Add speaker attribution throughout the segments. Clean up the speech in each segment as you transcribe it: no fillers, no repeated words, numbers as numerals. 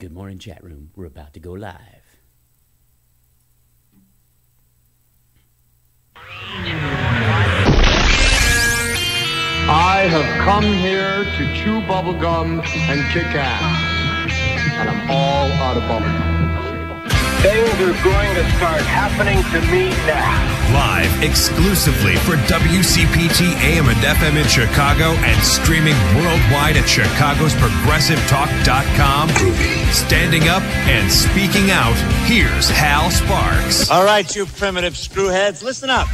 Speaker 1: Good morning, chat room. We're about to go live.
Speaker 2: I have come here to chew bubblegum and kick ass. And I'm all out of bubblegum.
Speaker 3: Things are going to start happening to me now.
Speaker 4: Live exclusively for WCPT AM and FM in Chicago and streaming worldwide at chicagosprogressivetalk.com. Standing up and speaking out, here's Hal Sparks.
Speaker 5: All right, you primitive screwheads, listen up.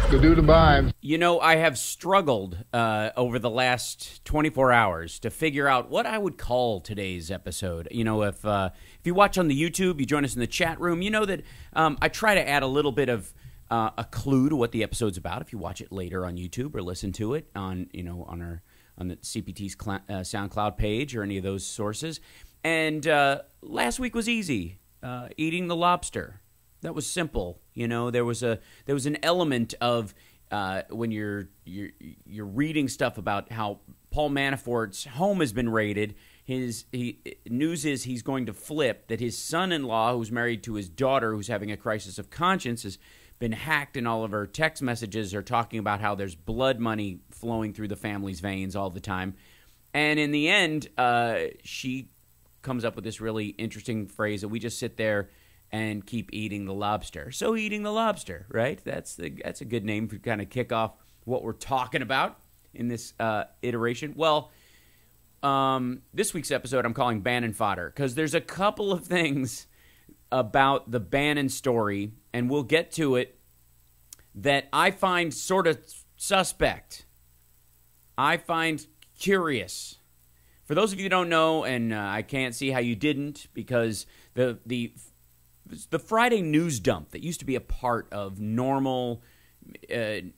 Speaker 2: To do the vibes.
Speaker 1: You know, I have struggled over the last 24 hours to figure out what I would call today's episode. You know, if you watch on the YouTube, you join us in the chat room, you know that I try to add a little bit of a clue to what the episode's about. If you watch it later on YouTube or listen to it on the CPT's SoundCloud page or any of those sources. And last week was easy, eating the lobster. That was simple. You know, there was an element of when you're reading stuff about how Paul Manafort's home has been raided. News is he's going to flip, that his son-in-law, who's married to his daughter, who's having a crisis of conscience, has been hacked, and all of her text messages are talking about how there's blood money flowing through the family's veins all the time. And in the end, she comes up with this really interesting phrase that we just sit there and keep eating the lobster. So eating the lobster, right? That's a good name to kind of kick off what we're talking about in this iteration. Well, this week's episode I'm calling Bannon Fodder because there's a couple of things about the Bannon story, and we'll get to it, that I find sort of suspect. I find curious. For those of you who don't know, and I can't see how you didn't, because the Friday news dump that used to be a part of normal kind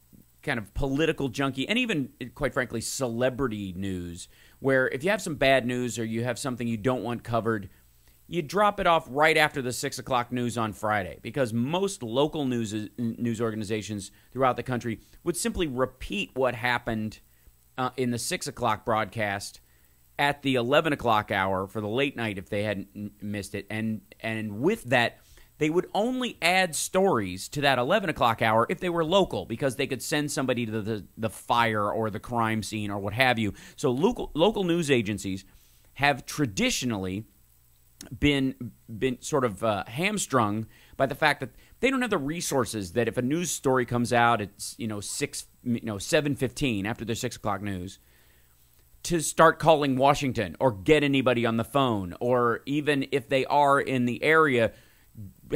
Speaker 1: of political junkie and even, quite frankly, celebrity news, where if you have some bad news or you have something you don't want covered, you drop it off right after the 6 o'clock news on Friday, because most local news organizations throughout the country would simply repeat what happened in the 6 o'clock broadcast at the 11 o'clock hour for the late night if they hadn't missed it. And with that, they would only add stories to that 11 o'clock hour if they were local, because they could send somebody to the fire or the crime scene or what have you. So local news agencies have traditionally been sort of hamstrung by the fact that they don't have the resources that if a news story comes out at 7:15 after their 6 o'clock news, to start calling Washington or get anybody on the phone, or even if they are in the area,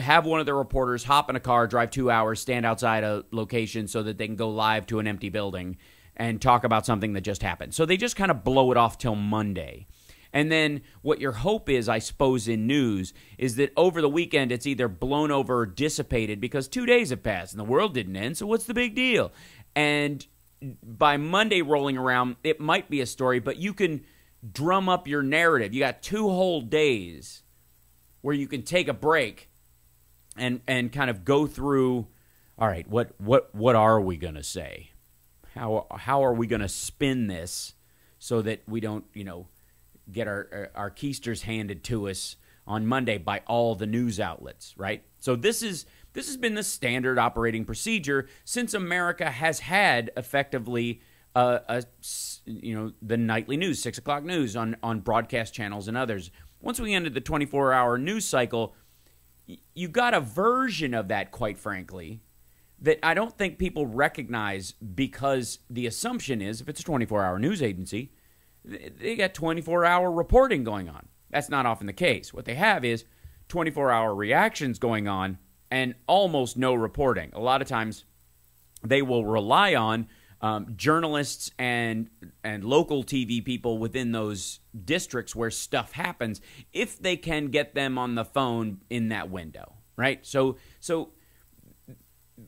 Speaker 1: have one of their reporters hop in a car, drive 2 hours, stand outside a location so that they can go live to an empty building and talk about something that just happened. So they just kind of blow it off till Monday. And then what your hope is, I suppose, in news is that over the weekend it's either blown over or dissipated because 2 days have passed and the world didn't end, so what's the big deal? And by Monday rolling around, it might be a story, but you can drum up your narrative. You got 2 whole days where you can take a break and kind of go through, all right, what are we going to say? How are we going to spin this so that we don't, get our keisters handed to us on Monday by all the news outlets, right? So this has been the standard operating procedure since America has had effectively the nightly news, 6 o'clock news on broadcast channels and others. Once we ended the 24-hour news cycle, you got a version of that, quite frankly, that I don't think people recognize, because the assumption is if it's a 24-hour news agency, they got 24-hour reporting going on. That's not often the case. What they have is 24-hour reactions going on and almost no reporting. A lot of times they will rely on journalists and local TV people within those districts where stuff happens if they can get them on the phone in that window, right? So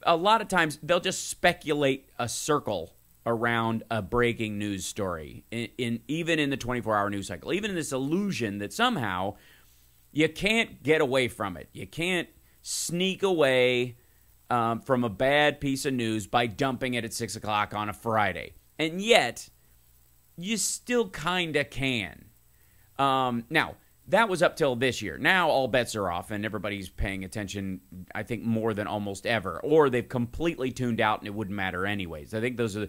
Speaker 1: a lot of times they'll just speculate a circle around a breaking news story, even in the 24-hour news cycle, even in this illusion that somehow you can't get away from it. You can't sneak away from a bad piece of news by dumping it at 6 o'clock on a Friday. And yet, you still kind of can. Now, that was up till this year. Now all bets are off, and everybody's paying attention, I think, more than almost ever. Or they've completely tuned out, and it wouldn't matter anyways. I think those are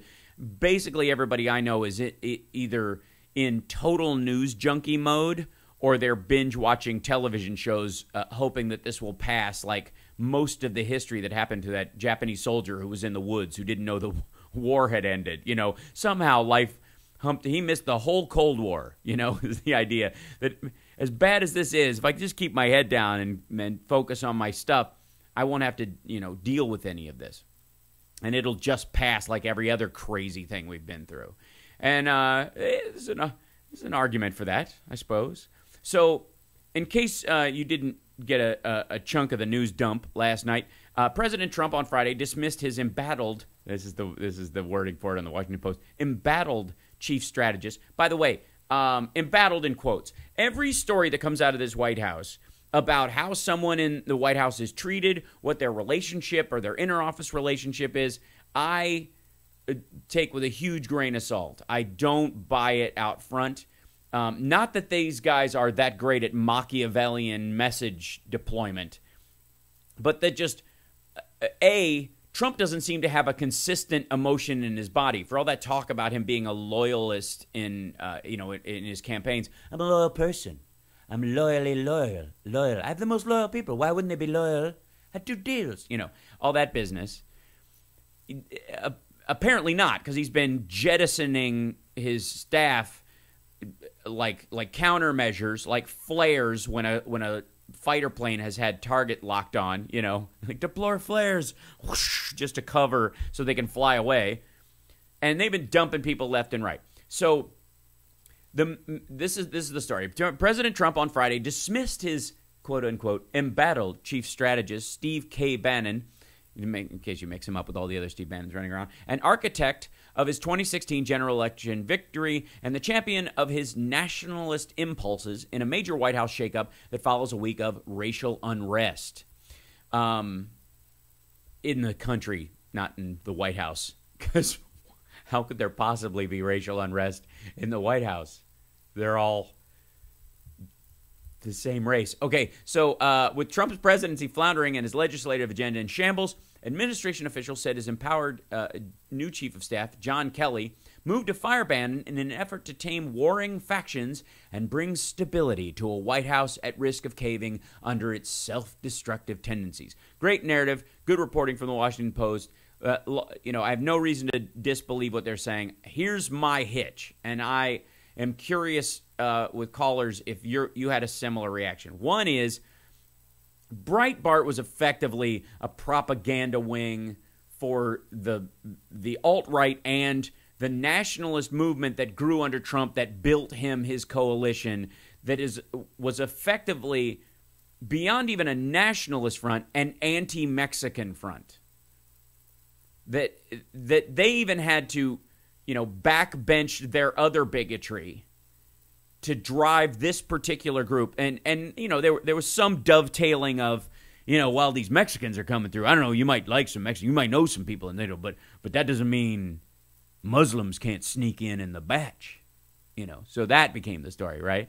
Speaker 1: basically everybody I know is either in total news junkie mode or they're binge-watching television shows hoping that this will pass, like most of the history that happened to that Japanese soldier who was in the woods who didn't know the war had ended. You know, somehow life humped. He missed the whole Cold War, you know, is the idea that as bad as this is, if I just keep my head down and focus on my stuff, I won't have to, you know, deal with any of this. And it'll just pass like every other crazy thing we've been through. And there's an argument for that, I suppose. So in case you didn't get a chunk of the news dump last night, President Trump on Friday dismissed his embattled, this is the wording for it on the Washington Post, embattled chief strategist. By the way, embattled in quotes. Every story that comes out of this White House about how someone in the White House is treated, what their relationship or their interoffice relationship is, I take with a huge grain of salt. I don't buy it out front. Not that these guys are that great at Machiavellian message deployment, but that just, Trump doesn't seem to have a consistent emotion in his body. For all that talk about him being a loyalist in his campaigns, I'm a loyal person. I'm loyally loyal. I have the most loyal people. Why wouldn't they be loyal? I do deals. You know, all that business. Apparently not, because he's been jettisoning his staff like countermeasures, like flares when a fighter plane has had target locked on, you know, like deploy flares, whoosh, just to cover so they can fly away. And they've been dumping people left and right. So this is the story. President Trump on Friday dismissed his quote-unquote embattled chief strategist, Steve K. Bannon, in case you mix him up with all the other Steve Bannons running around, an architect of his 2016 general election victory and the champion of his nationalist impulses in a major White House shakeup that follows a week of racial unrest in the country, not in the White House. Because how could there possibly be racial unrest in the White House? They're all the same race. Okay, so with Trump's presidency floundering and his legislative agenda in shambles, administration officials said his empowered new chief of staff, John Kelly, moved to fire Bannon in an effort to tame warring factions and bring stability to a White House at risk of caving under its self-destructive tendencies. Great narrative, good reporting from the Washington Post. I have no reason to disbelieve what they're saying. Here's my hitch, and I am curious with callers if you had a similar reaction. One is Breitbart was effectively a propaganda wing for the alt-right and the nationalist movement that grew under Trump that built him his coalition that was effectively, beyond even a nationalist front, an anti-Mexican front. That they even had to, backbench their other bigotry to drive this particular group. And there was some dovetailing of, while these Mexicans are coming through, I don't know, you might like some Mexicans, you might know some people in NATO, but that doesn't mean Muslims can't sneak in the batch, So that became the story, right?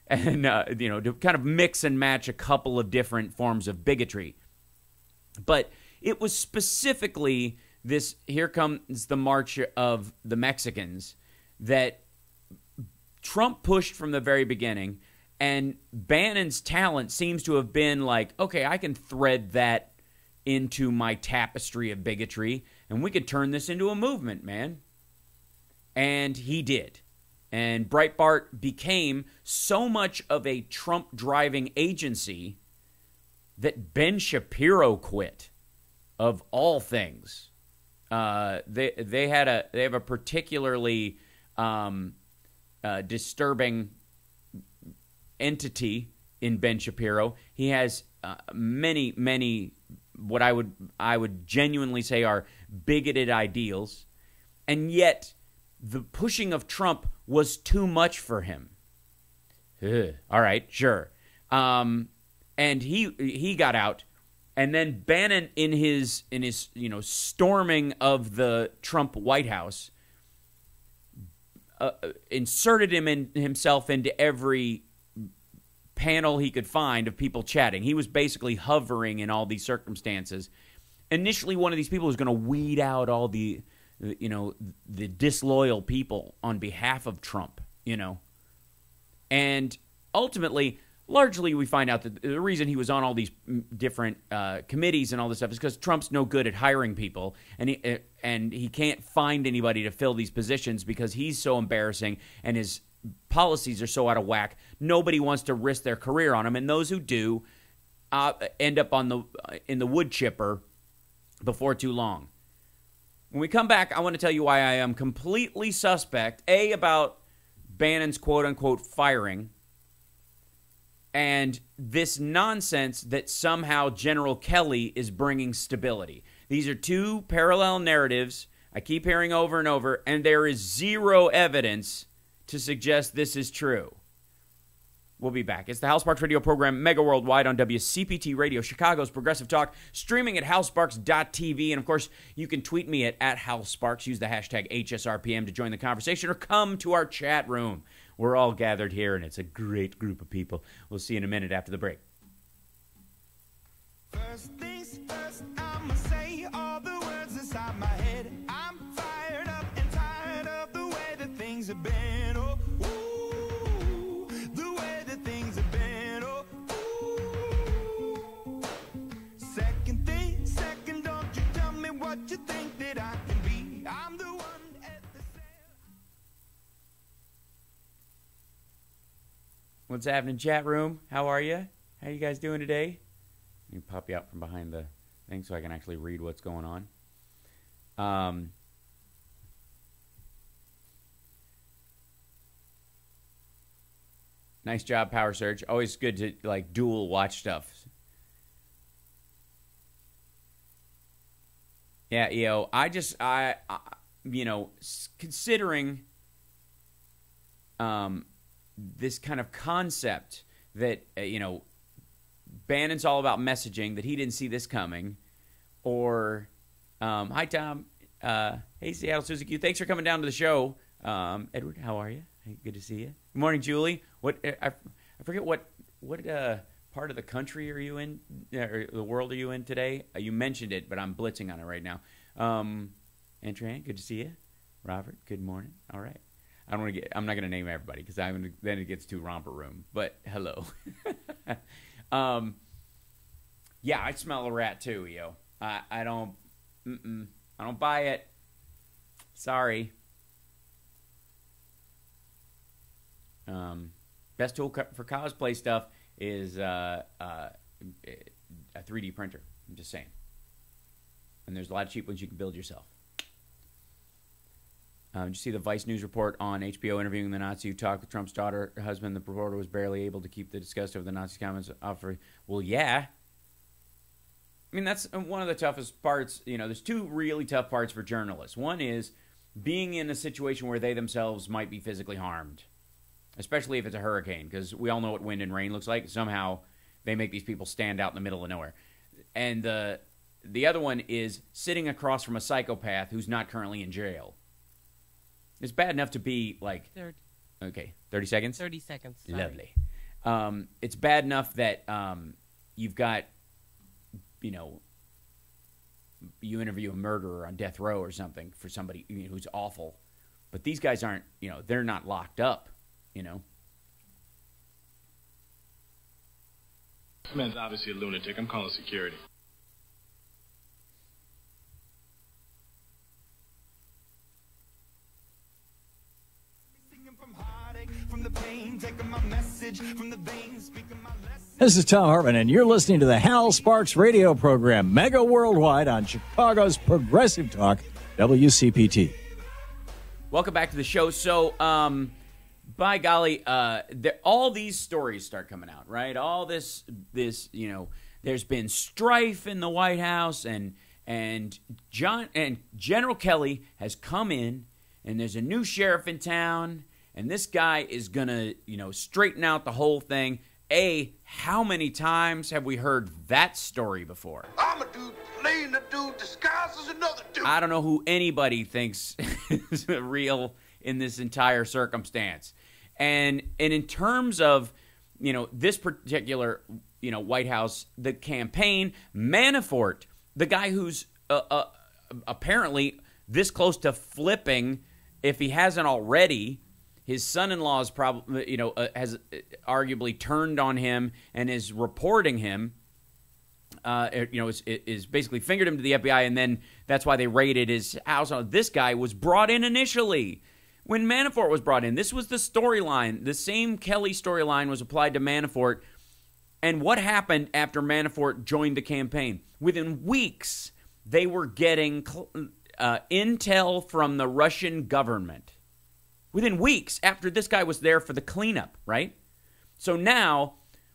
Speaker 1: And, to kind of mix and match a couple of different forms of bigotry. But it was specifically this, here comes the march of the Mexicans, that Trump pushed from the very beginning, and Bannon's talent seems to have been like, okay, I can thread that into my tapestry of bigotry, and we could turn this into a movement, man. And he did. And Breitbart became so much of a Trump-driving agency that Ben Shapiro quit, of all things. They have a particularly disturbing entity in Ben Shapiro. He has many what I would genuinely say are bigoted ideals, and yet the pushing of Trump was too much for him. All right, sure. And he got out. And then Bannon, in his storming of the Trump White House, inserted himself into every panel he could find of people chatting. He was basically hovering in all these circumstances. Initially, one of these people was going to weed out all the disloyal people on behalf of Trump, And ultimately, largely we find out that the reason he was on all these different committees and all this stuff is because Trump's no good at hiring people, and he can't find anybody to fill these positions because he's so embarrassing and his policies are so out of whack. Nobody wants to risk their career on him, and those who do end up in the wood chipper before too long. When we come back, I want to tell you why I am completely suspect, A, about Bannon's quote-unquote firing, and this nonsense that somehow General Kelly is bringing stability. These are two parallel narratives I keep hearing over and over, and there is zero evidence to suggest this is true. We'll be back. It's the Hal Sparks radio program, mega worldwide on WCPT Radio, Chicago's Progressive Talk, streaming at halsparks.tv. And, of course, you can tweet me at Hal Sparks. Use the hashtag HSRPM to join the conversation or come to our chat room. We're all gathered here, and it's a great group of people. We'll see you in a minute after the break.
Speaker 6: First things first, I'ma say all the words inside my head. I'm fired up and tired of the way that things have been. Oh, ooh, the way that things have been. Oh, ooh. Second thing, second, don't you tell me what you think that I can be. I'm the one at the center.
Speaker 1: What's happening, chat room? How are you? How you guys doing today? Let me pop you out from behind the thing so I can actually read what's going on. Nice job, Power Surge. Always good to dual watch stuff. Yeah, EO. I considering this kind of concept that Bannon's all about messaging, that he didn't see this coming, or hi Tom, hey Seattle Suzuki, thanks for coming down to the show. Edward, how are you? Hey, good to see you. Good morning, Julie. What I forget what part of the country are you in, or the world are you in today? You mentioned it, but I'm blitzing on it right now. Antran, good to see you. Robert, good morning. All right. I'm not going to name everybody because then it gets too romper room. But hello. Yeah, I smell a rat too, yo. I don't buy it. Sorry. Best tool for cosplay stuff is a 3D printer. I'm just saying. And there's a lot of cheap ones you can build yourself. Did you see the Vice News report on HBO interviewing the Nazi who talked with Trump's daughter? Her husband, the reporter, was barely able to keep the disgust over the Nazi comments off. Well, yeah. I mean, that's one of the toughest parts. There's two really tough parts for journalists. One is being in a situation where they themselves might be physically harmed, especially if it's a hurricane, because we all know what wind and rain looks like. Somehow they make these people stand out in the middle of nowhere. And the other one is sitting across from a psychopath who's not currently in jail. It's bad enough to be like... 30 seconds?
Speaker 7: 30 seconds. Sorry.
Speaker 1: Lovely. It's bad enough that you've got, you interview a murderer on death row or something for somebody who's awful. But these guys aren't, they're not locked up,
Speaker 8: This man's obviously a lunatic. I'm calling security.
Speaker 9: This is Tom Hartman, and you're listening to the Hal Sparks radio program, mega worldwide on Chicago's Progressive Talk, WCPT.
Speaker 1: Welcome back to the show. So, by golly, all these stories start coming out, right? All this, there's been strife in the White House, and General Kelly has come in, and there's a new sheriff in town. And this guy is going to, straighten out the whole thing. How many times have we heard that story before?
Speaker 10: I'm a dude playing a dude disguised as another dude.
Speaker 1: I don't know who anybody thinks is a real in this entire circumstance. And in terms of, this particular, White House, the campaign, Manafort, the guy who's apparently this close to flipping, if he hasn't already, his son-in-law is probably, has arguably turned on him and is reporting him. Is basically fingered him to the FBI, and then that's why they raided his house. This guy was brought in initially. When Manafort was brought in, this was the storyline. The same Kelly storyline was applied to Manafort. And what happened after Manafort joined the campaign? Within weeks, they were getting intel from the Russian government. Within weeks after this guy was there for the cleanup, right? So now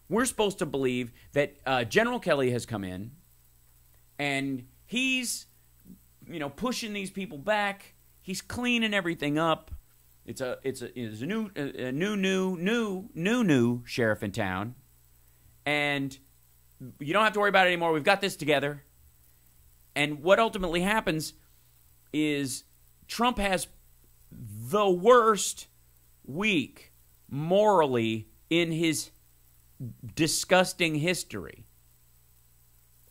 Speaker 1: we're supposed to believe that General Kelly has come in and he's, pushing these people back. He's cleaning everything up. It's a new sheriff in town, and you don't have to worry about it anymore. We've got this together. And what ultimately happens is Trump has the worst week morally in his disgusting history.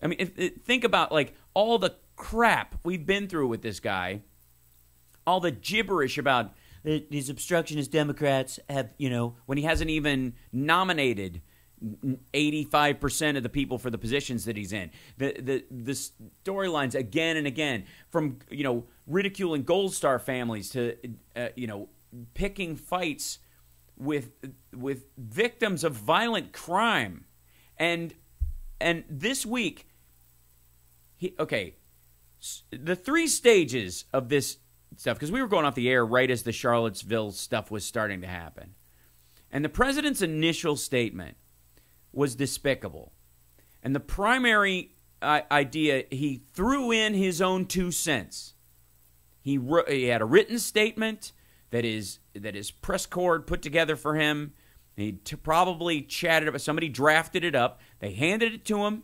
Speaker 1: I mean, think about all the crap we've been through with this guy, all the gibberish about these obstructionist Democrats have, when he hasn't even nominated 85% of the people for the positions that he's in. The storylines again and again, from ridiculing Gold Star families to picking fights with victims of violent crime, and this week, the three stages of this stuff, because we were going off the air right as the Charlottesville stuff was starting to happen, and the president's initial statement was despicable, and the primary idea, he threw in his own 2 cents. He had a written statement that his press corps put together for him. He probably chatted about, somebody drafted it up. They handed it to him,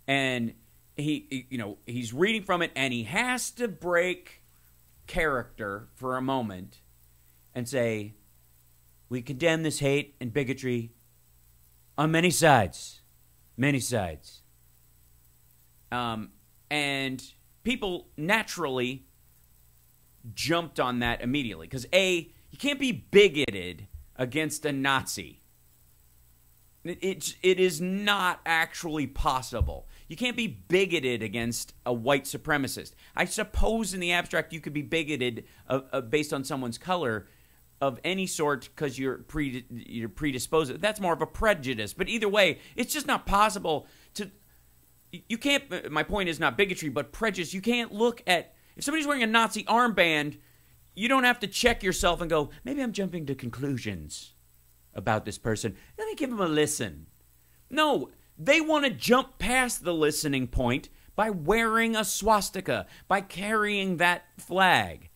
Speaker 1: and he's reading from it, and he has to break character for a moment and say, "We condemn this hate and bigotry on many sides, many sides." And people naturally jumped on that immediately because you can't be bigoted against a Nazi. It is not actually possible. You can't be bigoted against a white supremacist. I suppose in the abstract you could be bigoted based on someone's color of any sort because you're predisposed. That's more of a prejudice. But either way, it's just not possible to. You can't. My point is not bigotry, but prejudice. You can't look at, if somebody's wearing a Nazi armband, you don't have to check yourself and go, maybe I'm jumping to conclusions about this person. Let me give him a listen. No, they want to jump past the listening point by wearing a swastika, by carrying that flag.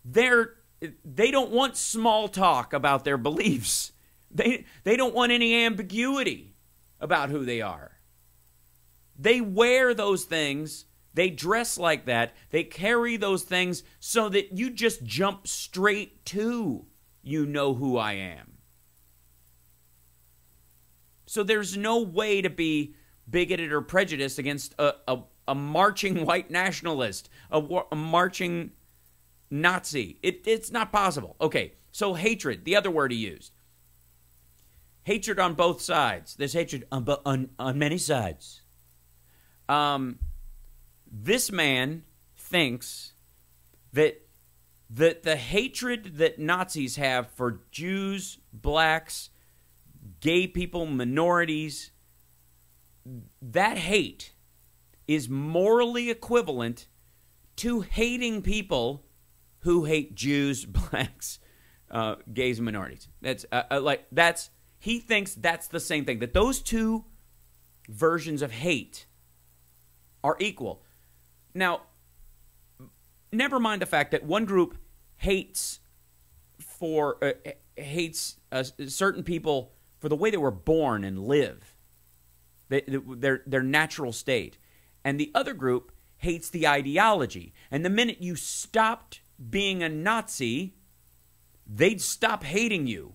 Speaker 1: They don't want small talk about their beliefs. They don't want any ambiguity about who they are. They wear those things. They dress like that. They carry those things so that you just jump straight to, you know who I am. So there's no way to be bigoted or prejudiced against a marching white nationalist, a marching Nazi. It's not possible. Okay, so hatred, the other word he used. Hatred on both sides. There's hatred on many sides. This man thinks that the hatred that Nazis have for Jews, blacks, gay people, minorities, that hate is morally equivalent to hating people who hate Jews, blacks, gays, and minorities. He thinks that's the same thing, that those two versions of hate are equal. Now, never mind the fact that one group hates certain people for the way they were born and live, their natural state, and the other group hates the ideology. And the minute you stopped being a Nazi, they'd stop hating you.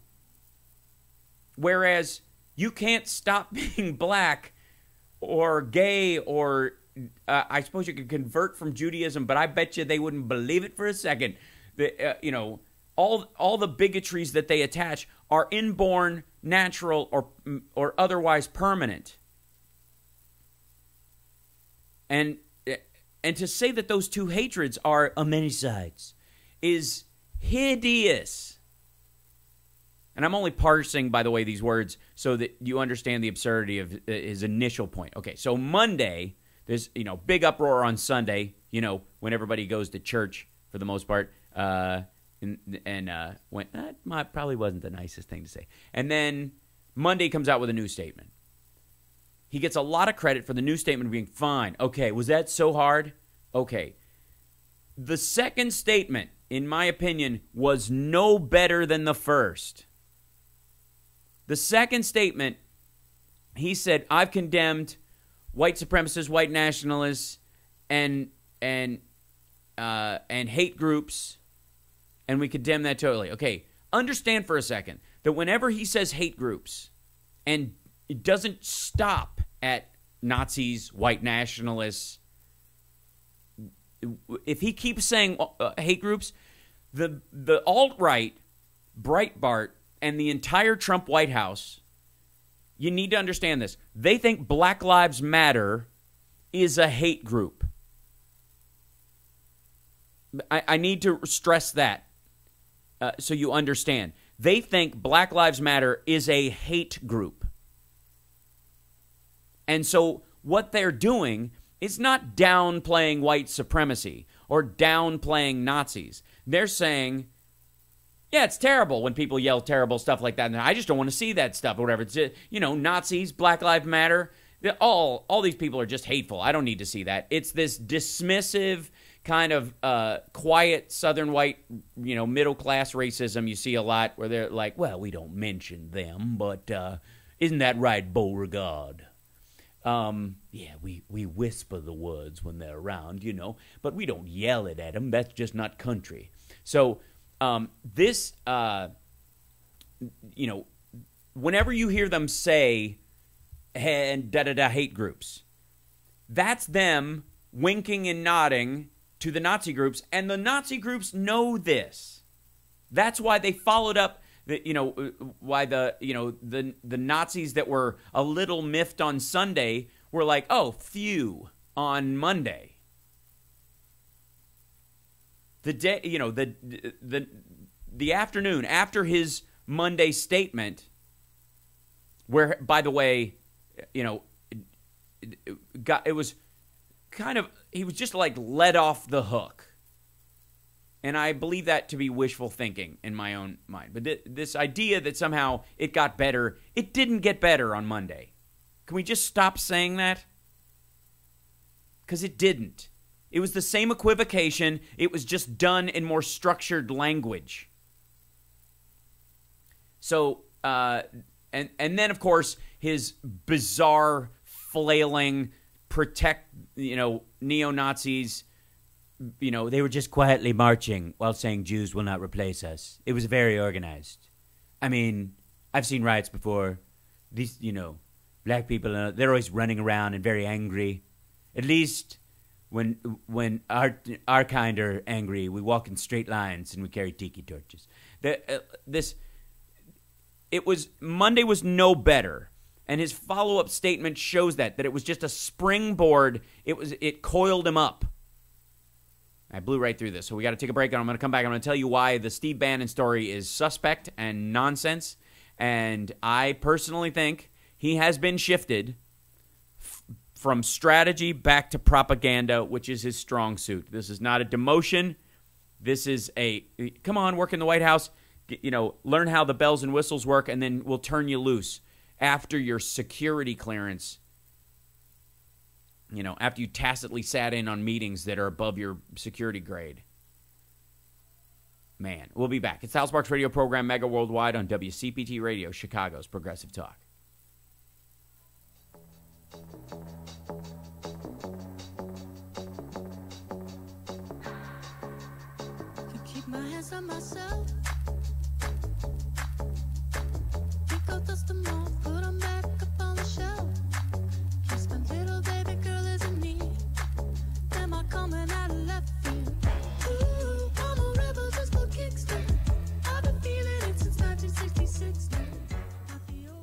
Speaker 1: Whereas you can't stop being black or gay or I suppose you could convert from Judaism, but I bet you they wouldn't believe it for a second. All the bigotries that they attach are inborn, natural, or otherwise permanent. And to say that those two hatreds are on many sides is hideous. And I'm only parsing, by the way, these words so that you understand the absurdity of his initial point. Okay, so Monday, there's, big uproar on Sunday, when everybody goes to church for the most part. When that probably wasn't the nicest thing to say. And then Monday comes out with a new statement. He gets a lot of credit for the new statement being fine. Okay, was that so hard? Okay. The second statement, in my opinion, was no better than the first. The second statement, he said, I've condemned white supremacists, white nationalists, and hate groups, and we condemn that totally. Okay, understand for a second that whenever he says hate groups, and it doesn't stop at Nazis, white nationalists, if he keeps saying hate groups, the alt-right, Breitbart, and the entire Trump White House, you need to understand this. They think Black Lives Matter is a hate group. I need to stress that so you understand. They think Black Lives Matter is a hate group. And so what they're doing is not downplaying white supremacy or downplaying Nazis. They're saying, yeah, it's terrible when people yell terrible stuff like that. And I just don't want to see that stuff or whatever. It's, Nazis, Black Lives Matter, all these people are just hateful. I don't need to see that. It's this dismissive kind of quiet Southern white, middle-class racism you see a lot where they're like, well, we don't mention them, but isn't that right, Beauregard? Yeah, we whisper the words when they're around, but we don't yell it at them. That's just not country. So this, whenever you hear them say, and hate groups, that's them winking and nodding to the Nazi groups, and the Nazi groups know this. That's why they followed up, why the Nazis that were a little miffed on Sunday were like, oh, phew, on Monday. The day, the afternoon after his Monday statement, where, by the way, it was kind of, he was just like let off the hook. And I believe that to be wishful thinking in my own mind. But this idea that somehow it got better, it didn't get better on Monday. Can we just stop saying that? Because it didn't. It was the same equivocation. It was just done in more structured language. So, and then, of course, his bizarre, flailing, neo-Nazis, they were just quietly marching while saying Jews will not replace us. It was very organized. I mean, I've seen riots before. These, black people, they're always running around and very angry. At least when our kind are angry, we walk in straight lines and we carry tiki torches. Monday was no better, and his follow-up statement shows that it was just a springboard. It coiled him up. I blew right through this, so we got to take a break, and I'm going to come back. I'm going to tell you why the Steve Bannon story is suspect and nonsense, and I personally think he has been shifted from strategy back to propaganda, which is his strong suit. This is not a demotion. This is come on, work in the White House, learn how the bells and whistles work, and then we'll turn you loose after your security clearance, after you tacitly sat in on meetings that are above your security grade. Man, we'll be back. It's the Hal Sparks radio program, Mega Worldwide on WCPT Radio, Chicago's Progressive Talk.
Speaker 7: parts of myself. Pick out dust them all, put them back up on the shelf. Kiss my little baby girl isn't me. Am I coming out of left field? Ooh, I'm a rebel just for kicks. I've been feeling it since 1966. I'll be over.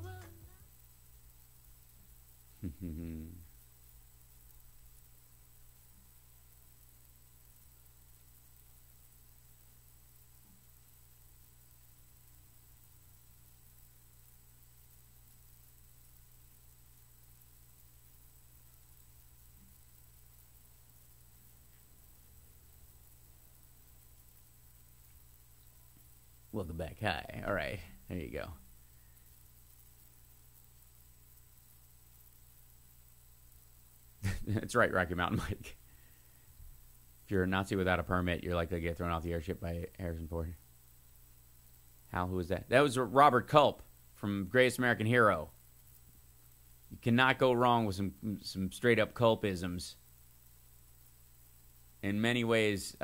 Speaker 1: Welcome back. Hi. All right. There you go. That's right, Rocky Mountain Mike. If you're a Nazi without a permit, you're likely to get thrown off the airship by Harrison Ford. Hal, who was that? That was Robert Culp from Greatest American Hero. You cannot go wrong with some straight-up Culpisms. In many ways,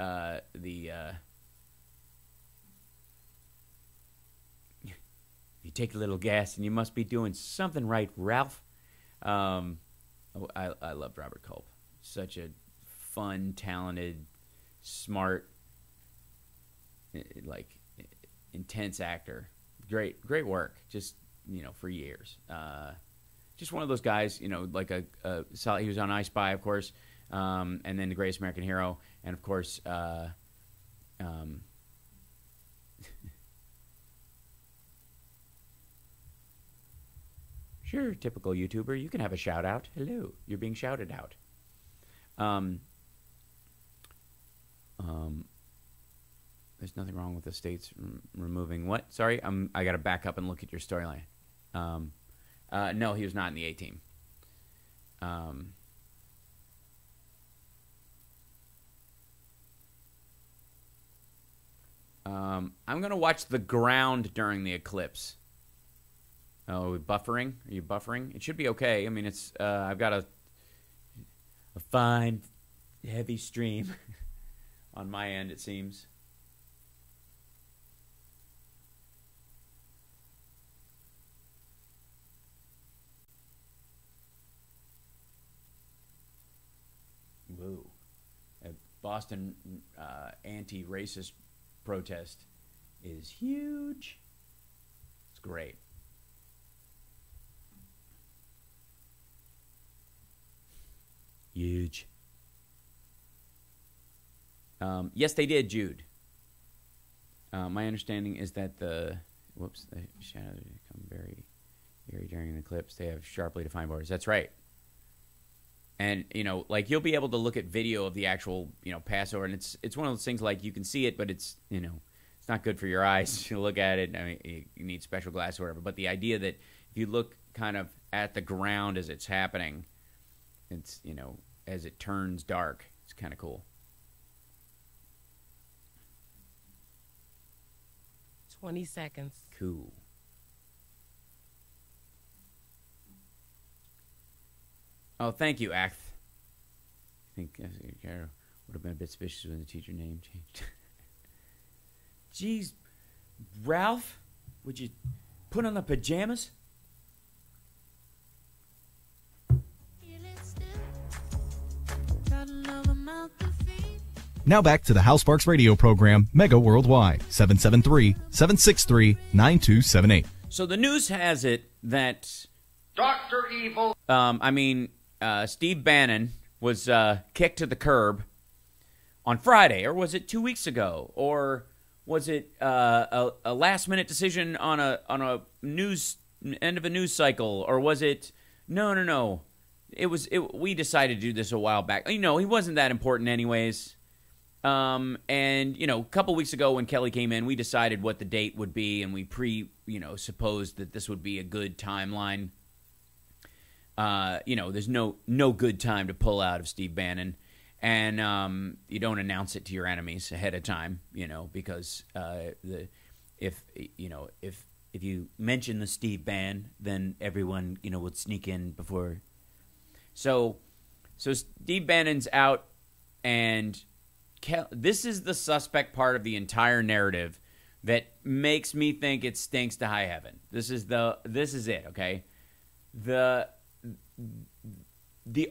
Speaker 1: you take a little gas and you must be doing something right, Ralph. I loved Robert Culp. Such a fun, talented, smart, intense actor. Great work. Just, for years. Just one of those guys, like he was on I Spy, of course, and then The Greatest American Hero, and of course, sure, typical YouTuber. You can have a shout out. Hello, you're being shouted out. There's nothing wrong with the states removing what? Sorry, I got to back up and look at your storyline. No, he was not in the A team. I'm gonna watch The Ground during the eclipse. Oh, buffering? Are you buffering? It should be okay. I mean, it's I've got a fine, heavy stream on my end, it seems. Whoa. A Boston anti-racist protest is huge. It's great. Huge. Yes, they did, Jude. My understanding is that the shadows become very during an eclipse. They have sharply defined borders. That's right. And, you'll be able to look at video of the actual, Passover, and it's one of those things like you can see it, but it's, it's not good for your eyes to look at it. I mean, you need special glass or whatever. But the idea that if you look kind of at the ground as it's happening, it's, as it turns dark, it's kind of cool.
Speaker 10: 20 seconds.
Speaker 1: Cool. Oh, thank you, Act. I think would have been a bit suspicious when the teacher name changed. Jeez, Ralph, would you put on the pajamas?
Speaker 11: Now back to the Hal Sparks radio program, Mega Worldwide, 773-763-9278.
Speaker 1: So the news has it that
Speaker 3: Dr. Evil.
Speaker 1: Steve Bannon was kicked to the curb on Friday, or was it 2 weeks ago, or was it a last-minute decision on a news end of a news cycle, or was it no? We decided to do this a while back. He wasn't that important anyways. And a couple weeks ago when Kelly came in, we decided what the date would be, and we supposed that this would be a good timeline. There's no good time to pull out of Steve Bannon, and you don't announce it to your enemies ahead of time, because if you mention the Steve Bannon, then everyone would sneak in before. So Steve Bannon's out, and this is the suspect part of the entire narrative that makes me think it stinks to high heaven. This is it, okay? The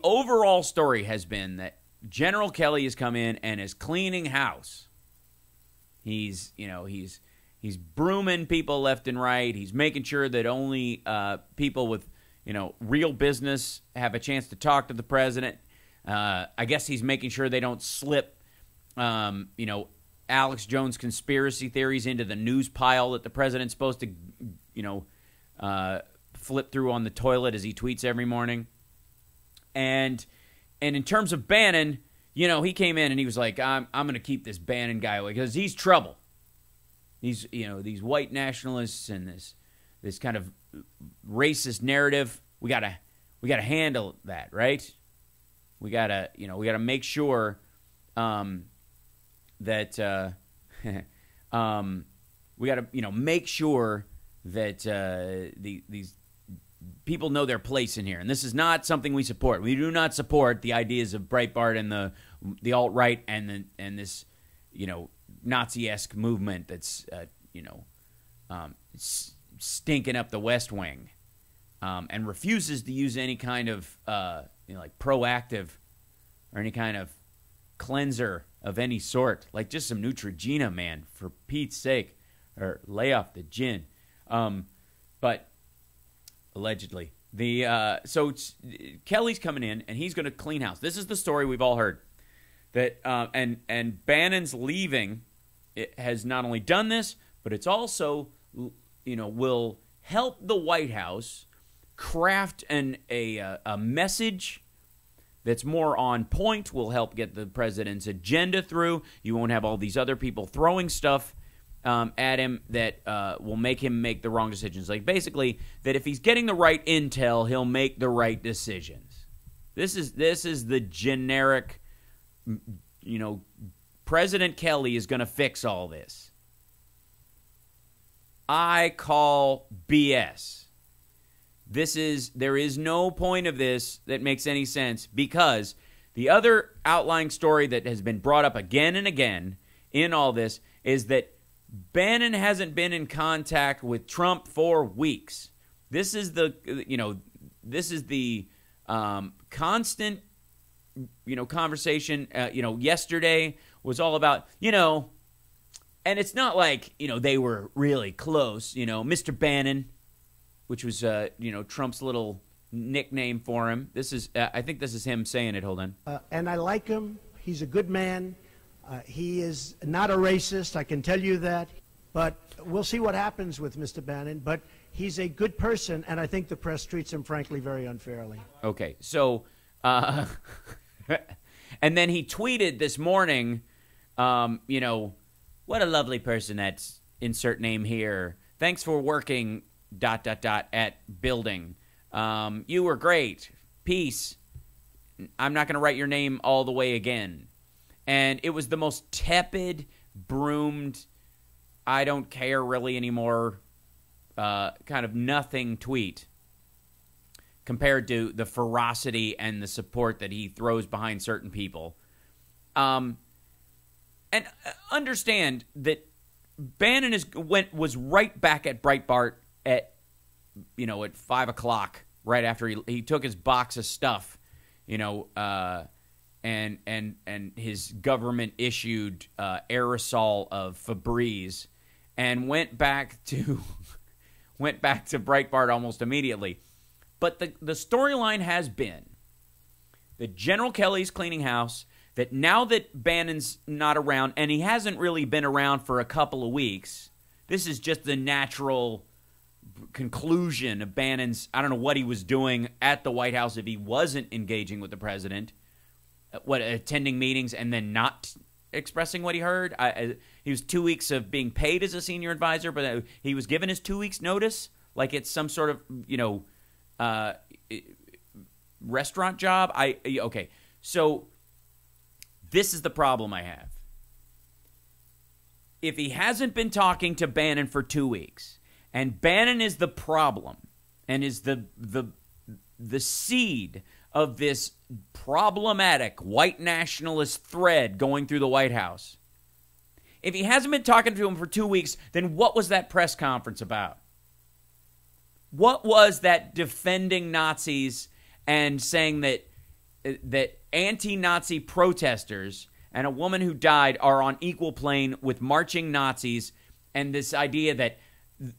Speaker 1: overall story has been that General Kelly has come in and is cleaning house. He's brooming people left and right. He's making sure that only people with, real business have a chance to talk to the president. I guess he's making sure they don't slip, Alex Jones conspiracy theories into the news pile that the president's supposed to, flip through on the toilet as he tweets every morning. And in terms of Bannon, he came in and he was like, I'm going to keep this Bannon guy away because he's trouble. These white nationalists and this kind of racist narrative, we gotta handle that, right? We gotta make sure that we gotta make sure that these people know their place in here, and this is not something we support. We do not support the ideas of Breitbart and the alt-right and this Nazi-esque movement that's stinking up the West Wing, and refuses to use any kind of like proactive or any kind of cleanser of any sort, like just some Neutrogena, man, for Pete's sake, or lay off the gin. But allegedly, Kelly's coming in and he's going to clean house. This is the story we've all heard, that and Bannon's leaving. It has not only done this, but it's also will help the White House craft a message that's more on point, will help get the president's agenda through. You won't have all these other people throwing stuff at him that will make him make the wrong decisions. Like, basically, that if he's getting the right intel, he'll make the right decisions. This is the generic, President Kelly is going to fix all this. I call BS. There is no point of this that makes any sense, because the other outlying story that has been brought up again and again in all this is that Bannon hasn't been in contact with Trump for weeks. This is the constant conversation. Yesterday was all about and it's not like they were really close. Mr. Bannon, which was Trump's little nickname for him. This is I think this is him saying it. Hold on.
Speaker 12: And I like him. He's a good man. He is not a racist, I can tell you that. But we'll see what happens with Mr. Bannon. But he's a good person, and I think the press treats him, frankly, very unfairly.
Speaker 1: Okay, so, and then he tweeted this morning, what a lovely person, that's insert name here. Thanks for working, ... at building. You were great. Peace. I'm not going to write your name all the way again. And it was the most tepid, broomed, I don't care really anymore, kind of nothing tweet compared to the ferocity and the support that he throws behind certain people. And understand that Bannon was right back at Breitbart at 5 o'clock, right after he took his box of stuff, and his government-issued aerosol of Febreze, and went back to Breitbart almost immediately. But the storyline has been that General Kelly's cleaning house, that now that Bannon's not around, and he hasn't really been around for a couple of weeks, this is just the natural conclusion of Bannon's, I don't know what he was doing at the White House if he wasn't engaging with the president, attending meetings and then not expressing what he heard. He was 2 weeks of being paid as a senior advisor, but he was given his 2 weeks notice like it's some sort of, restaurant job. Okay. So this is the problem I have. If he hasn't been talking to Bannon for 2 weeks, and Bannon is the problem and is the seed of this problematic white nationalist thread going through the White House. If he hasn't been talking to him for 2 weeks, then what was that press conference about? What was that defending Nazis and saying that anti-Nazi protesters and a woman who died are on equal plane with marching Nazis, and this idea that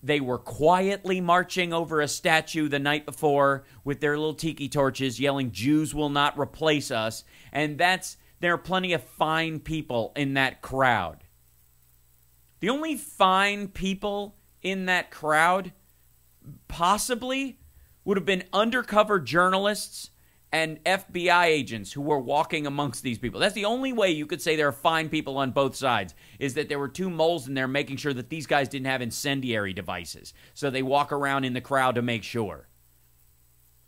Speaker 1: they were quietly marching over a statue the night before with their little tiki torches yelling, "Jews will not replace us," and there are plenty of fine people in that crowd. The only fine people in that crowd possibly would have been undercover journalists and FBI agents who were walking amongst these people. That's the only way you could say there are fine people on both sides, is that there were two moles in there making sure that these guys didn't have incendiary devices. So they walk around in the crowd to make sure.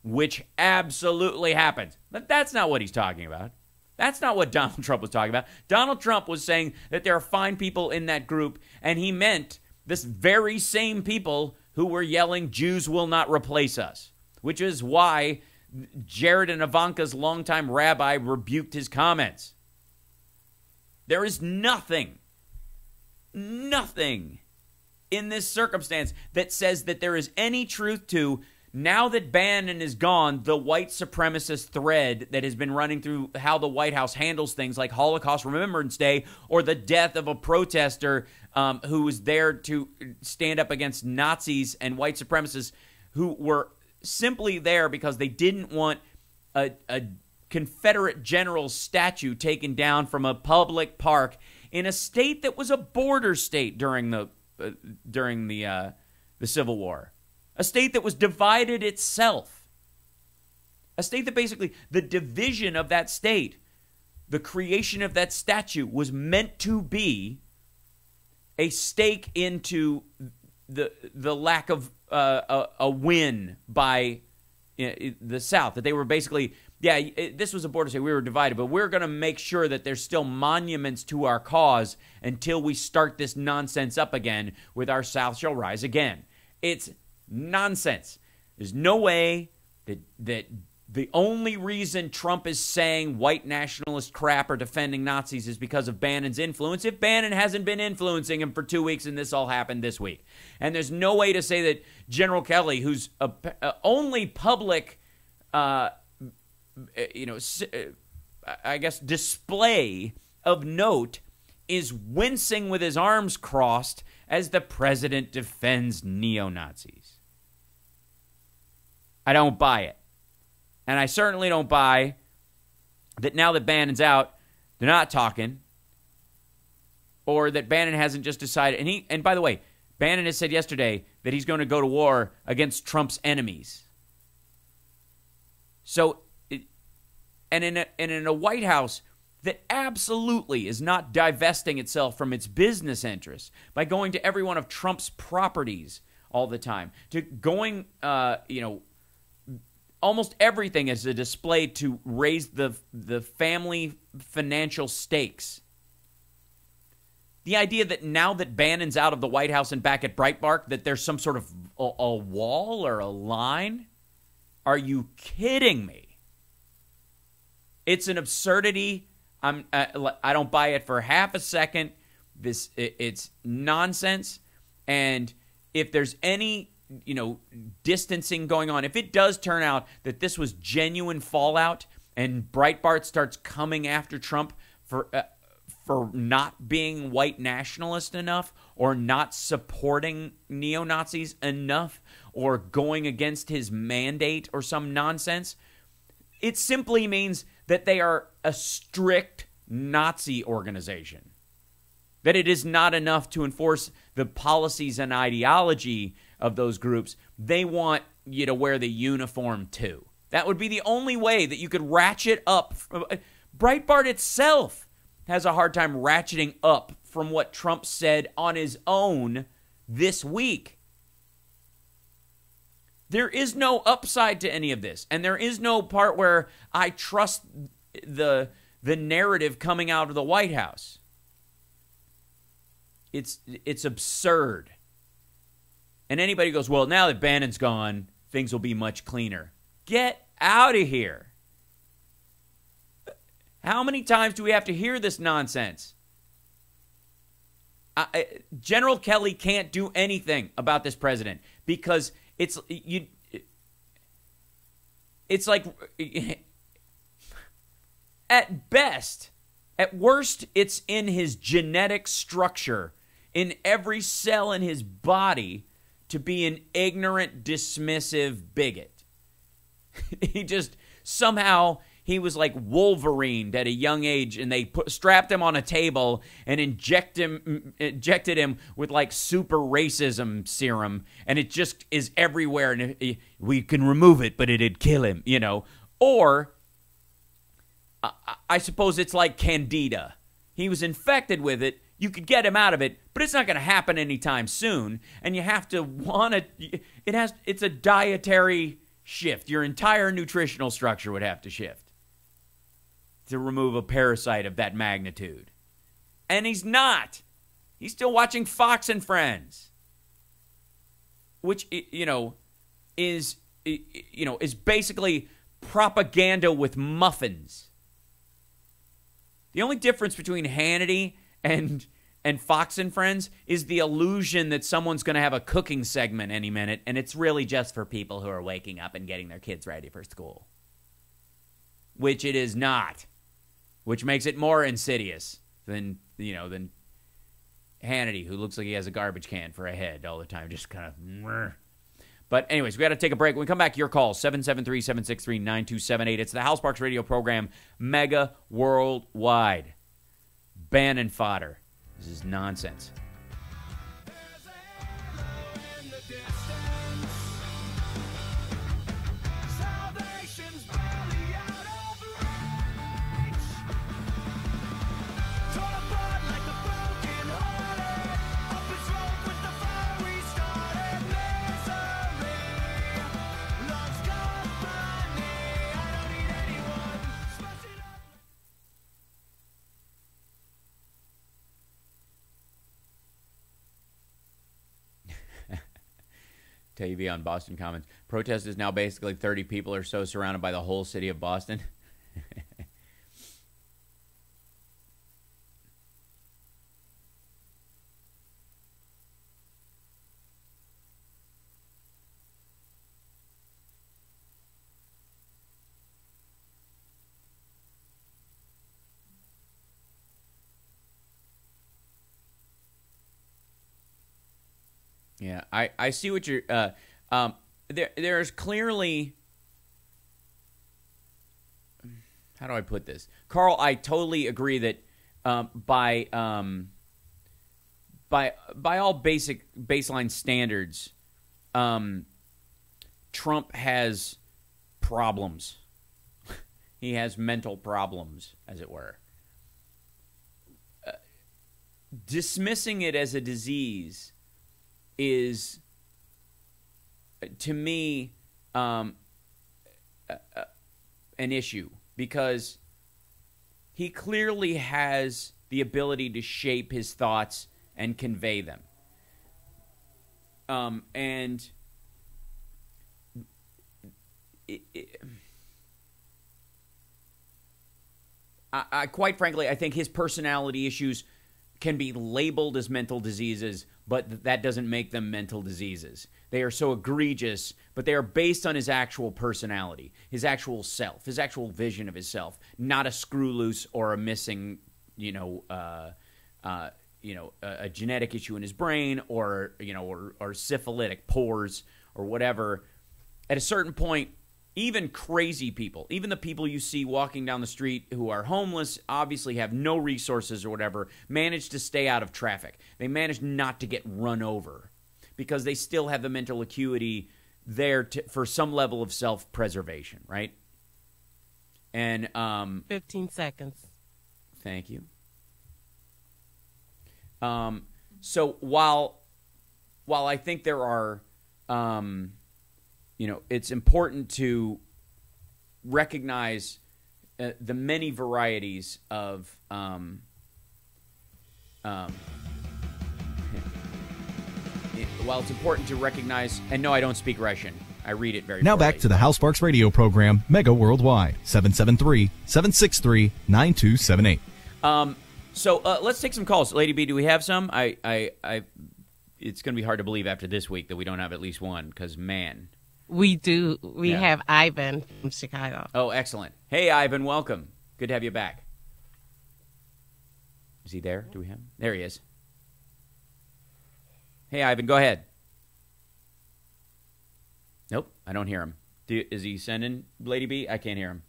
Speaker 1: Which absolutely happens. But that's not what he's talking about. That's not what Donald Trump was talking about. Donald Trump was saying that there are fine people in that group, and he meant this very same people who were yelling, "Jews will not replace us," which is why Jared and Ivanka's longtime rabbi rebuked his comments. There is nothing in this circumstance that says that there is any truth to, now that Bannon is gone, the white supremacist thread that has been running through how the White House handles things like Holocaust Remembrance Day or the death of a protester who was there to stand up against Nazis and white supremacists who were simply there because they didn't want a Confederate general's statue taken down from a public park in a state that was a border state during the Civil War. A state that was divided itself. A state that basically, the division of that state, the creation of that statue was meant to be a stake into the lack of a win by the South. That they were basically, this was a border state, we were divided, but we're going to make sure that there's still monuments to our cause until we start this nonsense up again with our South shall rise again. It's nonsense. There's no way that the only reason Trump is saying white nationalist crap or defending Nazis is because of Bannon's influence, if Bannon hasn't been influencing him for 2 weeks and this all happened this week. And there's no way to say that General Kelly, whose only public, I guess, display of note is wincing with his arms crossed as the president defends neo-Nazis. I don't buy it. And I certainly don't buy that now that Bannon's out, they're not talking. Or that Bannon hasn't just decided. And by the way, Bannon has said yesterday that he's going to go to war against Trump's enemies. So, and in a White House that absolutely is not divesting itself from its business interests by going to every one of Trump's properties all the time, to going, almost everything is a display to raise the family financial stakes. The idea that now that Bannon's out of the White House and back at Breitbart, that there's some sort of a wall or a line? Are you kidding me? It's an absurdity. I don't buy it for half a second. It's nonsense. And if there's any distancing going on, if it does turn out that this was genuine fallout and Breitbart starts coming after Trump for not being white nationalist enough or not supporting neo-Nazis enough or going against his mandate or some nonsense, it simply means that they are a strict Nazi organization. That it is not enough to enforce the policies and ideology of those groups. They want you to wear the uniform too. That would be the only way that you could ratchet up. Breitbart itself has a hard time ratcheting up from what Trump said on his own this week. There is no upside to any of this, and there is no part where I trust the narrative coming out of the White House. It's absurd. And anybody goes, well, now that Bannon's gone, things will be much cleaner. Get out of here. How many times do we have to hear this nonsense? General Kelly can't do anything about this president because it's like at best, at worst, it's in his genetic structure, in every cell in his body, to be an ignorant, dismissive bigot. He just somehow. He was like Wolverine at a young age, and they strapped him on a table and injected him with like super racism serum, and it just is everywhere. And we can remove it, but it'd kill him, you know. Or I suppose it's like Candida. He was infected with it. You could get him out of it, but it's not going to happen anytime soon. And you have to want to. It's a dietary shift. Your entire nutritional structure would have to shift to remove a parasite of that magnitude. And he's not. He's still watching Fox and Friends, which, is basically propaganda with muffins. The only difference between Hannity and Fox and Friends is the illusion that someone's going to have a cooking segment any minute, and it's really just for people who are waking up and getting their kids ready for school. Which it is not. Which makes it more insidious than Hannity, who looks like he has a garbage can for a head all the time, just kind of. But anyways, we got to take a break. When we come back, your call, 773-763-9278. It's the Hal Sparks radio program, Mega Worldwide. Bannon Fodder. This is nonsense. TV on Boston comments. Protest is now basically 30 people or so surrounded by the whole city of Boston. Yeah, I see what you're. There's clearly. How do I put this, Carl? I totally agree that by all basic baseline standards, Trump has problems. He has mental problems, as it were. Dismissing it as a disease is, to me, an issue, because he clearly has the ability to shape his thoughts and convey them. And I quite frankly, I think his personality issues can be labeled as mental diseases, but that doesn't make them mental diseases. They are so egregious, but they are based on his actual personality, his actual self, his actual vision of his self, not a screw loose or a missing, a genetic issue in his brain, or syphilitic pores or whatever. At a certain point, even crazy people, even the people you see walking down the street who are homeless, obviously have no resources or whatever, manage to stay out of traffic. They manage not to get run over because they still have the mental acuity there for some level of self-preservation, right? And
Speaker 10: 15 seconds.
Speaker 1: Thank you. So while I think there are it's important to recognize the many varieties of while it's important to recognize, and no, I don't speak Russian. I read it very
Speaker 11: Now
Speaker 1: poorly.
Speaker 11: back to the Hal Sparks radio program, Mega Worldwide, 773-763-9278.
Speaker 1: So let's take some calls. Lady B, do we have some? It's going to be hard to believe after this week that we don't have at least one because, man.
Speaker 10: We do. We
Speaker 1: Yeah.
Speaker 10: have Ivan from Chicago.
Speaker 1: Oh, excellent. Hey, Ivan, welcome. Good to have you back. Is he there? Do we have him? There he is. Hey, Ivan, go ahead. Nope, I don't hear him. Is he sending Lady B? I can't hear him.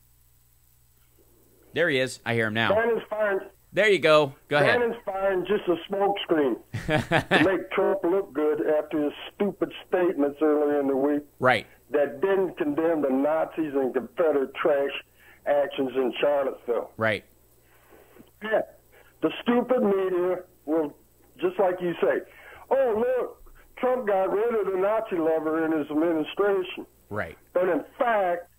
Speaker 1: There he is. I hear him now.
Speaker 13: Bannon's firing.
Speaker 1: There you go. Go ahead.
Speaker 13: Bannon's firing just a smokescreen to make Trump look good after his stupid statements earlier in the week.
Speaker 1: Right.
Speaker 13: That didn't condemn the Nazis and Confederate trash actions in Charlottesville.
Speaker 1: Right.
Speaker 13: Yeah. The stupid media will, just like you say, oh, look, Trump got rid of the Nazi lover in his administration.
Speaker 1: Right.
Speaker 13: But in fact,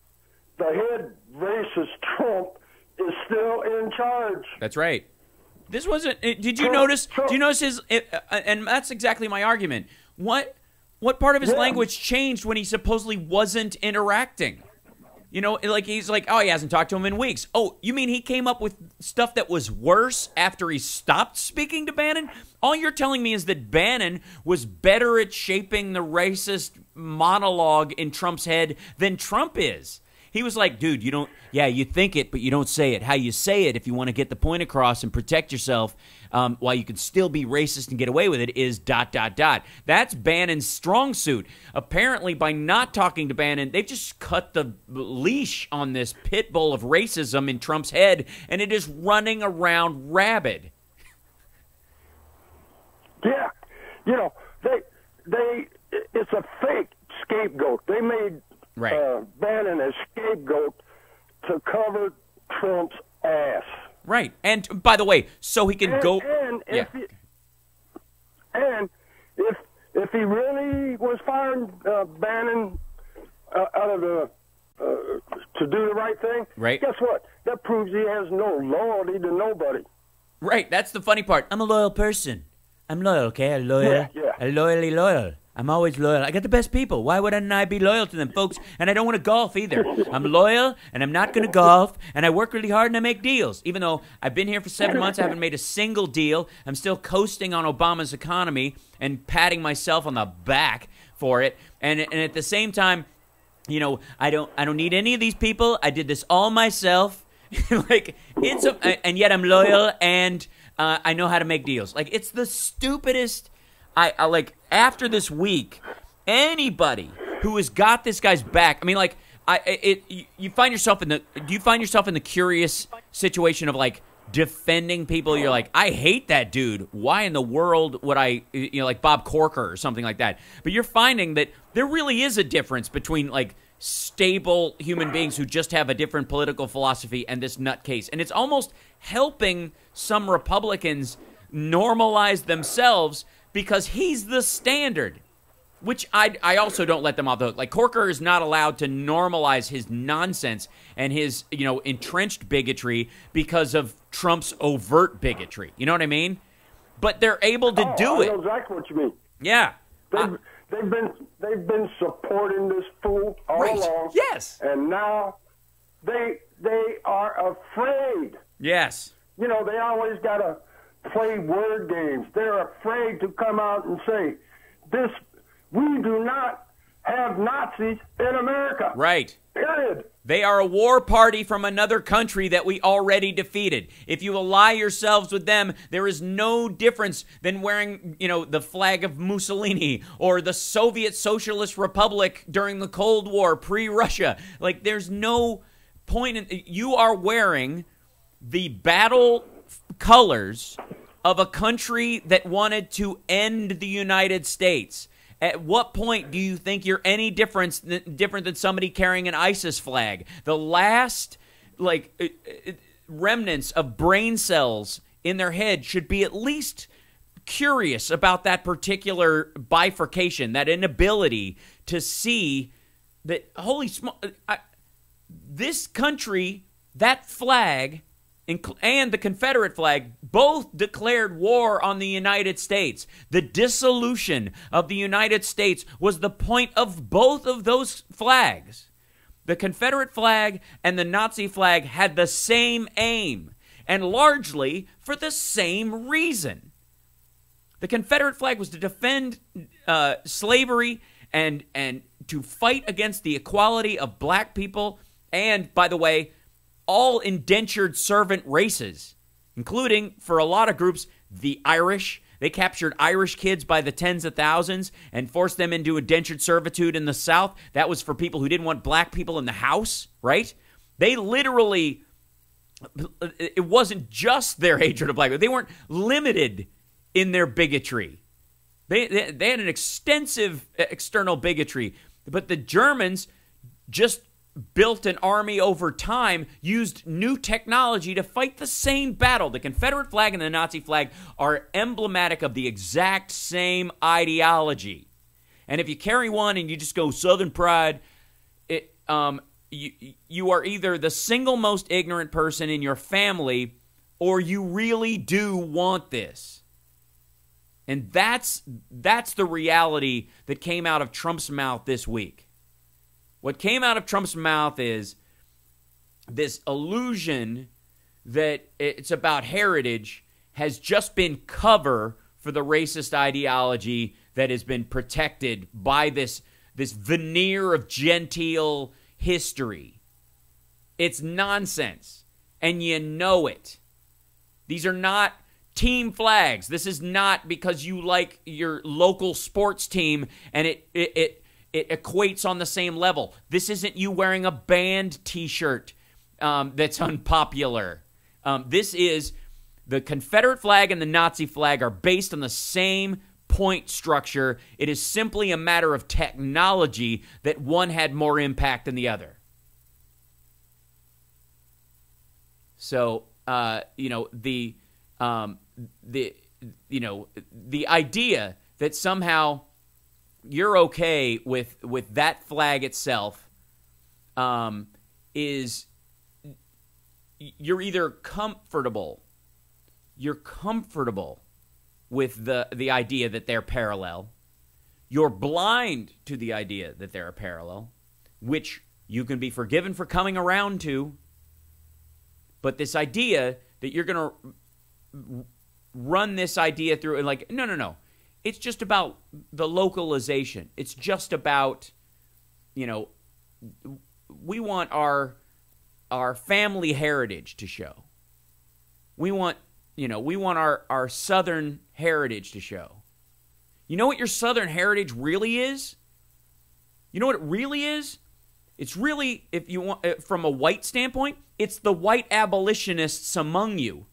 Speaker 13: the head racist Trump is still in charge.
Speaker 1: That's right. This wasn't. Did you notice? Do you notice his? And that's exactly my argument. What part of his language changed when he supposedly wasn't interacting? You know, like he's like, oh, he hasn't talked to him in weeks. Oh, you mean he came up with stuff that was worse after he stopped speaking to Bannon? All you're telling me is that Bannon was better at shaping the racist monologue in Trump's head than Trump is. He was like, dude, you think it, but you don't say it. How you say it, if you want to get the point across and protect yourself while you can still be racist and get away with it, is ... That's Bannon's strong suit. Apparently, by not talking to Bannon, they've just cut the leash on this pit bull of racism in Trump's head, and it is running around rabid.
Speaker 13: Yeah. You know, it's a fake scapegoat. They made Bannon a scapegoat to cover Trump's ass.
Speaker 1: Right. And by the way, so he can go.
Speaker 13: If he really was firing Bannon out of the to do the right thing,
Speaker 1: right?
Speaker 13: Guess what? That proves he has no loyalty to nobody.
Speaker 1: Right. That's the funny part. I'm a loyal person. I'm loyal. Okay, I'm loyal.
Speaker 13: Yeah.
Speaker 1: I'm loyally loyal. I'm always loyal. I got the best people. Why wouldn't I be loyal to them, folks? And I don't want to golf either. I'm loyal, and I'm not going to golf, and I work really hard, and I make deals. Even though I've been here for 7 months, I haven't made a single deal. I'm still coasting on Obama's economy and patting myself on the back for it. And at the same time, you know, I don't need any of these people. I did this all myself. And yet I'm loyal, and I know how to make deals. Like, it's the stupidest. I like, after this week, anybody who has got this guy's back, I mean, like, you find yourself do you find yourself in the curious situation of, like, defending people? You're like, I hate that dude. Why in the world would I, like Bob Corker or something like that? But you're finding that there really is a difference between, like, stable human beings who just have a different political philosophy and this nutcase. And it's almost helping some Republicans normalize themselves because he's the standard, which I also don't let them off the hook. Like, Corker is not allowed to normalize his nonsense and his, entrenched bigotry because of Trump's overt bigotry. You know what I mean? But they're able to do it.
Speaker 13: I know exactly what you mean.
Speaker 1: Yeah.
Speaker 13: They've been supporting this fool all along.
Speaker 1: Yes.
Speaker 13: And now they are afraid.
Speaker 1: Yes.
Speaker 13: They always got to play word games. They're afraid to come out and say, we do not have Nazis in America.
Speaker 1: Right.
Speaker 13: Period.
Speaker 1: They are a war party from another country that we already defeated. If you ally yourselves with them, there is no difference than wearing, the flag of Mussolini or the Soviet Socialist Republic during the Cold War, pre-Russia. Like, there's no point you are wearing the battle colors of a country that wanted to end the United States. At what point do you think you're any different than somebody carrying an ISIS flag? The last, remnants of brain cells in their head should be at least curious about that particular bifurcation, that inability to see that, this country, that flag, and the Confederate flag both declared war on the United States. The dissolution of the United States was the point of both of those flags. The Confederate flag and the Nazi flag had the same aim, and largely for the same reason. The Confederate flag was to defend slavery and to fight against the equality of black people and, by the way, all indentured servant races, including, for a lot of groups, the Irish. They captured Irish kids by the tens of thousands and forced them into indentured servitude in the South. That was for people who didn't want black people in the house, right? They literally, it wasn't just their hatred of black people. They weren't limited in their bigotry. They had an extensive external bigotry. But the Germans just built an army over time, used new technology to fight the same battle. The Confederate flag and the Nazi flag are emblematic of the exact same ideology. And if you carry one and you just go Southern pride, you are either the single most ignorant person in your family or you really do want this. And that's the reality that came out of Trump's mouth this week. What came out of Trump's mouth is this illusion that it's about heritage has just been cover for the racist ideology that has been protected by this veneer of genteel history. It's nonsense, and you know it. These are not team flags. This is not because you like your local sports team and it equates on the same level. This isn't you wearing a band t-shirt that's unpopular. This is the Confederate flag and the Nazi flag are based on the same point structure. It is simply a matter of technology that one had more impact than the other. So, the idea that somehow you're okay with that flag itself is you're either comfortable with the idea that they're parallel, you're blind to the idea that they're a parallel, which you can be forgiven for coming around to, but this idea that you're going to run this idea through and like, no. It's just about the localization. It's just about, we want our family heritage to show. We want our Southern heritage to show. You know what your Southern heritage really is? You know what it really is? It's really, if you want, from a white standpoint, it's the white abolitionists among you.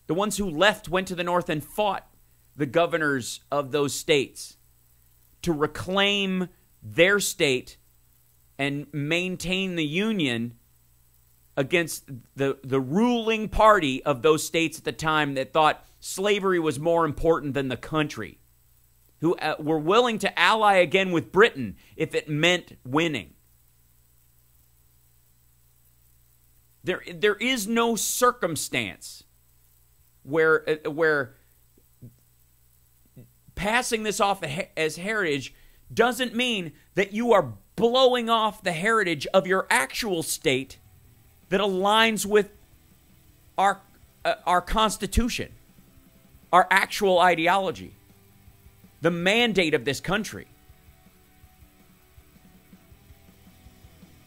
Speaker 1: The ones who went to the North and fought the governors of those states to reclaim their state and maintain the union against the ruling party of those states at the time that thought slavery was more important than the country, who were willing to ally again with Britain if it meant winning. There is no circumstance where passing this off as heritage doesn't mean that you are blowing off the heritage of your actual state that aligns with our Constitution, our actual ideology, the mandate of this country.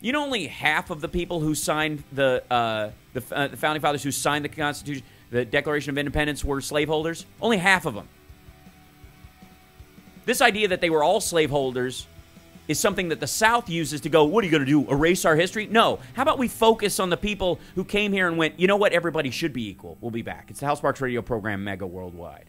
Speaker 1: You know, only half of the people who signed the Founding Fathers who signed the Constitution, the Declaration of Independence, were slaveholders? Only half of them. This idea that they were all slaveholders is something that the South uses to go, what are you going to do, erase our history? No. How about we focus on the people who came here and went, you know what, everybody should be equal. We'll be back. It's the Hal Sparks Radio program, Mega Worldwide.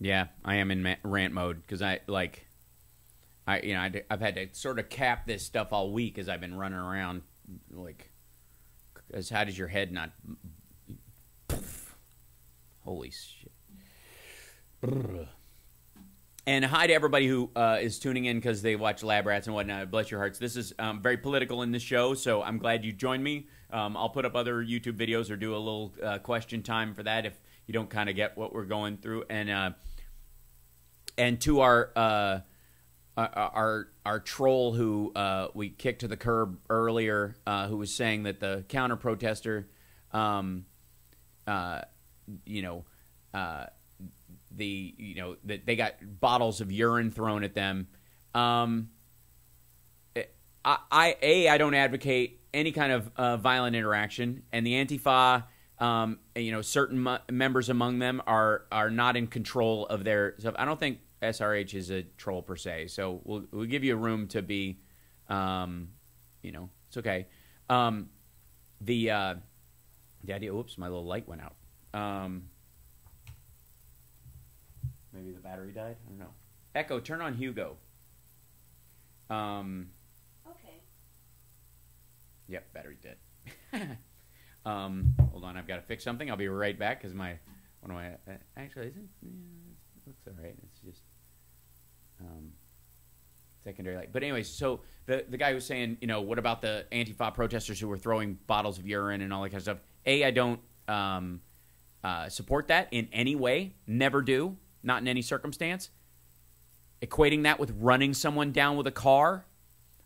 Speaker 1: Yeah, I am in rant mode because I, like, I've had to sort of cap this stuff all week as I've been running around. Like, as how does your head not? Holy shit! And hi to everybody who is tuning in because they watch Lab Rats and whatnot. Bless your hearts. This is very political in this show, so I'm glad you joined me. I'll put up other YouTube videos or do a little question time for that if you don't kind of get what we're going through. And to our troll who we kicked to the curb earlier, who was saying that the counter protester, that they got bottles of urine thrown at them. I don't advocate any kind of violent interaction, and the Antifa, certain members among them are not in control of their stuff. I don't think SRH is a troll per se, so we'll give you room to be, it's okay. The idea. Oops, my little light went out. Maybe the battery died. I don't know. Echo, turn on Hugo.
Speaker 14: Okay.
Speaker 1: Yep, battery's dead. Hold on, I've got to fix something. I'll be right back because actually isn't. Yeah, looks all right. It's just secondary light. But anyways, so the guy was saying, what about the Antifa protesters who were throwing bottles of urine and all that kind of stuff? I don't support that in any way. Never do. Not in any circumstance. Equating that with running someone down with a car,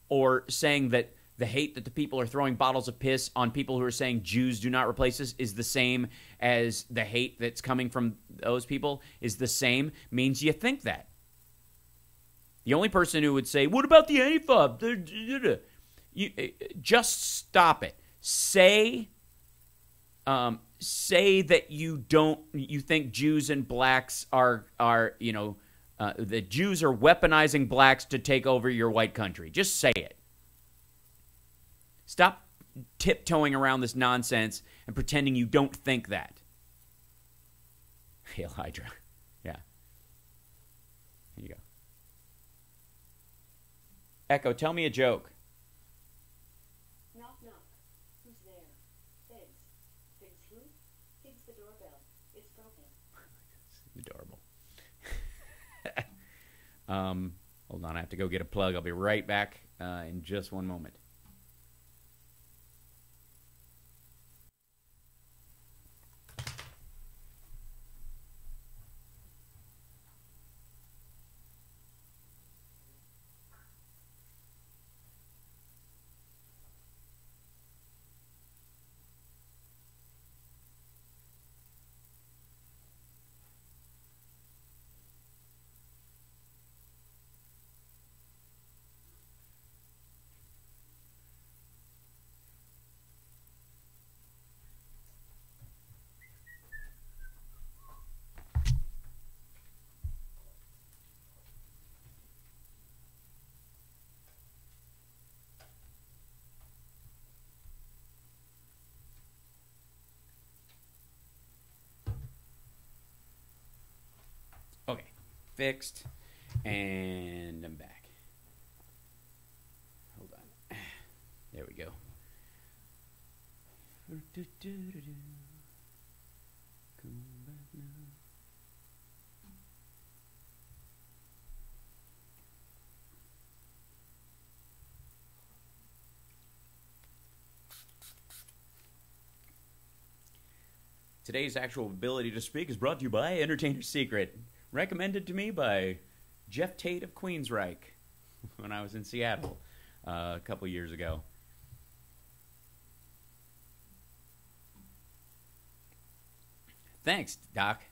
Speaker 1: or saying that the hate that the people are throwing bottles of piss on people who are saying Jews do not replace us is the same as the hate that's coming from those people is the same, means you think that. The only person who would say, what about the Antifa? Just stop it. Say that you think Jews and blacks are that Jews are weaponizing blacks to take over your white country. Just say it. Stop tiptoeing around this nonsense and pretending you don't think that. Hail Hydra. Yeah. Here you go. Echo, tell me a joke.
Speaker 14: Knock, knock. Who's there? Figs. Figs who? Figs the doorbell. It's broken.
Speaker 1: Adorable. Hold on, I have to go get a plug. I'll be right back in just one moment. Okay, fixed, and I'm back. Hold on. There we go. Come back now. Today's actual ability to speak is brought to you by Entertainer's Secret. Recommended to me by Jeff Tate of Queensryche when I was in Seattle a couple years ago. Thanks, Doc.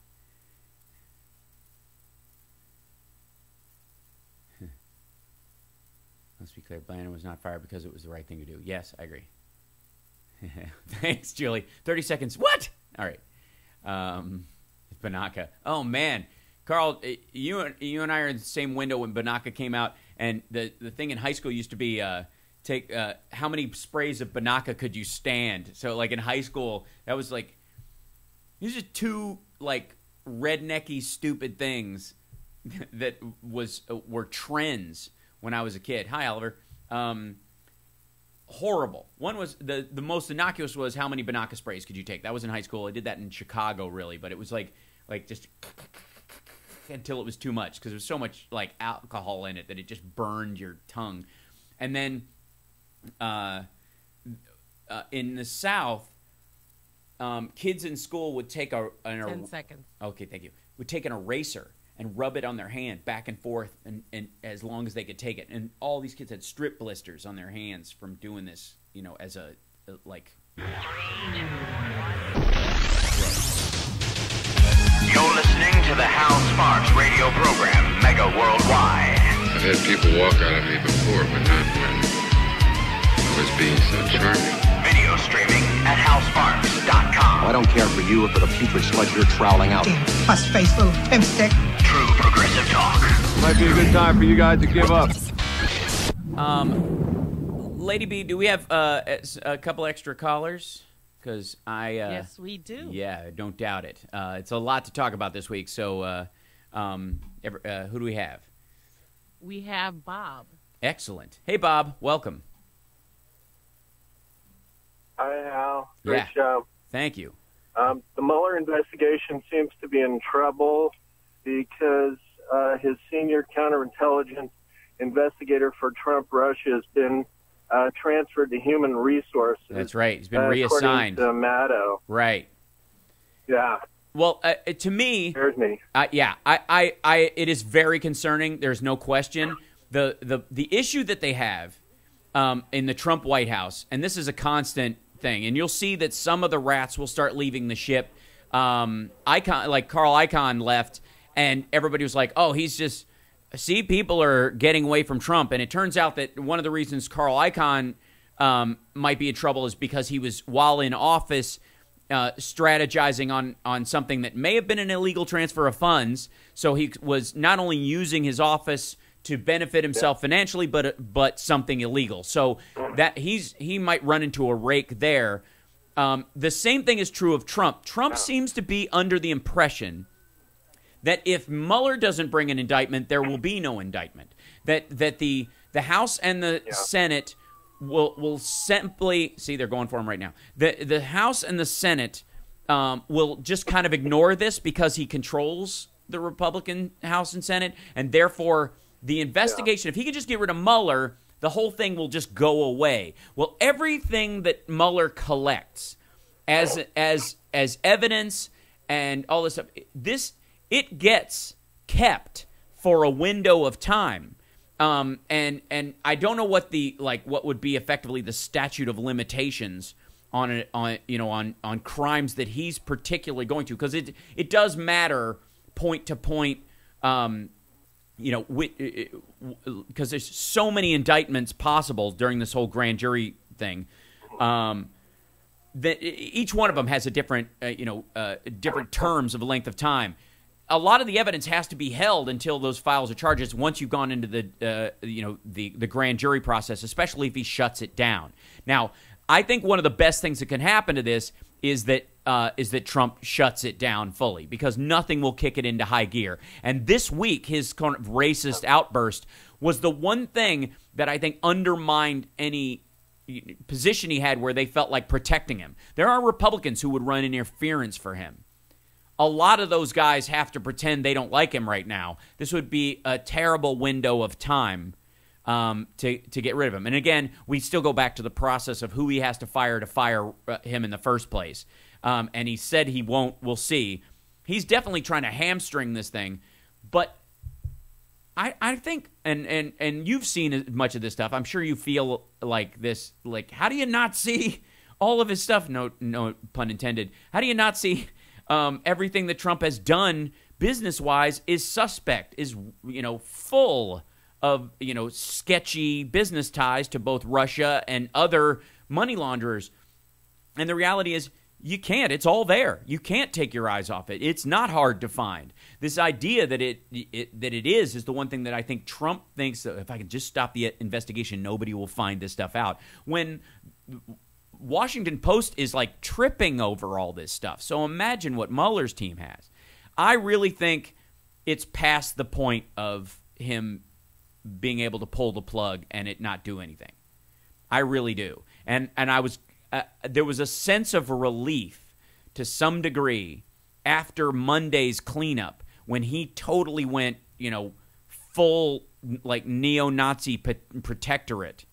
Speaker 1: Let's be clear, Bannon was not fired because it was the right thing to do. Yes, I agree. Thanks, Julie. 30 seconds. What? All right. Banaka. Oh, man. Carl, you and I are in the same window when Banaka came out, and the thing in high school used to be take how many sprays of Banaka could you stand? So, like, in high school, that was like, these are two, like, rednecky, stupid things that were trends when I was a kid. Hi, Oliver. Horrible. One was the most innocuous was how many Banaka sprays could you take? That was in high school. I did that in Chicago, really, but it was like just until it was too much because there was so much like alcohol in it that it just burned your tongue. And then in the South, kids in school would take
Speaker 10: 10 seconds.
Speaker 1: Okay, thank you. Would take an eraser and rub it on their hand back and forth and as long as they could take it. And all these kids had strip blisters on their hands from doing this, as a like.
Speaker 15: You're listening to the Hal Sparks radio program, Mega Worldwide.
Speaker 16: I've had people walk out of me before, but not when I was being so charming.
Speaker 15: Video streaming at halsparks.com.
Speaker 17: I don't care for you or for the putrid sludge you're troweling out.
Speaker 18: Puss-faced little pimpstick.
Speaker 15: True progressive talk.
Speaker 2: Might be a good time for you guys to give up.
Speaker 1: Lady B, do we have a couple extra callers? Because
Speaker 10: yes, we do.
Speaker 1: Yeah, don't doubt it. It's a lot to talk about this week. So, who do we have?
Speaker 10: We have Bob.
Speaker 1: Excellent. Hey, Bob. Welcome.
Speaker 19: Hi, Hal. Great
Speaker 1: Yeah.
Speaker 19: show.
Speaker 1: Thank you.
Speaker 19: The Mueller investigation seems to be in trouble because his senior counterintelligence investigator for Trump Russia has been transferred to human resources.
Speaker 1: That's right. He's been reassigned.
Speaker 19: According to Maddow.
Speaker 1: Right.
Speaker 19: Yeah.
Speaker 1: Well, to me,
Speaker 19: scares me.
Speaker 1: It is very concerning. There's no question. The issue that they have in the Trump White House, and this is a constant thing, and you'll see that some of the rats will start leaving the ship. Carl Icahn left, and everybody was like, "Oh, he's just." See, people are getting away from Trump, and it turns out that one of the reasons Carl Icahn might be in trouble is because he was, while in office, strategizing on something that may have been an illegal transfer of funds. So he was not only using his office to benefit himself financially, but something illegal. So that he might run into a rake there. The same thing is true of Trump. Trump seems to be under the impression that if Mueller doesn't bring an indictment, there will be no indictment. That the House and the Senate will simply see, they're going for him right now. The House and the Senate will just kind of ignore this because he controls the Republican House and Senate, and therefore the investigation, if he could just get rid of Mueller, the whole thing will just go away. Well, everything that Mueller collects as evidence and all this stuff, it gets kept for a window of time. And I don't know what what would be effectively the statute of limitations on crimes that he's particularly going to, because it does matter point to point, because there's so many indictments possible during this whole grand jury thing, that each one of them has a different different terms of length of time. A lot of the evidence has to be held until those files are charges once you've gone into the grand jury process, especially if he shuts it down. Now, I think one of the best things that can happen to this is that Trump shuts it down fully, because nothing will kick it into high gear. And this week, his kind of racist outburst was the one thing that I think undermined any position he had where they felt like protecting him. There are Republicans who would run interference for him. A lot of those guys have to pretend they don't like him right now. This would be a terrible window of time to get rid of him. And again, we still go back to the process of who he has to fire him in the first place. And he said he won't. We'll see. He's definitely trying to hamstring this thing. But I think, and you've seen much of this stuff. I'm sure you feel like this. Like, how do you not see all of his stuff? No pun intended. How do you not see everything that Trump has done business-wise is suspect, is full of sketchy business ties to both Russia and other money launderers. And the reality is, you can't. It's all there. You can't take your eyes off it. It's not hard to find. This idea that it is the one thing that I think Trump thinks that if I can just stop the investigation, nobody will find this stuff out. When Washington Post is like tripping over all this stuff. So imagine what Mueller's team has. I really think it's past the point of him being able to pull the plug and it not do anything. I really do. And I was there was a sense of relief to some degree after Monday's cleanup when he totally went, full like neo-Nazi protectorate,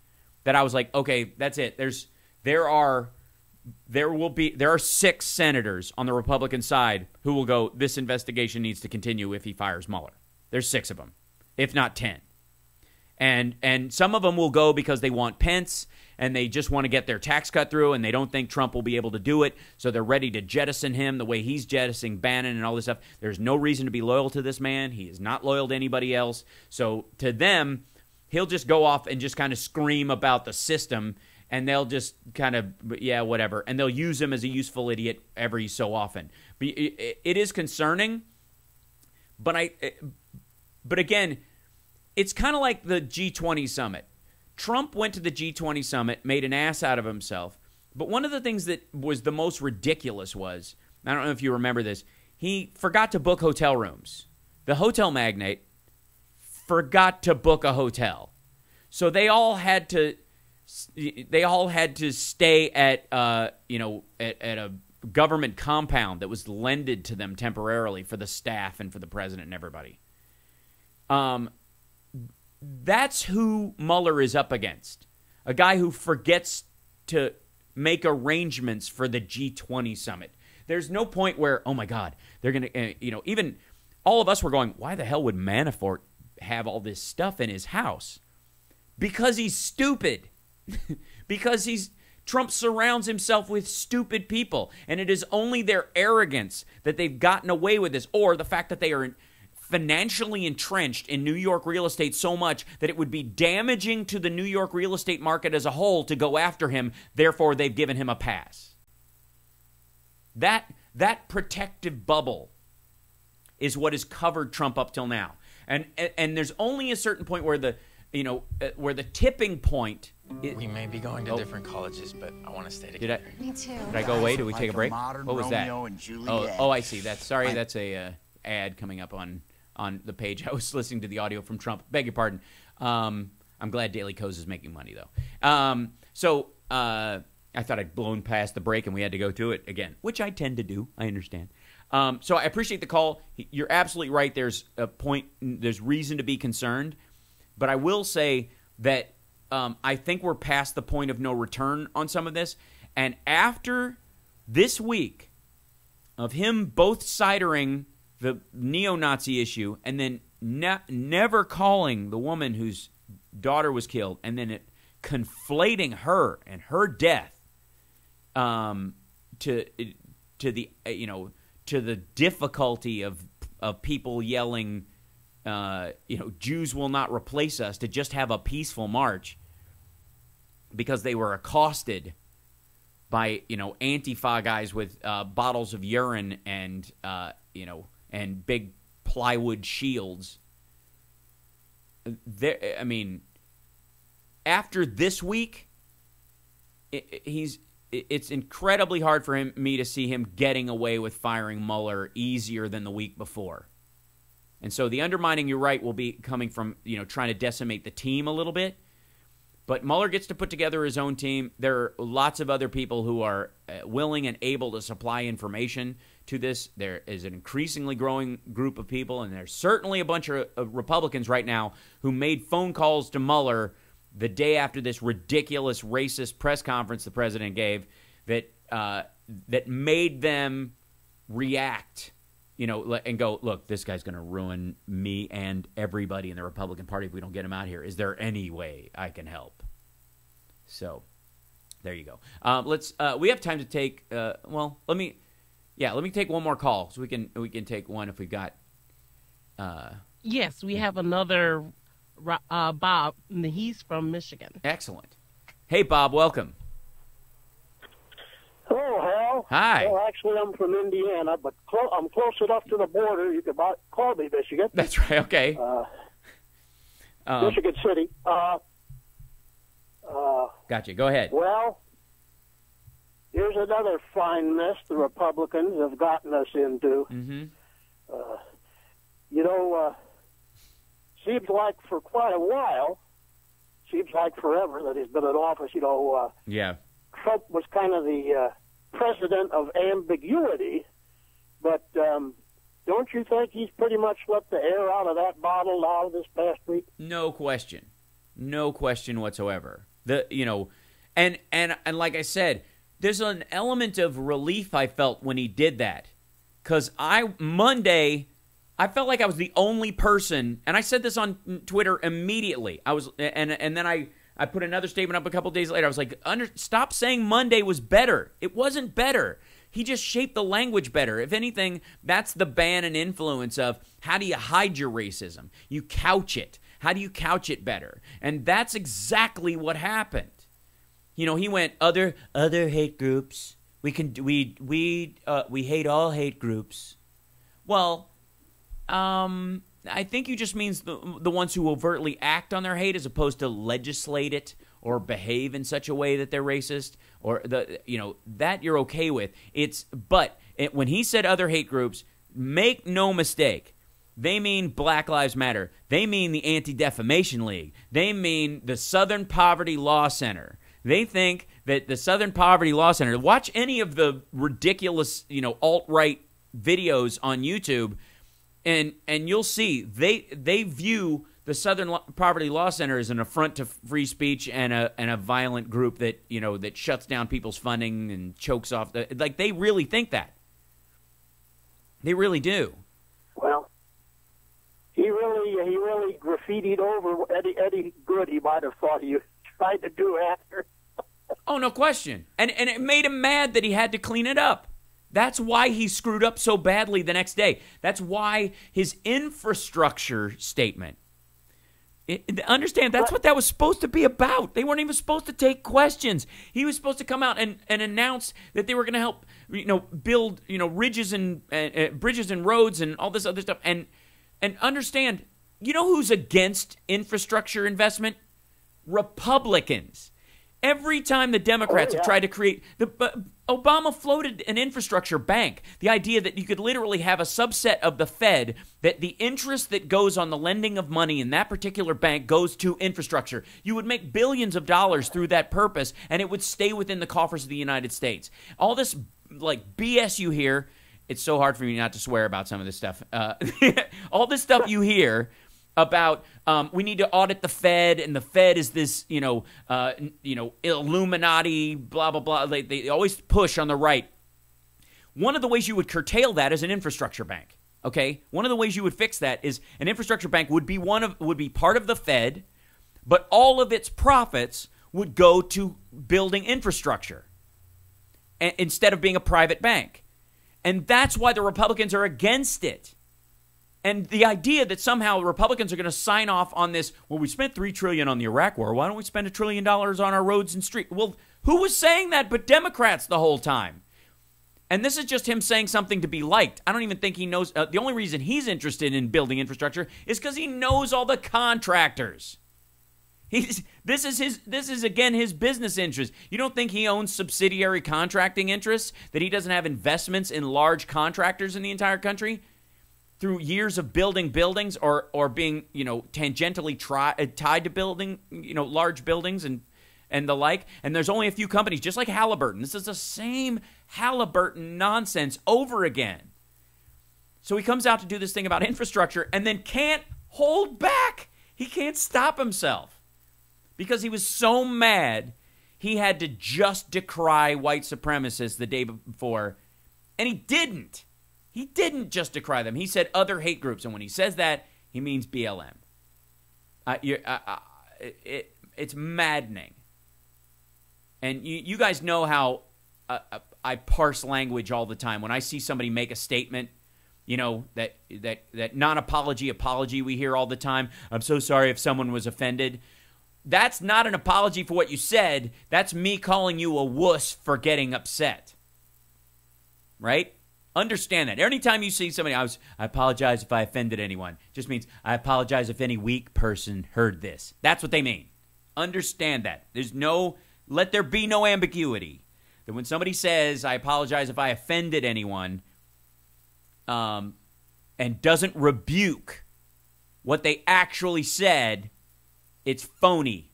Speaker 1: that I was like, okay, that's it. There are 6 senators on the Republican side who will go, this investigation needs to continue if he fires Mueller. There's 6 of them, if not 10. And some of them will go because they want Pence and they just want to get their tax cut through and they don't think Trump will be able to do it, so they're ready to jettison him the way he's jettisoning Bannon and all this stuff. There's no reason to be loyal to this man. He is not loyal to anybody else. So to them, he'll just go off and just kind of scream about the system, and they'll just kind of, yeah, whatever. And they'll use him as a useful idiot every so often. But it is concerning, but again, it's kind of like the G20 summit. Trump went to the G20 summit, made an ass out of himself. But one of the things that was the most ridiculous was, I don't know if you remember this, he forgot to book hotel rooms. The hotel magnate forgot to book a hotel. So they all had to stay at at a government compound that was lended to them temporarily for the staff and for the president and everybody. That's who Mueller is up against. A guy who forgets to make arrangements for the G20 summit. There's no point where, oh my God, they're going to, even all of us were going, why the hell would Manafort have all this stuff in his house? Because he's stupid. Because Trump surrounds himself with stupid people. And it is only their arrogance that they've gotten away with this, or the fact that they are financially entrenched in New York real estate so much that it would be damaging to the New York real estate market as a whole to go after him. Therefore, they've given him a pass. That protective bubble is what has covered Trump up till now. And there's only a certain point where the tipping point.
Speaker 20: We may be going to different colleges, but I want to stay together.
Speaker 7: Me too.
Speaker 1: Did I go away? Did we take a break?
Speaker 21: modern
Speaker 1: What was that?
Speaker 21: Romeo and Juliet.
Speaker 1: Oh, I see. That's a ad coming up on the page. I was listening to the audio from Trump. Beg your pardon. I'm glad Daily Kos is making money, though. So I thought I'd blown past the break and we had to go to it again, which I tend to do. I understand. So I appreciate the call. You're absolutely right. There's a point. There's reason to be concerned. But I will say that I think we're past the point of no return on some of this. And after this week of him both sidering the neo-Nazi issue and then never calling the woman whose daughter was killed, and then conflating her and her death to the difficulty of people yelling, Jews will not replace us, to just have a peaceful march because they were accosted by Antifa guys with bottles of urine and and big plywood shields. After this week, it's incredibly hard for me to see him getting away with firing Mueller easier than the week before. And so the undermining, you're right, will be coming from trying to decimate the team a little bit. But Mueller gets to put together his own team. There are lots of other people who are willing and able to supply information to this. There is an increasingly growing group of people, and there's certainly a bunch of Republicans right now who made phone calls to Mueller the day after this ridiculous racist press conference the president gave that made them react, and go, look, this guy's going to ruin me and everybody in the Republican Party if we don't get him out here. Is there any way I can help? So, there you go. We have time to take. Let me take one more call so we can take one if we got.
Speaker 10: Yes, we have another Bob. He's from Michigan.
Speaker 1: Excellent. Hey, Bob, welcome.
Speaker 22: Hello, Hal.
Speaker 1: Hi.
Speaker 22: Well, actually, I'm from Indiana, but I'm close enough to the border. You could call me Michigan.
Speaker 1: That's right. Okay.
Speaker 22: Michigan City.
Speaker 1: Gotcha. Go ahead.
Speaker 22: Well, here's another fine mess the Republicans have gotten us into.
Speaker 1: Mm-hmm.
Speaker 22: seems like for quite a while, seems like forever that he's been in office,
Speaker 1: Yeah.
Speaker 22: Trump was kind of the president of ambiguity, but don't you think he's pretty much let the air out of that bottle now this past week?
Speaker 1: No question. No question whatsoever. And like I said, there's an element of relief I felt when he did that. Because Monday, I felt like I was the only person, and I said this on Twitter immediately. And then I put another statement up a couple days later. I was like, stop saying Monday was better. It wasn't better. He just shaped the language better. If anything, that's the Bannon influence of how do you hide your racism? You couch it. How do you couch it better? And that's exactly what happened. He went other hate groups. We hate all hate groups. Well, I think you just means the ones who overtly act on their hate as opposed to legislate it or behave in such a way that they're racist, or that you're okay with. When he said other hate groups, make no mistake, they mean Black Lives Matter. They mean the Anti-Defamation League. They mean the Southern Poverty Law Center. They think that the Southern Poverty Law Center, watch any of the ridiculous, alt-right videos on YouTube, and you'll see they view the Southern Poverty Law Center as an affront to free speech and a violent group that that shuts down people's funding and chokes off. They really think that. They really do.
Speaker 22: Well, he really graffitied over Eddie Good. He might have thought he tried to do after.
Speaker 1: Oh, no question. And it made him mad that he had to clean it up. That's why he screwed up so badly the next day. That's why his infrastructure statement. Understand, that's what that was supposed to be about. They weren't even supposed to take questions. He was supposed to come out and announce that they were going to help, build, ridges and bridges and roads and all this other stuff. And understand, who's against infrastructure investment? Republicans. Every time the Democrats have tried to create Obama floated an infrastructure bank. The idea that you could literally have a subset of the Fed, that the interest that goes on the lending of money in that particular bank goes to infrastructure. You would make billions of dollars through that purpose, and it would stay within the coffers of the United States. All this BS you hear, it's so hard for me not to swear about some of this stuff. All this stuff you hear about we need to audit the Fed, and the Fed is this, Illuminati, blah, blah, blah. They always push on the right. One of the ways you would curtail that is an infrastructure bank, okay? One of the ways you would fix that is an infrastructure bank would be part of the Fed, but all of its profits would go to building infrastructure instead of being a private bank. And that's why the Republicans are against it. And the idea that somehow Republicans are going to sign off on this, well, we spent $3 trillion on the Iraq War. Why don't we spend $1 trillion on our roads and streets? Well, who was saying that but Democrats the whole time? And this is just him saying something to be liked. I don't even think he knows. The only reason he's interested in building infrastructure is because he knows all the contractors. This is again his business interest. You don't think he owns subsidiary contracting interests? That he doesn't have investments in large contractors in the entire country? Through years of building buildings or being, tangentially tied to building, large buildings and the like. And there's only a few companies, just like Halliburton. This is the same Halliburton nonsense over again. So he comes out to do this thing about infrastructure and then can't hold back. He can't stop himself because he was so mad he had to just decry white supremacists the day before, and he didn't. He didn't just decry them. He said other hate groups. And when he says that, he means BLM. It's maddening. And you guys know how I parse language all the time. When I see somebody make a statement, that non-apology apology we hear all the time. I'm so sorry if someone was offended. That's not an apology for what you said. That's me calling you a wuss for getting upset. Right? Understand that. Anytime you see somebody, I apologize if I offended anyone. Just means I apologize if any weak person heard this. That's what they mean. Understand that. Let there be no ambiguity. That when somebody says, I apologize if I offended anyone, and doesn't rebuke what they actually said, it's phony.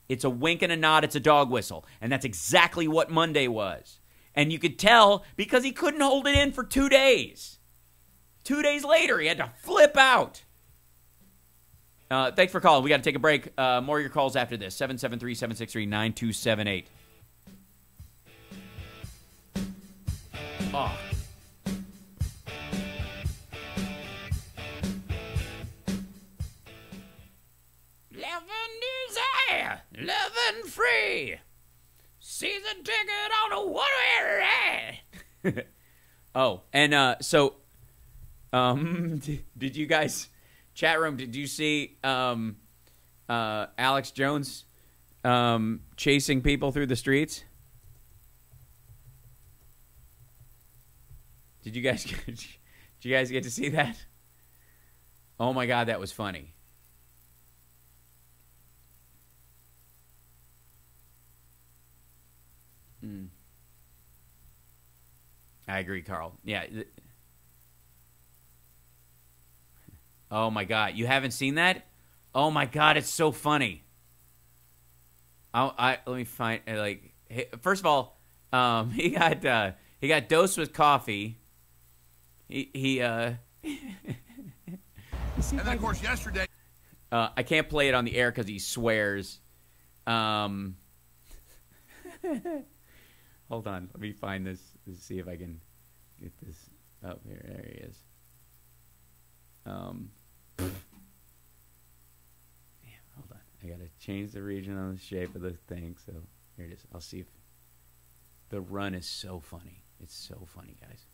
Speaker 1: It's a wink and a nod. It's a dog whistle. And that's exactly what Monday was. And you could tell because he couldn't hold it in for 2 days. 2 days later, he had to flip out. Thanks for calling. We got to take a break. More of your calls after this. 773-763-9278. Oh. Loving is air, loving free. Season ticket on a one-way ride. Oh, and so, did you guys, chat room, did you see Alex Jones chasing people through the streets? Did you guys get to see that? Oh my God, that was funny. I agree, Carl. Yeah. Oh my God, you haven't seen that? Oh my God, it's so funny. Let me find first of all, he got dosed with coffee. He and
Speaker 4: then of course yesterday.
Speaker 1: I can't play it on the air because he swears. Hold on, let me find this to see if I can get this up here. There he is. Damn, hold on. I gotta change the region on the shape of the thing. So here it is. I'll see if the run is so funny. It's so funny, guys.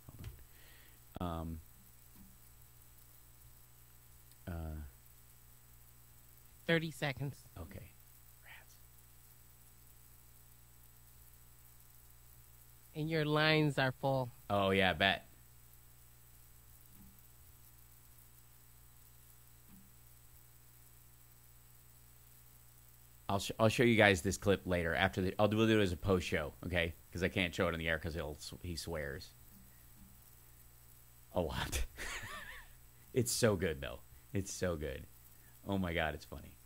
Speaker 1: Hold on.
Speaker 10: 30 seconds.
Speaker 1: Okay.
Speaker 10: And your lines are full.
Speaker 1: Oh, yeah, I bet. I'll show you guys this clip later. I'll do it as a post show, okay? Because I can't show it on the air because he swears a lot. It's so good, though. It's so good. Oh my God, it's funny.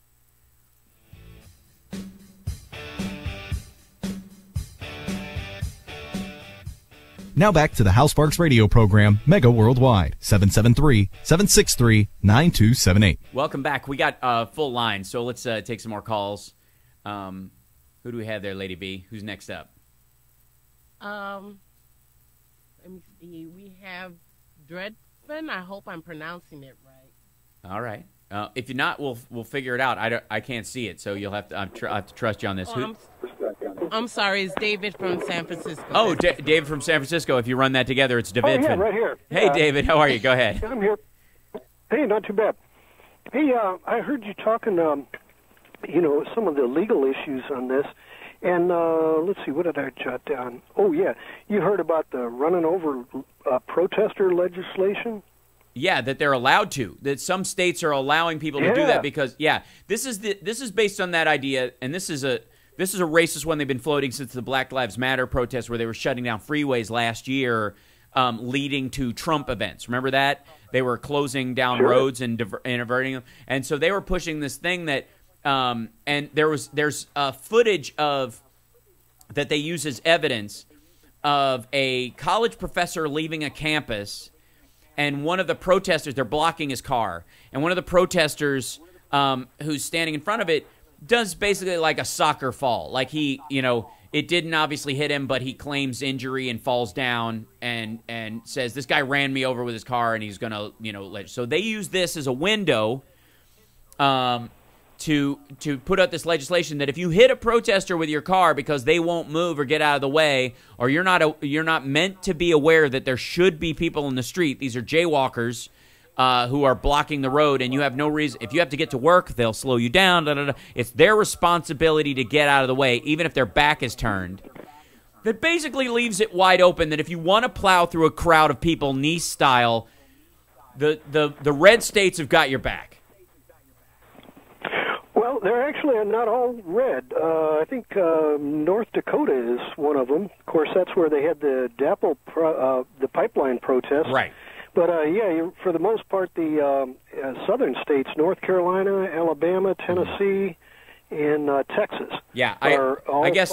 Speaker 11: Now back to the Hal Sparks radio program, Mega Worldwide, 773-763-9278.
Speaker 1: Welcome back. We got a full line, so let's take some more calls. Who do we have there, Lady B? Who's next up?
Speaker 10: Let me see. We have Dreadfin. I hope I'm pronouncing it right.
Speaker 1: All right. If you're not, we'll figure it out. I can't see it, so you'll have to. I have to trust you on this.
Speaker 10: I'm sorry. It's David from San Francisco.
Speaker 1: Oh, David from San Francisco. If you run that together, it's David.
Speaker 21: Oh, yeah, right here.
Speaker 1: Hey, David. How are you? Go ahead.
Speaker 21: I'm here. Hey, not too bad. Hey, I heard you talking, some of the legal issues on this. And let's see, what did I jot down? Oh, yeah. You heard about the running over protester legislation?
Speaker 1: Yeah, that they're allowed to. That some states are allowing people to do that because, this is based on that idea, and this is a racist one they've been floating since the Black Lives Matter protests where they were shutting down freeways last year, leading to Trump events. Remember that? They were closing down roads and diverting them. And so they were pushing this thing that, and there's footage of that they use as evidence of a college professor leaving a campus, and one of the protesters, they're blocking his car, and one of the protesters who's standing in front of it does basically like a soccer fall. Like he, it didn't obviously hit him, but he claims injury and falls down and says, this guy ran me over with his car and he's going to, so they use this as a window to put out this legislation that if you hit a protester with your car because they won't move or get out of the way, or you're not meant to be aware that there should be people in the street, these are jaywalkers who are blocking the road, and you have no reason. If you have to get to work, they'll slow you down. It's their responsibility to get out of the way, even if their back is turned. That basically leaves it wide open that if you want to plow through a crowd of people, Nice style, the red states have got your back.
Speaker 21: Well, they're actually not all red. I think North Dakota is one of them. Of course, that's where they had the DAPL, the pipeline protest.
Speaker 1: Right.
Speaker 21: But, for the most part, the southern states, North Carolina, Alabama, Tennessee, and Texas.
Speaker 1: Yeah,
Speaker 21: are
Speaker 1: I guess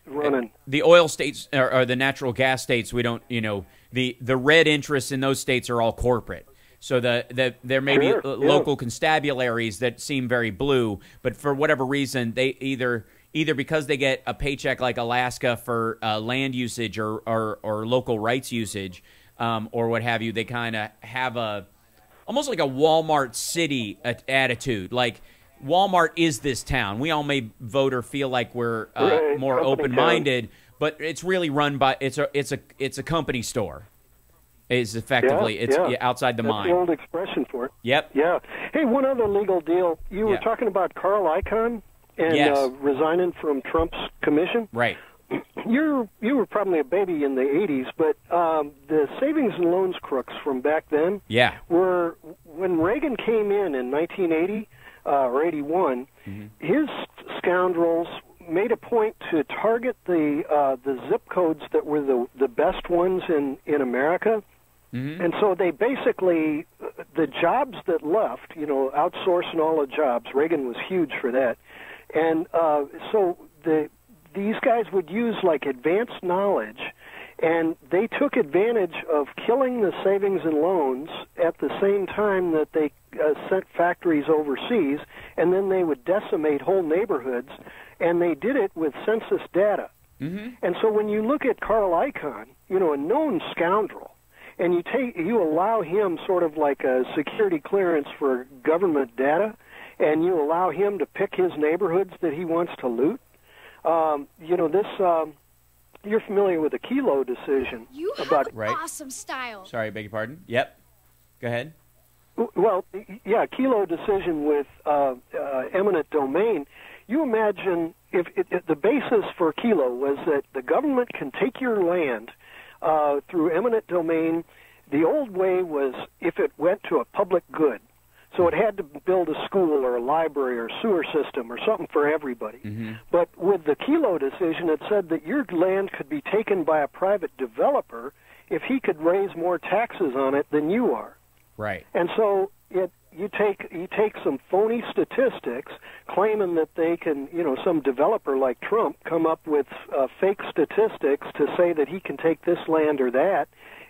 Speaker 21: running.
Speaker 1: The oil states or the natural gas states, we don't, the red interests in those states are all corporate. So there may be local constabularies that seem very blue, but for whatever reason, they either because they get a paycheck like Alaska for land usage or local rights usage or what have you, they kind of have almost like a Walmart city attitude. Like Walmart is this town. We all may vote or feel like we're more open-minded, but it's really run by it's a company store. Is effectively it's outside the
Speaker 21: That's
Speaker 1: mine.
Speaker 21: The old expression for it.
Speaker 1: Yep.
Speaker 21: Yeah. Hey, one other legal deal. You were talking about Carl Icahn and resigning from Trump's commission.
Speaker 1: Right.
Speaker 21: You were probably a baby in the 80s, but the savings and loans crooks from back then were, when Reagan came in 1980 or 81, his scoundrels made a point to target the zip codes that were the best ones in America. And so they basically, the jobs that left, outsourcing all the jobs, Reagan was huge for that. And so these guys would use like advanced knowledge, and they took advantage of killing the savings and loans at the same time that they sent factories overseas, and then they would decimate whole neighborhoods, and they did it with census data. And so when you look at Carl Icahn, a known scoundrel, and you allow him sort of like a security clearance for government data, and you allow him to pick his neighborhoods that he wants to loot, you're familiar with the Kelo decision.
Speaker 4: You have awesome style.
Speaker 1: Sorry, beg your pardon. Yep. Go ahead.
Speaker 21: Well, Kelo decision with eminent domain. You imagine if the basis for Kelo was that the government can take your land through eminent domain. The old way was if it went to a public good. So it had to build a school or a library or sewer system or something for everybody. But with the Kelo decision, it said that your land could be taken by a private developer if he could raise more taxes on it than you are.
Speaker 1: Right.
Speaker 21: And so you take some phony statistics claiming that they can, some developer like Trump come up with fake statistics to say that he can take this land or that,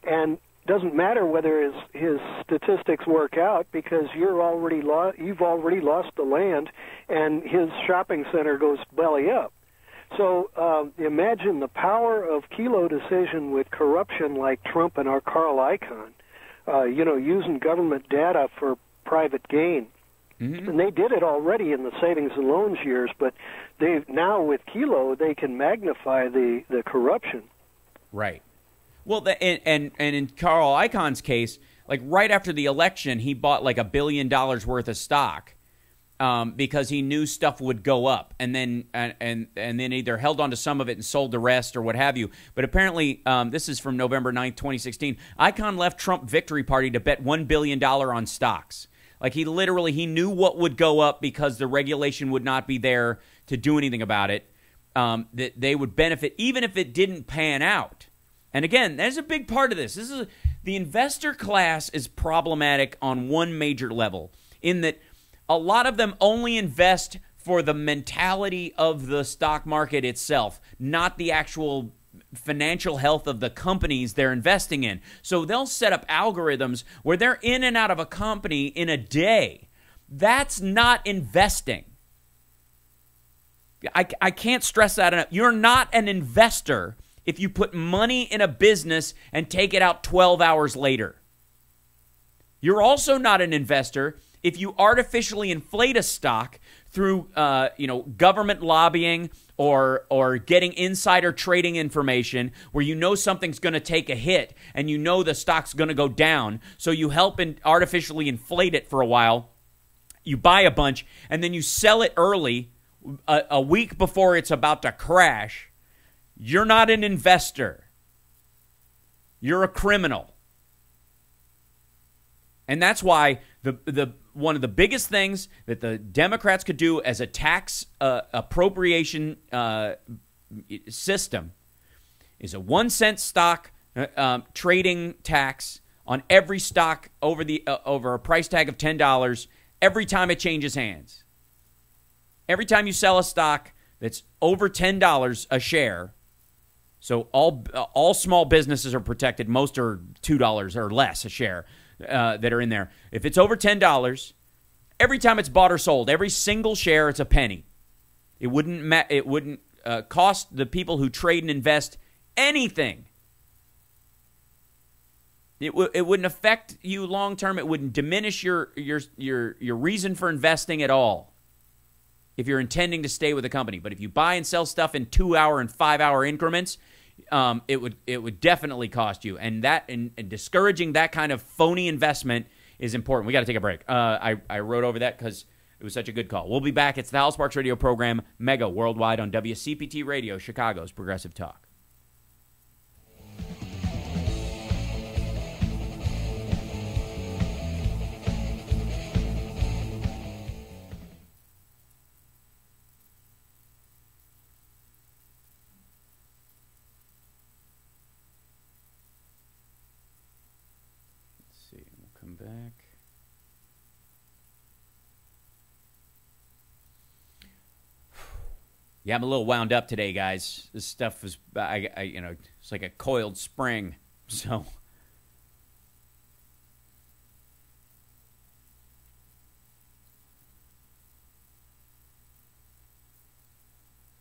Speaker 21: and doesn't matter whether his statistics work out because you've already lost the land, and his shopping center goes belly up. So imagine the power of Kelo decision with corruption like Trump and our Carl Icahn, using government data for private gain. And they did it already in the savings and loans years, but now with Kelo they can magnify the corruption.
Speaker 1: Right. Well, and in Carl Icahn's case, like right after the election, he bought like $1 billion worth of stock because he knew stuff would go up, and then either held on to some of it and sold the rest or what have you. But apparently, this is from November 9th, 2016. Icahn left Trump Victory Party to bet $1 billion on stocks. Like he knew what would go up because the regulation would not be there to do anything about it. That they would benefit even if it didn't pan out. And again, there's a big part of this. The investor class is problematic on one major level in that a lot of them only invest for the mentality of the stock market itself, not the actual financial health of the companies they're investing in. So they'll set up algorithms where they're in and out of a company in a day. That's not investing. I can't stress that enough. You're not an investor if you put money in a business and take it out 12 hours later. You're also not an investor if you artificially inflate a stock through government lobbying or getting insider trading information where you know something's going to take a hit and you know the stock's going to go down, so you help artificially inflate it for a while. You buy a bunch and then you sell it early a week before it's about to crash. You're not an investor. You're a criminal. And that's why the one of the biggest things that the Democrats could do as a tax appropriation system is a 1 cent stock trading tax on every stock over a price tag of $10 every time it changes hands. Every time you sell a stock that's over $10 a share, so all small businesses are protected. Most are $2 or less a share that are in there. If it's over $10, every time it's bought or sold, every single share, it's a penny. It wouldn't cost the people who trade and invest anything. It wouldn't affect you long term. It wouldn't diminish your reason for investing at all if you're intending to stay with the company. But if you buy and sell stuff in 2-hour and 5-hour increments, it would definitely cost you. And discouraging that kind of phony investment is important. We got to take a break. I wrote over that because it was such a good call. We'll be back. It's the Hal Sparks Radio program, Mega Worldwide on WCPT Radio, Chicago's Progressive Talk. Back. Yeah, I'm a little wound up today, guys. This stuff is, it's like a coiled spring. So,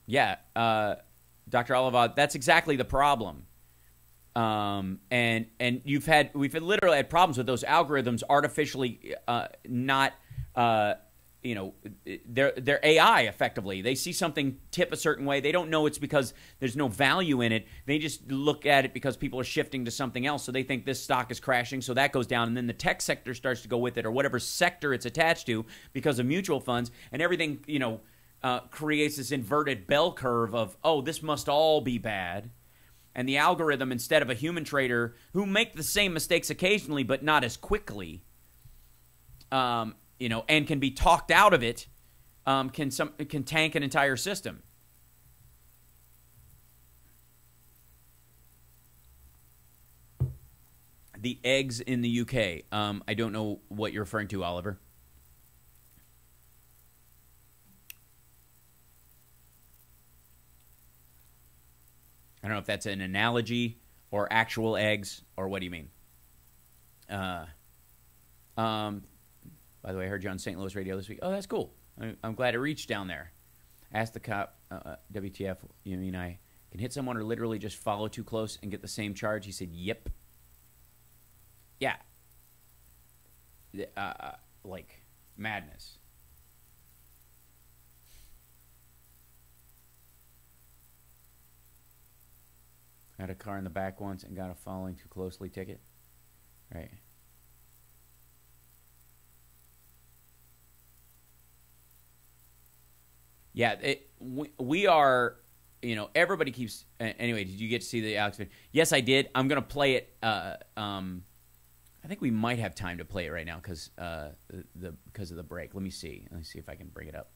Speaker 1: yeah, Dr. Oliva, that's exactly the problem. And we've literally had problems with those algorithms artificially not they're AI effectively. They see something tip a certain way. They don't know it's because there's no value in it. They just look at it because people are shifting to something else. So they think this stock is crashing, so that goes down, and then the tech sector starts to go with it, or whatever sector it's attached to because of mutual funds, and everything creates this inverted bell curve of, oh, this must all be bad. And the algorithm, instead of a human trader who make the same mistakes occasionally but not as quickly, and can be talked out of it, can tank an entire system. The eggs in the UK. I don't know what you're referring to, Oliver. I don't know if that's an analogy or actual eggs or what do you mean? By the way, I heard you on St. Louis radio this week. Oh, that's cool. I'm glad it reached down there. Asked the cop, WTF, you mean I can hit someone or literally just follow too close and get the same charge? He said, yep. Yeah. Like madness. Had a car in the back once and got a following too closely ticket. Right. Yeah, we are, everybody keeps, anyway, did you get to see the Alex video? Yes, I did. I'm going to play it. I think we might have time to play it right now because of the break. Let me see. Let me see if I can bring it up.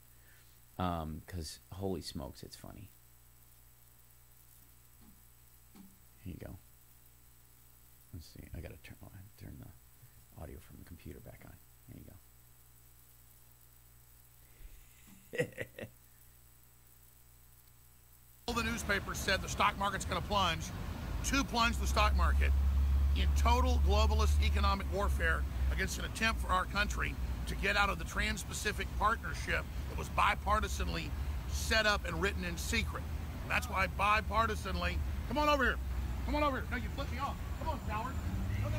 Speaker 1: Because holy smokes, it's funny. Here you go. Let's see. I got to turn the audio from the computer back on. Here you go.
Speaker 5: All the newspapers said the stock market's going to plunge the stock market in total globalist economic warfare against an attempt for our country to get out of the Trans-Pacific Partnership that was bipartisanly set up and written in secret. And that's why bipartisanly, come on over here. Come on over here. No, you flipped me off. Come on, coward. No.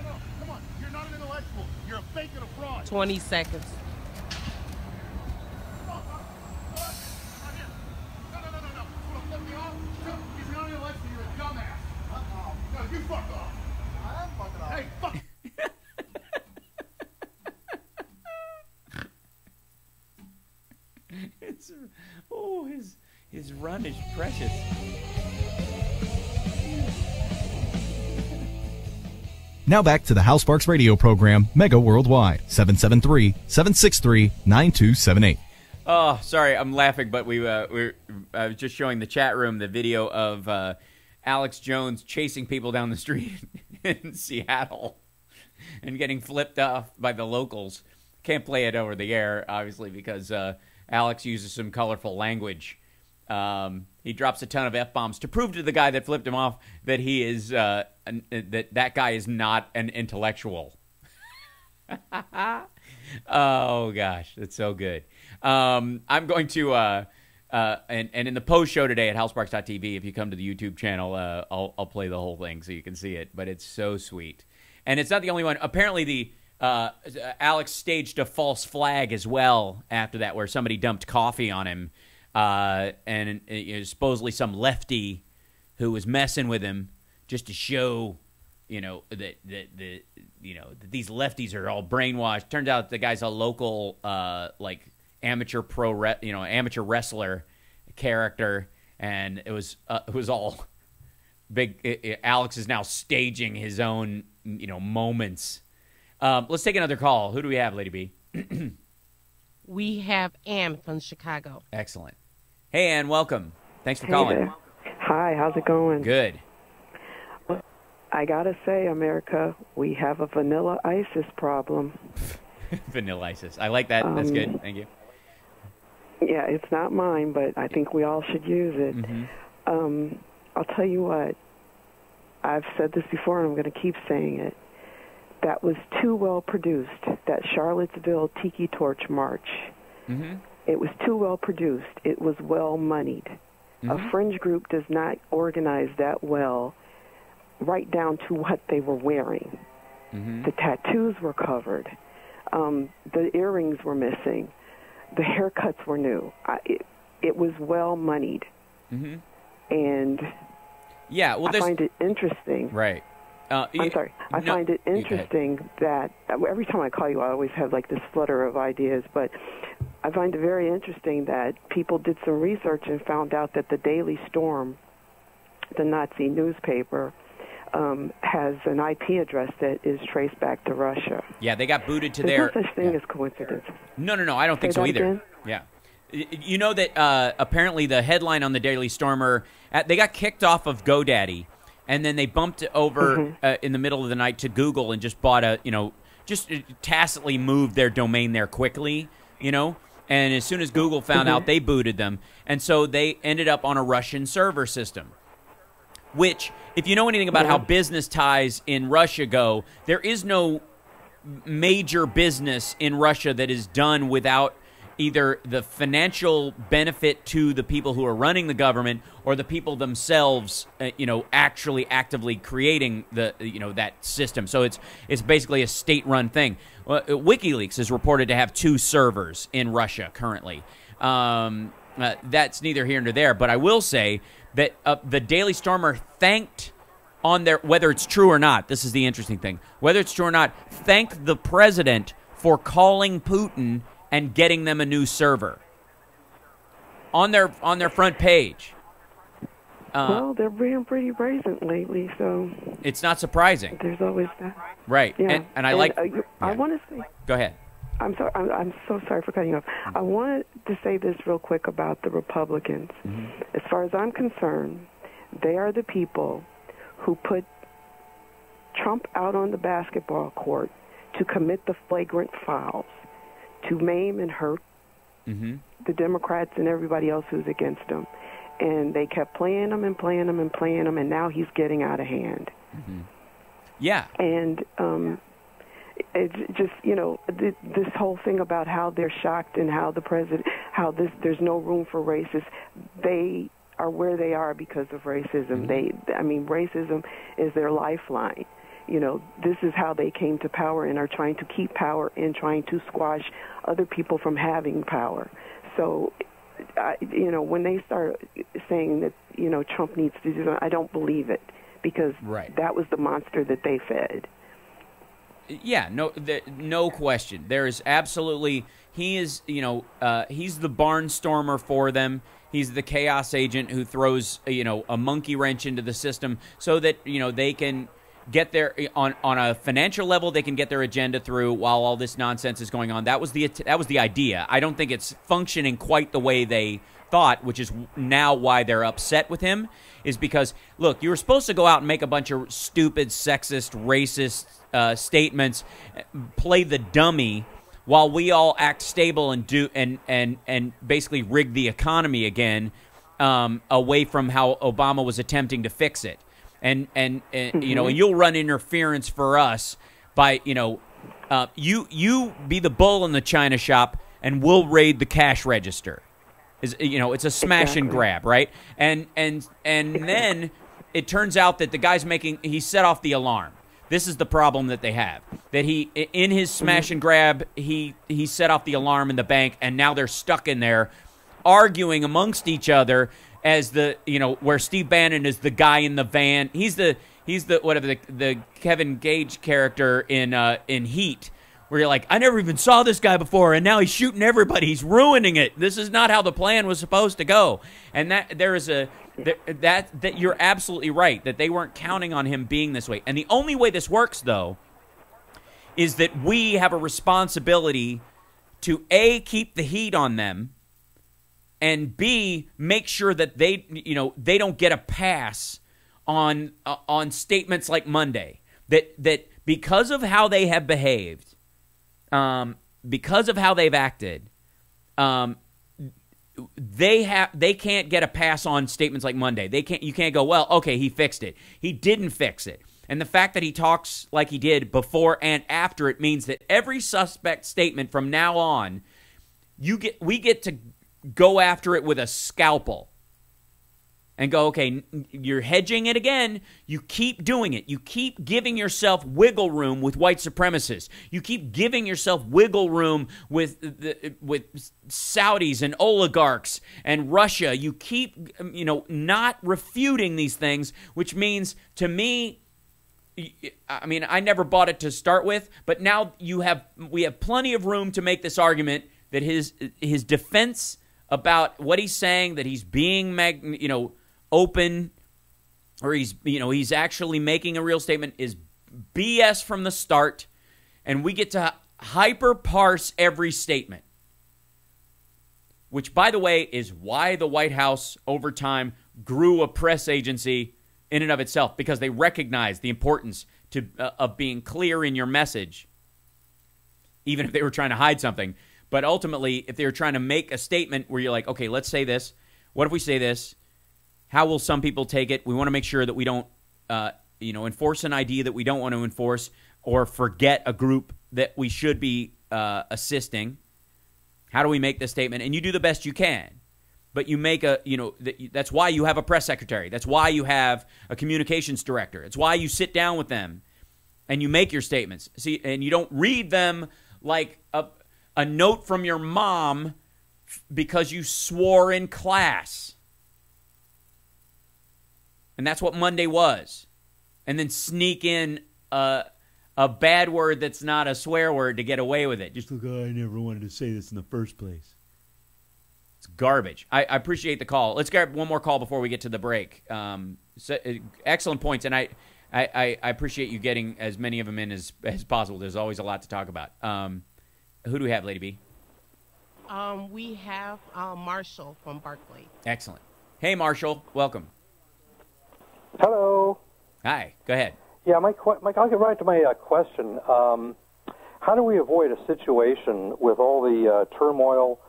Speaker 5: Come on. You're not an intellectual. You're a fake and a fraud.
Speaker 10: 20 seconds.
Speaker 5: Come on, right here. No. You want to flip me off? No, if you're not an intellectual, you're a dumbass. No, you fuck off. I am fucking off. Hey, fuck.
Speaker 1: His run is precious.
Speaker 11: Now back to the Hal Sparks radio program, Mega Worldwide, 773-763-9278.
Speaker 1: Oh, sorry, I'm laughing, but I was just showing the chat room the video of Alex Jones chasing people down the street in Seattle. and getting flipped off by the locals. Can't play it over the air, obviously, because Alex uses some colorful language. He drops a ton of F-bombs to prove to the guy that flipped him off that he is that guy is not an intellectual. Oh gosh, that's so good. I'm going to and in the post show today at howlsparks.tv, if you come to the YouTube channel, I'll play the whole thing so you can see it. But it's so sweet, and it's not the only one. Apparently, the Alex staged a false flag as well after that, where somebody dumped coffee on him, and supposedly some lefty who was messing with him just to show, that these lefties are all brainwashed. Turns out the guy's a local amateur amateur wrestler character, and it was all big. Alex is now staging his own moments. Let's take another call. Who do we have, Lady B?
Speaker 10: We have Ann from Chicago.
Speaker 1: Excellent. Hey, Ann, welcome. Thanks for calling.
Speaker 6: There. Hi, how's it going?
Speaker 1: Good.
Speaker 6: Well, I gotta say, America, we have a vanilla ISIS problem.
Speaker 1: Vanilla ISIS. I like that. That's good. Thank you.
Speaker 6: Yeah, it's not mine, but I think we all should use it.
Speaker 1: Mm-hmm.
Speaker 6: I'll tell you what. I've said this before, and I'm going to keep saying it. That was too well produced, that Charlottesville Tiki Torch March.
Speaker 1: Mm-hmm.
Speaker 6: It was too well produced. It was well moneyed.
Speaker 1: Mm-hmm.
Speaker 6: A fringe group does not organize that well, right down to what they were wearing.
Speaker 1: Mm-hmm.
Speaker 6: The tattoos were covered. The earrings were missing. The haircuts were new. It was well moneyed.
Speaker 1: Mm-hmm.
Speaker 6: And
Speaker 1: yeah, well,
Speaker 6: I find it interesting.
Speaker 1: Right.
Speaker 6: I'm sorry. I find it interesting that every time I call you, I always have like this flutter of ideas, but I find it very interesting that people did some research and found out that the Daily Storm, the Nazi newspaper, has an IP address that is traced back to Russia.
Speaker 1: Yeah, they got booted to
Speaker 6: There's no such thing as coincidence.
Speaker 1: No, I don't think so either.
Speaker 6: Again?
Speaker 1: Yeah. You know that apparently the headline on the Daily Stormer, they got kicked off of GoDaddy, and then they bumped over in the middle of the night to Google and just bought just tacitly moved their domain there quickly, and as soon as Google found out, they booted them, and so they ended up on a Russian server system, which, if you know anything about how business ties in Russia go, there is no major business in Russia that is done without either the financial benefit to the people who are running the government or the people themselves, actually actively creating the, that system. So it's basically a state-run thing. WikiLeaks is reported to have 2 servers in Russia currently. That's neither here nor there, but I will say that the Daily Stormer thanked on their, whether it's true or not, this is the interesting thing, whether it's true or not, thanked the president for calling Putin and getting them a new server on their front page.
Speaker 6: Well, they're being pretty brazen lately, so
Speaker 1: it's not surprising.
Speaker 6: There's always that,
Speaker 1: right?
Speaker 6: Yeah.
Speaker 1: And I like.
Speaker 6: I want to say.
Speaker 1: Go ahead.
Speaker 6: I'm sorry. I'm so sorry for cutting you off. I wanted to say this real quick about the Republicans.
Speaker 1: Mm-hmm.
Speaker 6: As far as I'm concerned, they are the people who put Trump out on the basketball court to commit the flagrant fouls, to maim and hurt the Democrats and everybody else who's against him. And they kept playing him and playing him and playing him, and now he's getting out of hand.
Speaker 1: Mm-hmm. Yeah.
Speaker 6: And it's just, this whole thing about how they're shocked and how the president, there's no room for racists. They are where they are because of racism. Racism is their lifeline. This is how they came to power and are trying to keep power and trying to squash other people from having power. So, when they start saying that, Trump needs to do that, I don't believe it, because that was the monster that they fed.
Speaker 1: Yeah, no question. There is absolutely, he is, he's the barnstormer for them. He's the chaos agent who throws, a monkey wrench into the system so that, they can get their on a financial level. They can get their agenda through while all this nonsense is going on. That was the idea. I don't think it's functioning quite the way they thought, which is now why they're upset with him. Is because look, you were supposed to go out and make a bunch of stupid, sexist, racist statements, play the dummy, while we all act stable and do and basically rig the economy again, away from how Obama was attempting to fix it. And you know, and you'll run interference for us by, you know, you be the bull in the china shop and we'll raid the cash register. You know, it's a smash and grab, right? And then it turns out that the guy's he set off the alarm. This is the problem that they have. That he, in his smash and grab, he set off the alarm in the bank, and now they're stuck in there arguing amongst each other as where Steve Bannon is the guy in the van. He's the Kevin Gage character in Heat, where you're like, I never even saw this guy before, and now he's shooting everybody. He's ruining it. This is not how the plan was supposed to go. And that you're absolutely right, that they weren't counting on him being this way. And the only way this works, though, is that we have a responsibility to A, keep the heat on them, and B, make sure that they don't get a pass on statements like Monday. That because of how they have behaved, because of how they've acted, they can't get a pass on statements like Monday. You can't go, well, okay, he fixed it. He didn't fix it. And the fact that he talks like he did before and after it means that every suspect statement from now on, we get to go after it with a scalpel and go, okay, you're hedging it again. You keep doing it. You keep giving yourself wiggle room with white supremacists. You keep giving yourself wiggle room with Saudis and oligarchs and Russia. You keep, not refuting these things, which means, to me, I mean, I never bought it to start with, but now we have plenty of room to make this argument that his defense about what he's saying, that he's being open, or he's actually making a real statement, is BS from the start, and we get to hyper parse every statement. Which, by the way, is why the White House over time grew a press agency in and of itself, because they recognize the importance of being clear in your message, even if they were trying to hide something. But ultimately, if they were trying to make a statement where you're like, okay, let's say this. What if we say this? How will some people take it? We want to make sure that we don't, enforce an idea that we don't want to enforce, or forget a group that we should be assisting. How do we make this statement? And you do the best you can. But you make that's why you have a press secretary. That's why you have a communications director. It's why you sit down with them and you make your statements. See, and you don't read them like a note from your mom because you swore in class. And that's what Monday was. And then sneak in a bad word that's not a swear word to get away with it. Just like, oh, I never wanted to say this in the first place. It's garbage. I appreciate the call. Let's grab one more call before we get to the break. Excellent points, and I appreciate you getting as many of them in as possible. There's always a lot to talk about. Who do we have, Lady B?
Speaker 10: We have Marshall from Berkeley.
Speaker 1: Excellent. Hey, Marshall. Welcome.
Speaker 8: Hello.
Speaker 1: Hi. Go ahead.
Speaker 8: Yeah, I'll get right to my question. How do we avoid a situation with all the turmoil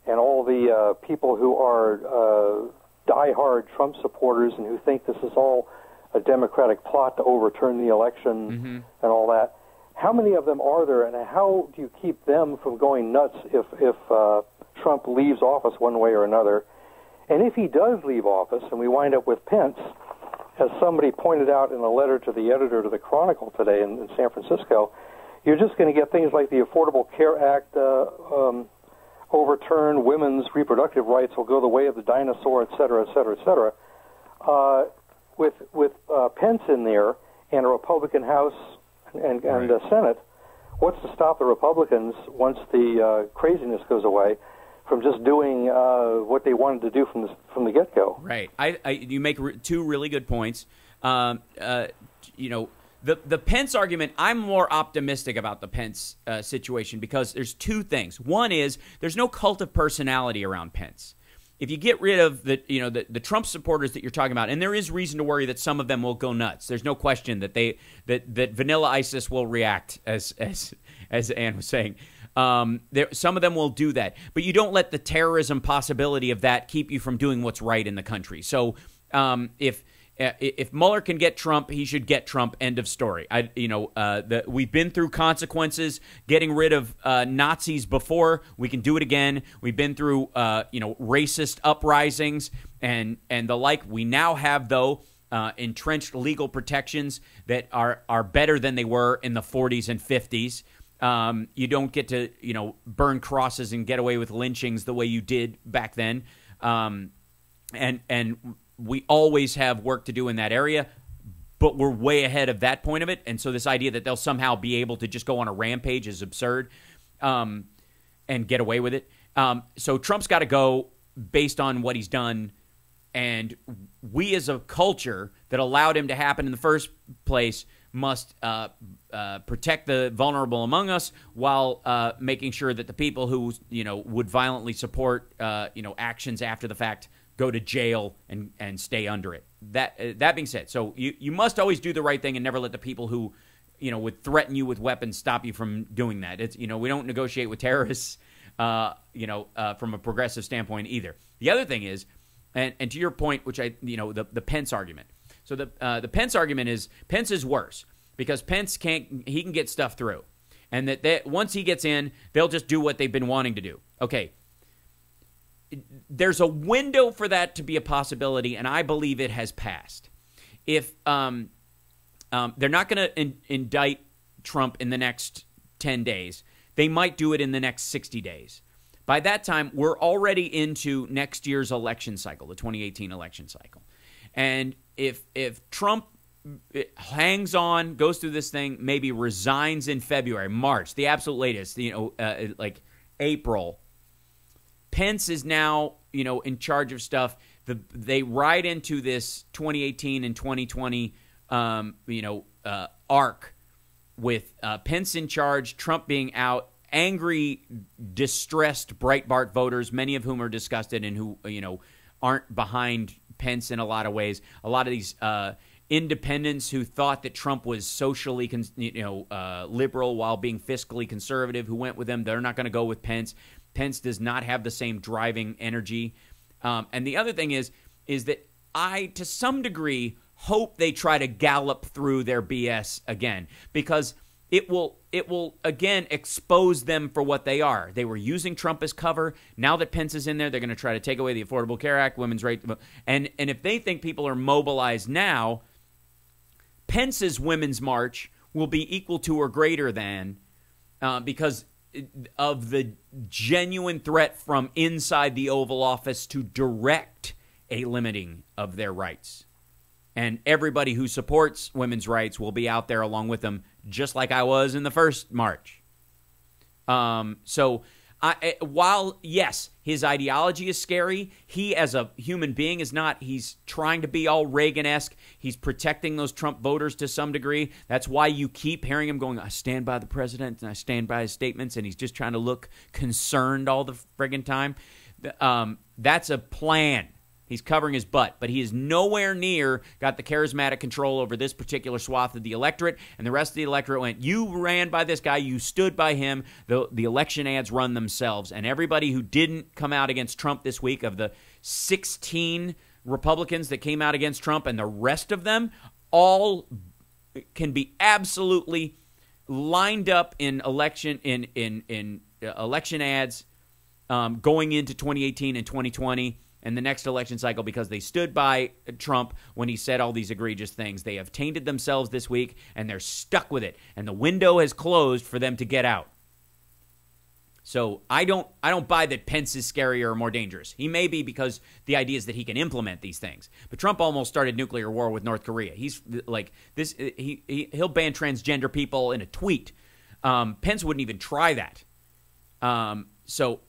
Speaker 8: and all the people who are diehard Trump supporters and who think this is all a Democratic plot to overturn the election and all that? How many of them are there, and how do you keep them from going nuts if Trump leaves office one way or another? And if he does leave office and we wind up with Pence, as somebody pointed out in a letter to the editor to the Chronicle today in San Francisco, you're just going to get things like the Affordable Care Act overturned, women's reproductive rights will go the way of the dinosaur, et cetera, et cetera, et cetera. With Pence in there and a Republican House and the Senate, what's to stop the Republicans, once the craziness goes away, from just doing what they wanted to do from the get-go?
Speaker 1: Right. You make two really good points. The The Pence argument, I'm more optimistic about the Pence situation because there's two things. One is there's no cult of personality around Pence. If you get rid of the Trump supporters that you're talking about, and there is reason to worry that some of them will go nuts. There's no question that that vanilla ISIS will react, as Ann was saying. Some of them will do that, but you don't let the terrorism possibility of that keep you from doing what's right in the country. So if Mueller can get Trump, he should get Trump. End of story. We've been through consequences, getting rid of Nazis before. We can do it again. We've been through racist uprisings and the like. We now have, though, entrenched legal protections that are better than they were in the 40s and 50s. You don't get to burn crosses and get away with lynchings the way you did back then. And we always have work to do in that area, but we're way ahead of that point of it. And so this idea that they'll somehow be able to just go on a rampage is absurd and get away with it. So Trump's got to go based on what he's done. And we as a culture that allowed him to happen in the first place must protect the vulnerable among us while making sure that the people who would violently support actions after the fact go to jail and stay under it. That being said, so you must always do the right thing and never let the people who would threaten you with weapons stop you from doing that. It's we don't negotiate with terrorists from a progressive standpoint either. The other thing is, and to your point, which the Pence argument. So the Pence argument is Pence is worse because Pence can get stuff through, and that once he gets in, they'll just do what they've been wanting to do. Okay. There's a window for that to be a possibility, and I believe it has passed. If they're not going to indict Trump in the next 10 days, they might do it in the next 60 days. By that time, we're already into next year's election cycle, the 2018 election cycle. And if Trump hangs on, goes through this thing, maybe resigns in February, March, the absolute latest, like April, Pence is now, in charge of stuff. They ride into this 2018 and 2020, arc with Pence in charge, Trump being out, angry, distressed Breitbart voters, many of whom are disgusted and who, aren't behind Pence in a lot of ways. A lot of these independents who thought that Trump was socially, liberal while being fiscally conservative, who went with him, they're not going to go with Pence. Pence does not have the same driving energy. And the other thing is that I, to some degree, hope they try to gallop through their BS again, because it will again expose them for what they are. They were using Trump as cover. Now that Pence is in there, they're going to try to take away the Affordable Care Act, women's right. And if they think people are mobilized now, Pence's Women's March will be equal to or greater than because of the genuine threat from inside the Oval Office to direct a limiting of their rights. And everybody who supports women's rights will be out there along with them, just like I was in the first march. While, yes, his ideology is scary, he as a human being is not. He's trying to be all Reagan-esque. He's protecting those Trump voters to some degree. That's why you keep hearing him going, I stand by the president and I stand by his statements, and he's just trying to look concerned all the friggin' time. That's a plan. He's covering his butt, but he is nowhere near got the charismatic control over this particular swath of the electorate, and the rest of the electorate went, you ran by this guy, you stood by him, the election ads run themselves, and everybody who didn't come out against Trump this week, of the 16 Republicans that came out against Trump and the rest of them, all can be absolutely lined up in election election ads going into 2018 and 2020 and the next election cycle, because they stood by Trump when he said all these egregious things. They have tainted themselves this week, and they're stuck with it. And the window has closed for them to get out. So I don't buy that Pence is scarier or more dangerous. He may be, because the idea is that he can implement these things. But Trump almost started nuclear war with North Korea. He's like this. He'll ban transgender people in a tweet. Pence wouldn't even try that. So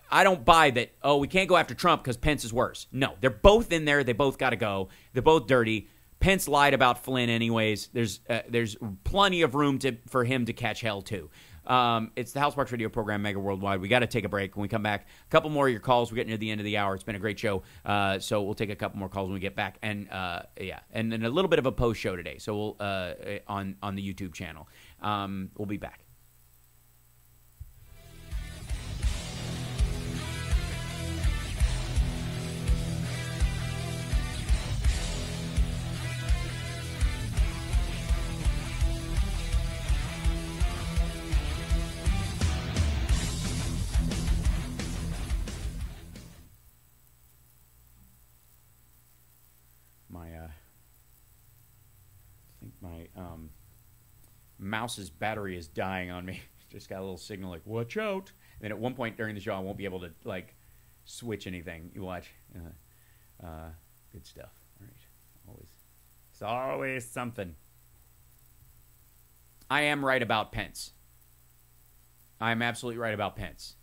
Speaker 1: I don't buy that, we can't go after Trump because Pence is worse. No, they're both in there. They both got to go. They're both dirty. Pence lied about Flynn anyways. There's plenty of room for him to catch hell, too. It's the House Sparks Radio program, Mega Worldwide. We got to take a break. When we come back, a couple more of your calls. We're getting near the end of the hour. It's been a great show. So we'll take a couple more calls when we get back. And, and then a little bit of a post show today. So we'll on the YouTube channel. We'll be back. Mouse's battery is dying on me. Just got a little signal like, watch out. And then at one point during the show, I won't be able to, switch anything. You watch. Good stuff. All right. It's always something. I am right about Pence. I'm absolutely right about Pence.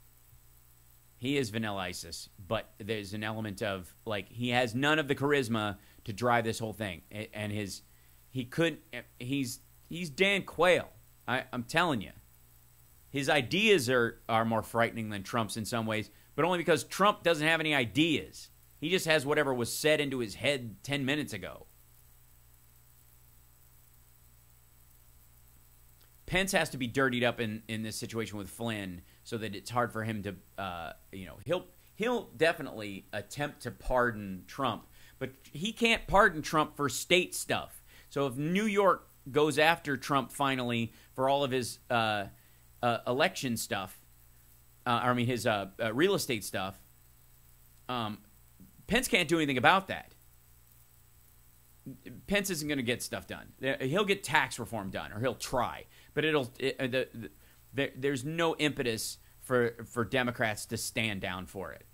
Speaker 1: He is vanilla ISIS, but there's an element of, he has none of the charisma to drive this whole thing. And he's Dan Quayle. I'm telling you. His ideas are more frightening than Trump's in some ways, but only because Trump doesn't have any ideas. He just has whatever was said into his head 10 minutes ago. Pence has to be dirtied up in this situation with Flynn so that it's hard for him to, he'll definitely attempt to pardon Trump, but he can't pardon Trump for state stuff. So if New York goes after Trump finally for all of his election stuff, his real estate stuff, Pence can't do anything about that. Pence isn't going to get stuff done. He'll get tax reform done, or he'll try, but there's no impetus for Democrats to stand down for it.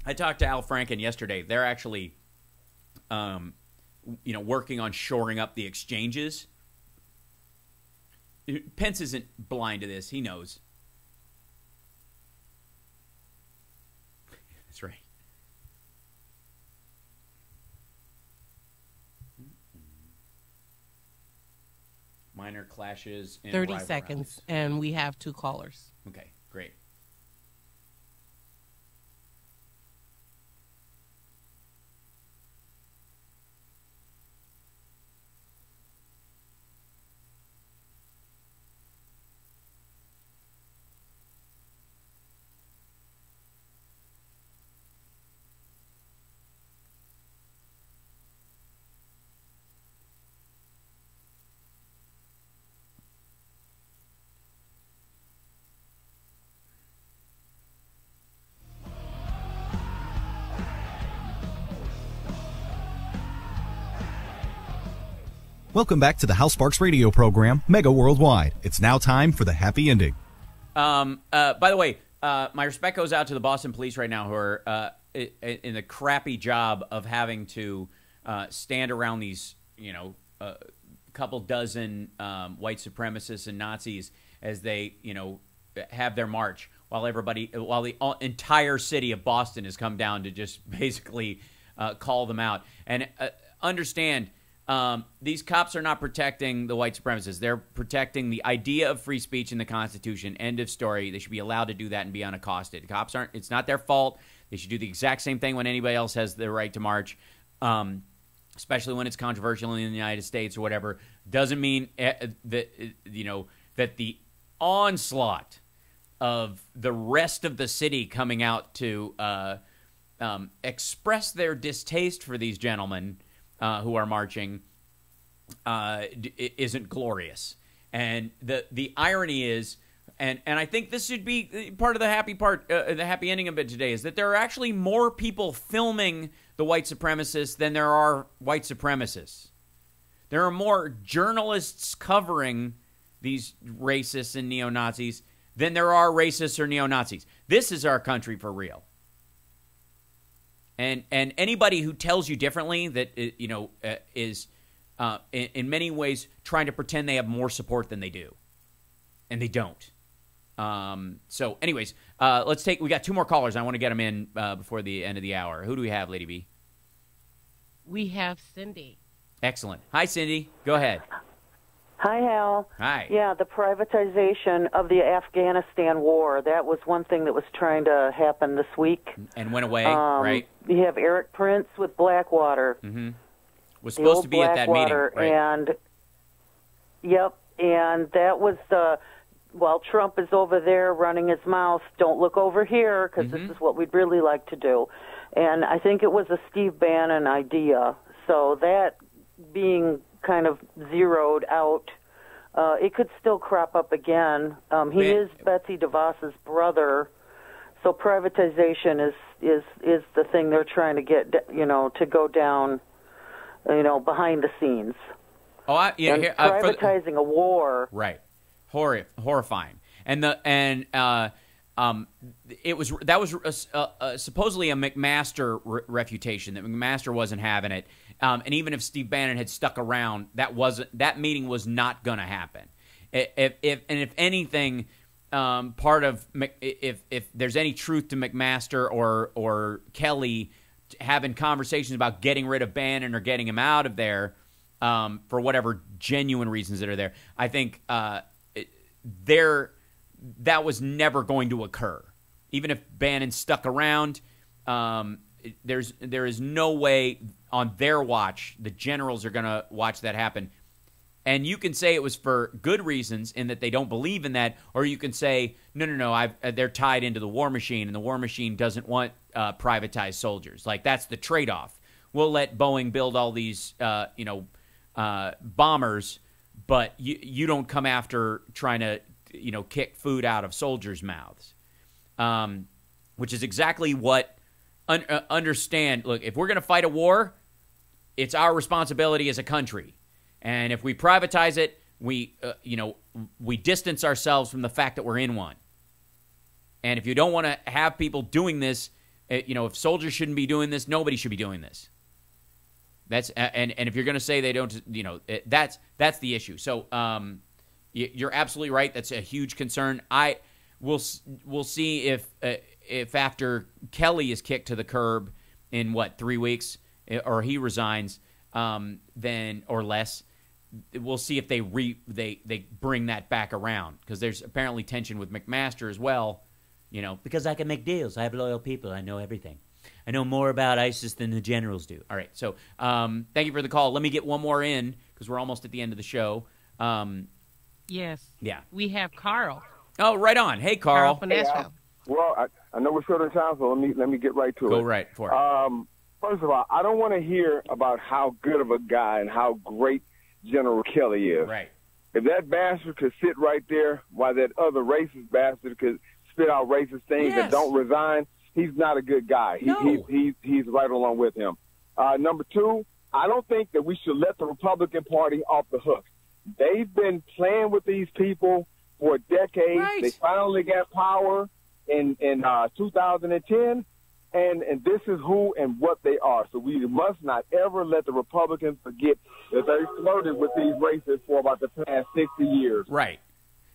Speaker 1: I talked to Al Franken yesterday. They're actually, working on shoring up the exchanges. Pence isn't blind to this. He knows. That's right. Minor clashes in
Speaker 10: 30 seconds, and we have 2 callers.
Speaker 1: Okay, great.
Speaker 11: Welcome back to the House Sparks radio program, Mega Worldwide. It's now time for the happy ending.
Speaker 1: By the way, my respect goes out to the Boston police right now who are in the crappy job of having to stand around these, couple dozen white supremacists and Nazis as they, have their march while the entire city of Boston has come down to just basically call them out. And understand, these cops are not protecting the white supremacists. They're protecting the idea of free speech in the Constitution. End of story. They should be allowed to do that and be unaccosted. Cops aren't. It's not their fault. They should do the exact same thing when anybody else has the right to march, especially when it's controversial in the United States or whatever. Doesn't mean that the onslaught of the rest of the city coming out to express their distaste for these gentlemen who are marching isn't glorious. And the irony is, and I think this should be part of the happy ending of it today, is that there are actually more people filming the white supremacists than there are white supremacists. There are more journalists covering these racists and neo-Nazis than there are racists or neo-Nazis. This is our country for real. And anybody who tells you differently that is in many ways trying to pretend they have more support than they do, and they don't. So, anyways, we got 2 more callers. I want to get them in before the end of the hour. Who do we have, Lady B?
Speaker 10: We have Cindy.
Speaker 1: Excellent. Hi, Cindy. Go ahead.
Speaker 3: Hi, Hal.
Speaker 1: Hi.
Speaker 3: Yeah, the privatization of the Afghanistan war, that was one thing that was trying to happen this week.
Speaker 1: And went away, right?
Speaker 3: You have Eric Prince with Blackwater.
Speaker 1: Mm-hmm. Was supposed to be at that meeting, right?
Speaker 3: And, yep, and that was while Trump is over there running his mouth, don't look over here, because this is what we'd really like to do. And I think it was a Steve Bannon idea. So that being kind of zeroed out, it could still crop up again. He is Betsy DeVos's brother, so privatization is the thing they're trying to get, to go down, behind the scenes.
Speaker 1: Oh,
Speaker 3: privatizing a war,
Speaker 1: right? Horrifying, and it was supposedly a McMaster refutation, that McMaster wasn't having it. And even if Steve Bannon had stuck around, that meeting was not going to happen. If anything, if there's any truth to McMaster or Kelly having conversations about getting rid of Bannon or getting him out of there for whatever genuine reasons that are there, I think that was never going to occur. Even if Bannon stuck around, there is no way on their watch the generals are going to watch that happen. And you can say it was for good reasons in that they don't believe in that, or you can say, no, they're tied into the war machine, and the war machine doesn't want privatized soldiers. Like, that's the trade-off. We'll let Boeing build all these, bombers, but you don't come after trying to, kick food out of soldiers' mouths, which is exactly what understand. Look, if we're going to fight a war, it's our responsibility as a country. And if we privatize it, we distance ourselves from the fact that we're in one. And if you don't want to have people doing this, if soldiers shouldn't be doing this, nobody should be doing this. That's and if you're going to say they don't, that's the issue. So you're absolutely right. That's a huge concern. We'll see if after Kelly is kicked to the curb in 3 weeks, or he resigns, then or less. We'll see if they bring that back around, because there's apparently tension with McMaster as well. Because I can make deals. I have loyal people. I know everything. I know more about ISIS than the generals do. All right. So thank you for the call. Let me get one more in, because we're almost at the end of the show.
Speaker 10: Yes.
Speaker 1: Yeah.
Speaker 10: We have Carl.
Speaker 1: Oh, right on. Hey, Carl.
Speaker 10: From Nashville.
Speaker 9: Well, I know we're short on time, so let me get right to it.
Speaker 1: Go right for it.
Speaker 9: First of all, I don't want to hear about how good of a guy and how great General Kelly is.
Speaker 1: Right.
Speaker 9: If that bastard could sit right there while that other racist bastard could spit out racist things and don't resign, he's not a good guy. He's right along with him. Number two, I don't think that we should let the Republican Party off the hook. They've been playing with these people for decades. Right. They finally got power in 2010. And this is who and what they are. So we must not ever let the Republicans forget that they flirted with these racists for about the past 60 years.
Speaker 1: Right.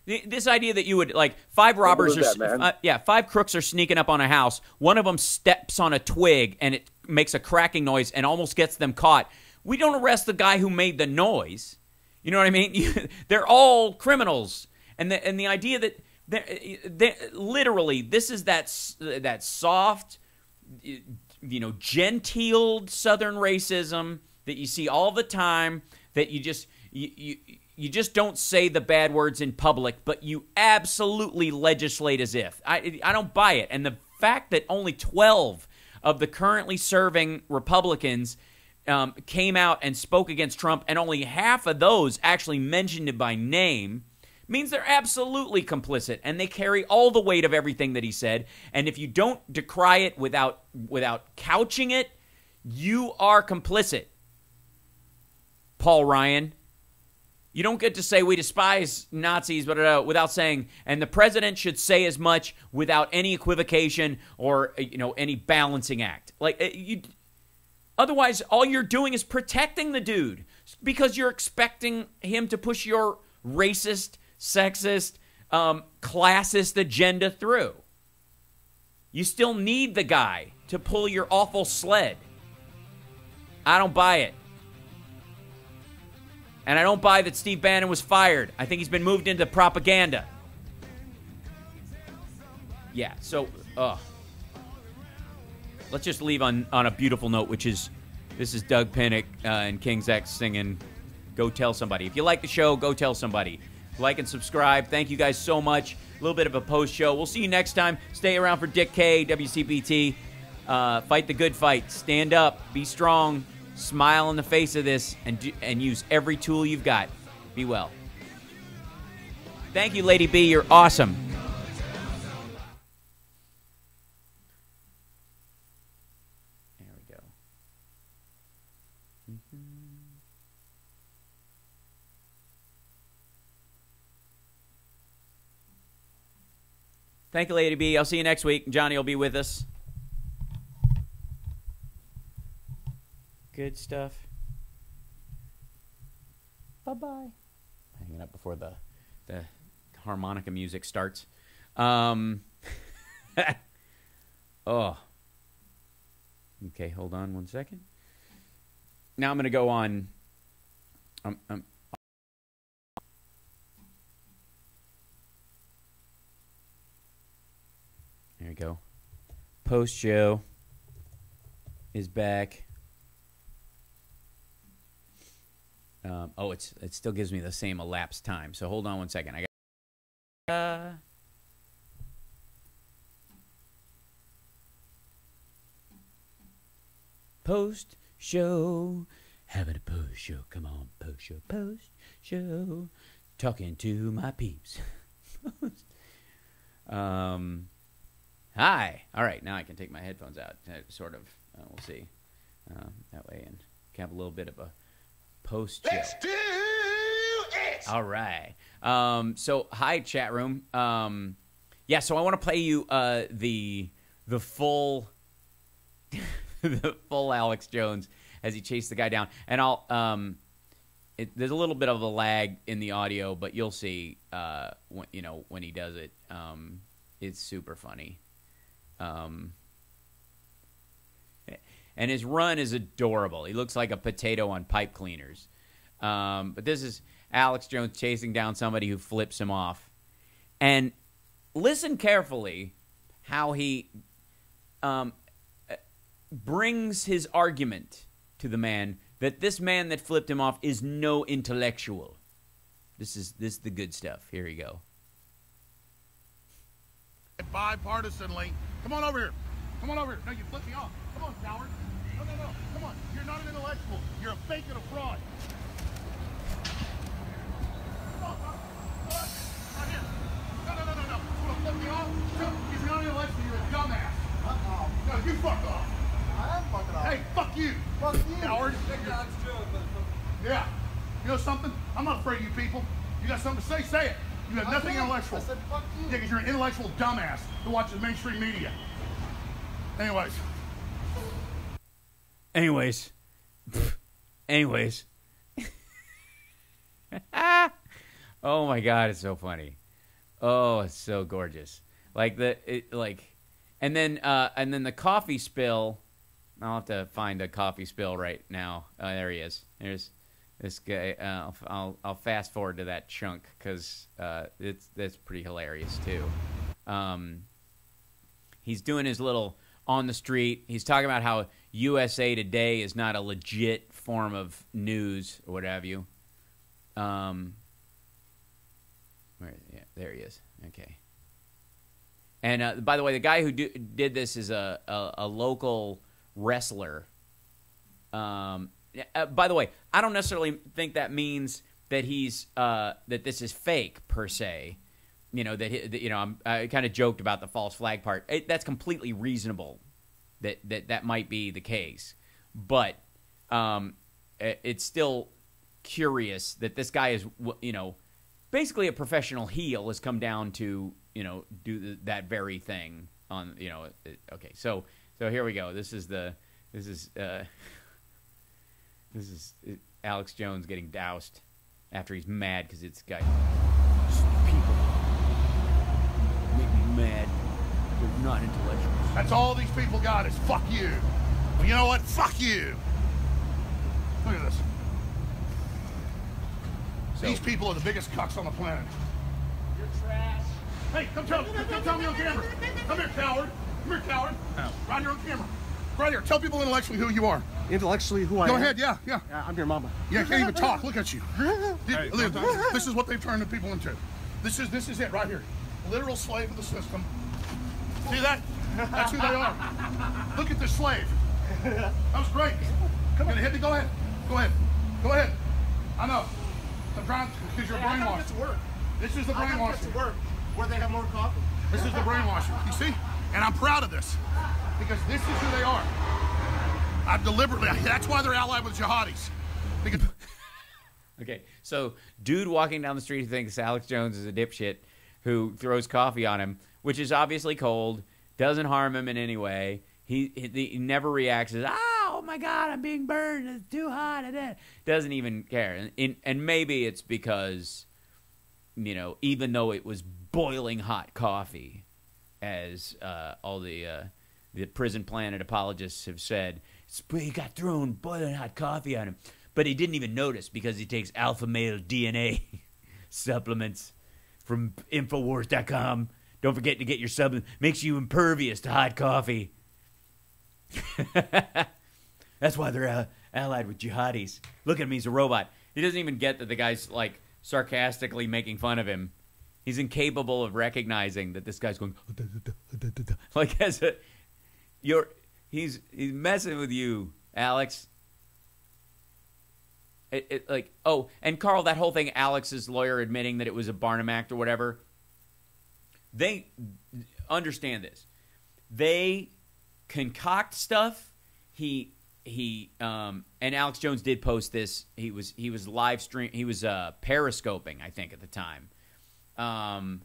Speaker 1: This idea that you would, 5 robbers are, 5 crooks are sneaking up on a house. One of them steps on a twig and it makes a cracking noise and almost gets them caught. We don't arrest the guy who made the noise. You know what I mean? They're all criminals. And the idea that literally this is that soft, genteeled Southern racism that you see all the time, that you just don't say the bad words in public, but you absolutely legislate as if. I don't buy it. And the fact that only 12 of the currently serving Republicans came out and spoke against Trump, and only half of those actually mentioned it by name, means they're absolutely complicit, and they carry all the weight of everything that he said. And if you don't decry it without couching it, you are complicit. Paul Ryan, you don't get to say we despise Nazis without saying, and the president should say as much without any equivocation or any balancing act. Otherwise, all you're doing is protecting the dude, because you're expecting him to push your racist, sexist, classist agenda through. You still need the guy to pull your awful sled. I don't buy it. And I don't buy that Steve Bannon was fired. I think he's been moved into propaganda. Yeah, so, let's just leave on a beautiful note, which is, this is Doug Pinnick and King's X singing Go Tell Somebody. If you like the show, go tell somebody. Like and subscribe. Thank you guys so much. A little bit of a post-show. We'll see you next time. Stay around for Dick K, WCPT. Fight the good fight. Stand up. Be strong. Smile in the face of this and use every tool you've got. Be well. Thank you, Lady B. You're awesome. There we go. Thank you, Lady B. I'll see you next week. Johnny will be with us. Good stuff. Bye-bye. Hanging up before the harmonica music starts. Oh. Okay, hold on one second. Now I'm going to go on. There we go. Post show is back. It still gives me the same elapsed time. So hold on one second. I got post show, having a post show. Come on, post show. Talking to my peeps. Hi. All right, now I can take my headphones out. Sort of. We'll see. That way, and have a little bit of a post show.
Speaker 12: Let's do it.
Speaker 1: All right. So hi chat room. Yeah. So I want to play you the full the full Alex Jones as he chased the guy down, and I'll there's a little bit of a lag in the audio, but you'll see when he does it. It's super funny. And his run is adorable. He looks like a potato on pipe cleaners. But this is Alex Jones chasing down somebody who flips him off. And listen carefully how he brings his argument to the man that this man that flipped him off is no intellectual. This is the good stuff. Here you go.
Speaker 5: Bipartisanly. Come on over here. Come on over here. No, you flipped me off. Come on, coward. No. Come on. You're not an intellectual. You're a fake and a fraud. Come on, right here. No. You want to flip me off? No, if you're not an intellectual, you're a dumbass. No, you fuck off. I am fucking off. Hey, fuck you. Fuck you. Coward. Yeah. You know something? I'm not afraid of you people. You got something to say? Say it. You have nothing intellectual.
Speaker 12: I said fuck you.
Speaker 5: Yeah, because you're an intellectual dumbass who watches mainstream media. Anyways.
Speaker 1: Oh my God, it's so funny. Oh, it's so gorgeous. And then the coffee spill. I'll have to find a coffee spill right now. There he is. There's this guy. I'll fast forward to that chunk because that's pretty hilarious too. He's doing his little on the street. He's talking about how USA Today is not a legit form of news or what have you. There he is. Okay. And by the way, the guy who did this is a local wrestler. By the way, I don't necessarily think that means that he's that this is fake per se. I kind of joked about the false flag part. That's completely reasonable. That might be the case, but it's still curious that this guy is basically a professional heel has come down to do that very thing on okay, so here we go. This is Alex Jones getting doused after he's mad because it's guy people mad. They're not intellectuals.
Speaker 5: That's all these people got is fuck you. Well, you know what? Fuck you. Look at this. These people are the biggest cucks on the planet.
Speaker 12: You're trash.
Speaker 5: Hey, come tell me on camera. Come here, coward. Come here, coward. Oh. Right here on camera. Right here. Tell people intellectually who you are.
Speaker 13: Intellectually who I am?
Speaker 5: Go ahead, yeah.
Speaker 13: I'm your mama.
Speaker 5: Yeah, can't even talk. Look at you.
Speaker 13: Hey,
Speaker 5: This is what they've turned the people into. This is it right here. Literal slave of the system. See that? That's who they are. Look at this slave. That was great. Come on, hit me. Go ahead. I know. I'm trying because you're brainwashed. This is the brainwashing.
Speaker 13: Where they have more coffee.
Speaker 5: This is the brainwashing. You see? And I'm proud of this because this is who they are. I've deliberately. That's why they're allied with jihadis. Because
Speaker 1: Okay, so dude walking down the street who thinks Alex Jones is a dipshit who throws coffee on him, which is obviously cold, doesn't harm him in any way. He never reacts as, oh my God, I'm being burned, it's too hot. Doesn't even care. And maybe it's because, you know, even though it was boiling hot coffee, as all the Prison Planet apologists have said, he got thrown boiling hot coffee on him. But he didn't even notice because he takes alpha male DNA supplements from Infowars.com. Don't forget to get your supplement. Makes you impervious to hot coffee. That's why they're allied with jihadis. Look at him, he's a robot. He doesn't even get that the guy's like sarcastically making fun of him. He's incapable of recognizing that this guy's going like as a he's messing with you, Alex. And Carl, that whole thing, Alex's lawyer admitting that it was a Barnum Act or whatever. They understand this. They concoct stuff. And Alex Jones did post this. He was live stream. He was periscoping, I think, at the time,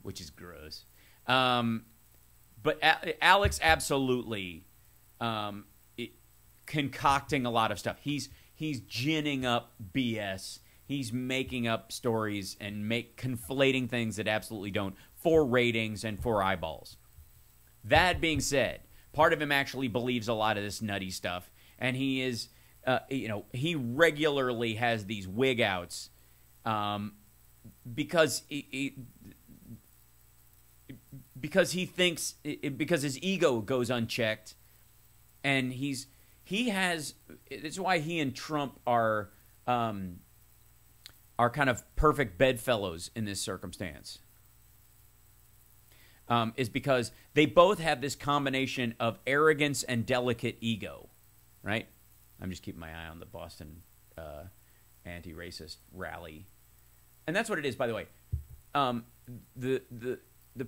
Speaker 1: which is gross. But Alex absolutely concocting a lot of stuff. He's ginning up BS. He's making up stories and conflating things that absolutely don't for ratings and for eyeballs. That being said, part of him actually believes a lot of this nutty stuff, and he is, he regularly has these wig outs, because he thinks because his ego goes unchecked, and it's why he and Trump are kind of perfect bedfellows in this circumstance. Is because they both have this combination of arrogance and delicate ego, right? I'm just keeping my eye on the Boston anti-racist rally, and that's what it is. By the way, the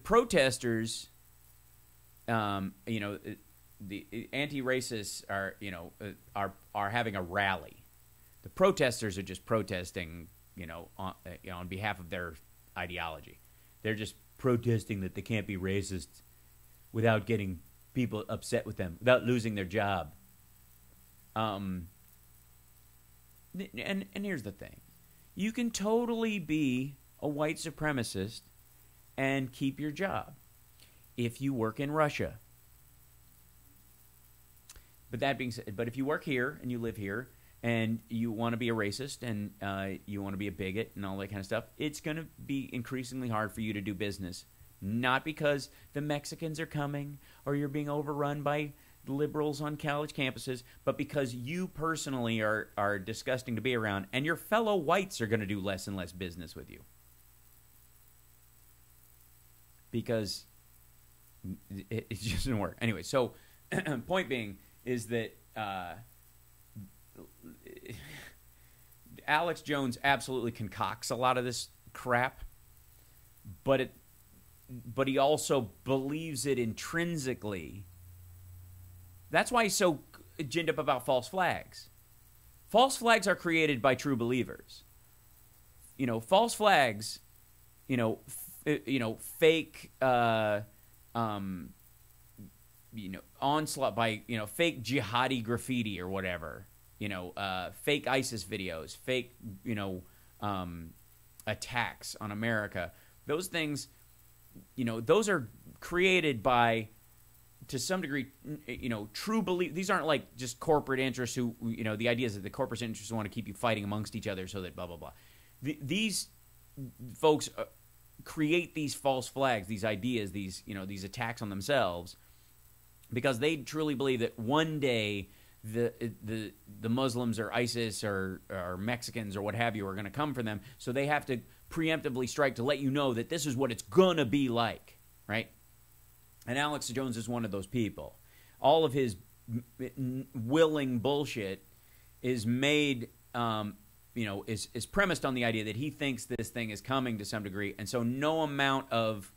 Speaker 1: protesters, the anti-racists are having a rally. The protesters are just protesting, on behalf of their ideology. They're just protesting that they can't be racist without getting people upset with them, without losing their job. And here's the thing. You can totally be a white supremacist and keep your job if you work in Russia. But that being said, if you work here and you live here and you want to be a racist and you want to be a bigot and all that kind of stuff, it's going to be increasingly hard for you to do business. Not because the Mexicans are coming or you're being overrun by liberals on college campuses, but because you personally are disgusting to be around, and your fellow whites are going to do less and less business with you. Because it just doesn't work. Anyway, so point being is that Alex Jones absolutely concocts a lot of this crap, but he also believes it intrinsically. That's why he's so ginned up about false flags. False flags are created by true believers. False flags, fake, onslaught by, fake jihadi graffiti or whatever, fake ISIS videos, fake, attacks on America. Those things, those are created by, to some degree, true belief. These aren't like just corporate interests who, the idea is that the corporate interests want to keep you fighting amongst each other so that blah, blah, blah. These folks create these false flags, these ideas, these attacks on themselves, because they truly believe that one day the Muslims or ISIS or Mexicans or what have you are going to come for them, so they have to preemptively strike to let you know that this is what it's going to be like, right? And Alex Jones is one of those people. All of his willing bullshit is made, is premised on the idea that he thinks this thing is coming to some degree, and so no amount of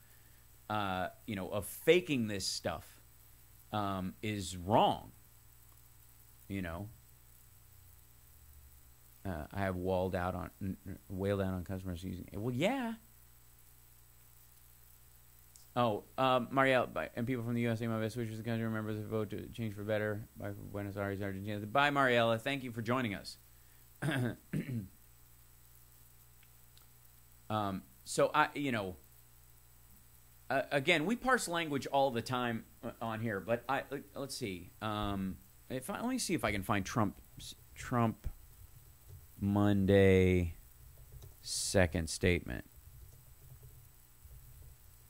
Speaker 1: faking this stuff is wrong. I have wailed out on customers using it. Well, yeah. Oh, Marielle, and people from the USA, my best wishes to the country. Remember the vote to change for better. Bye from Buenos Aires, Argentina. Bye, Mariella. Thank you for joining us. So again, we parse language all the time on here, but let's see. Let me see if I can find Trump Monday second statement,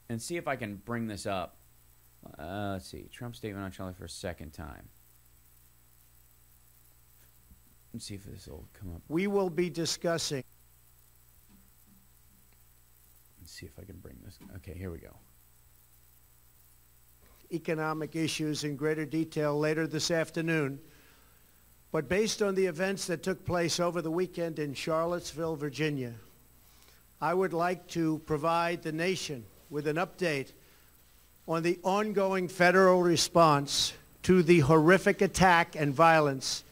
Speaker 1: and see if I can bring this up. Let's see. Trump statement on Charlie for a second time. Let's see if this will come up.
Speaker 14: We will be discussing.
Speaker 1: Let's see if I can bring this. Okay, here we go.
Speaker 14: Economic issues in greater detail later this afternoon. But based on the events that took place over the weekend in Charlottesville, Virginia, I would like to provide the nation with an update on the ongoing federal response to the horrific attack and violence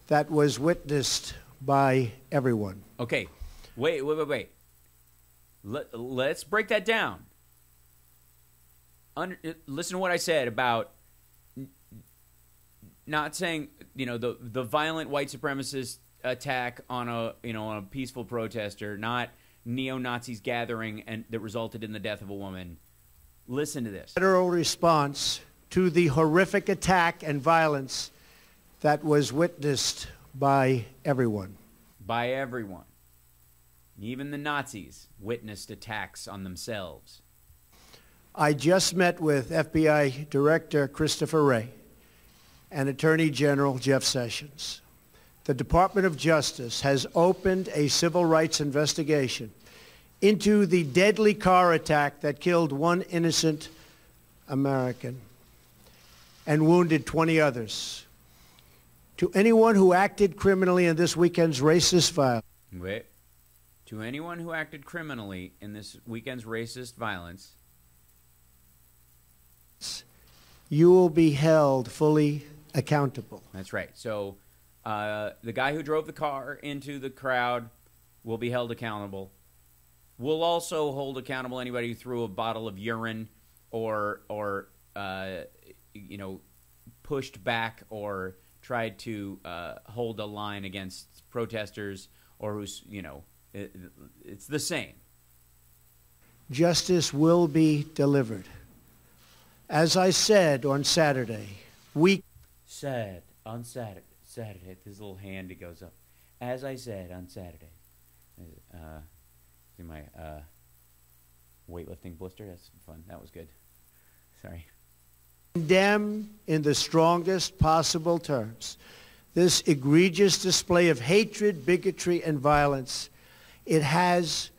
Speaker 14: that was witnessed by everyone.
Speaker 1: Okay, wait. Let's break that down. Listen to what I said about not saying, the violent white supremacist attack on a peaceful protester, not neo-Nazis gathering and that resulted in the death of a woman. Listen to this.
Speaker 14: Federal response to the horrific attack and violence that was witnessed by everyone.
Speaker 1: By everyone. Even the Nazis witnessed attacks on themselves.
Speaker 14: I just met with FBI Director Christopher Wray and Attorney General Jeff Sessions. The Department of Justice has opened a civil rights investigation into the deadly car attack that killed one innocent American and wounded 20 others. To anyone who acted criminally in this weekend's racist violence.
Speaker 1: Wait. To anyone who acted criminally in this weekend's racist violence,
Speaker 14: you will be held fully accountable.
Speaker 1: That's right. So the guy who drove the car into the crowd will be held accountable. We'll also hold accountable anybody who threw a bottle of urine or pushed back or tried to hold a line against protesters, or who's, it's the same.
Speaker 14: Justice will be delivered. As I said on Saturday,
Speaker 1: Saturday, this little hand that goes up. As I said on Saturday, in my weightlifting blister. That's fun. That was good. Sorry.
Speaker 14: Condemn in the strongest possible terms this egregious display of hatred, bigotry, and violence. It has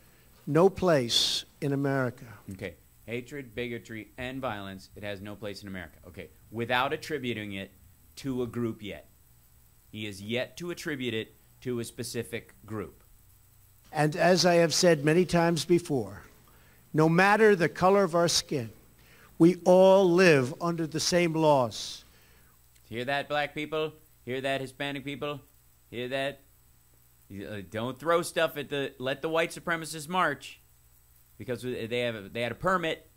Speaker 14: no place in America.
Speaker 1: Okay. Hatred, bigotry, and violence, it has no place in America. Okay. Without attributing it to a group yet. He is yet to attribute it to a specific group.
Speaker 14: And as I have said many times before, no matter the color of our skin, we all live under the same laws.
Speaker 1: Hear that, black people? Hear that, Hispanic people? Hear that? Don't throw stuff at the... Let the white supremacists march. Because they had a permit.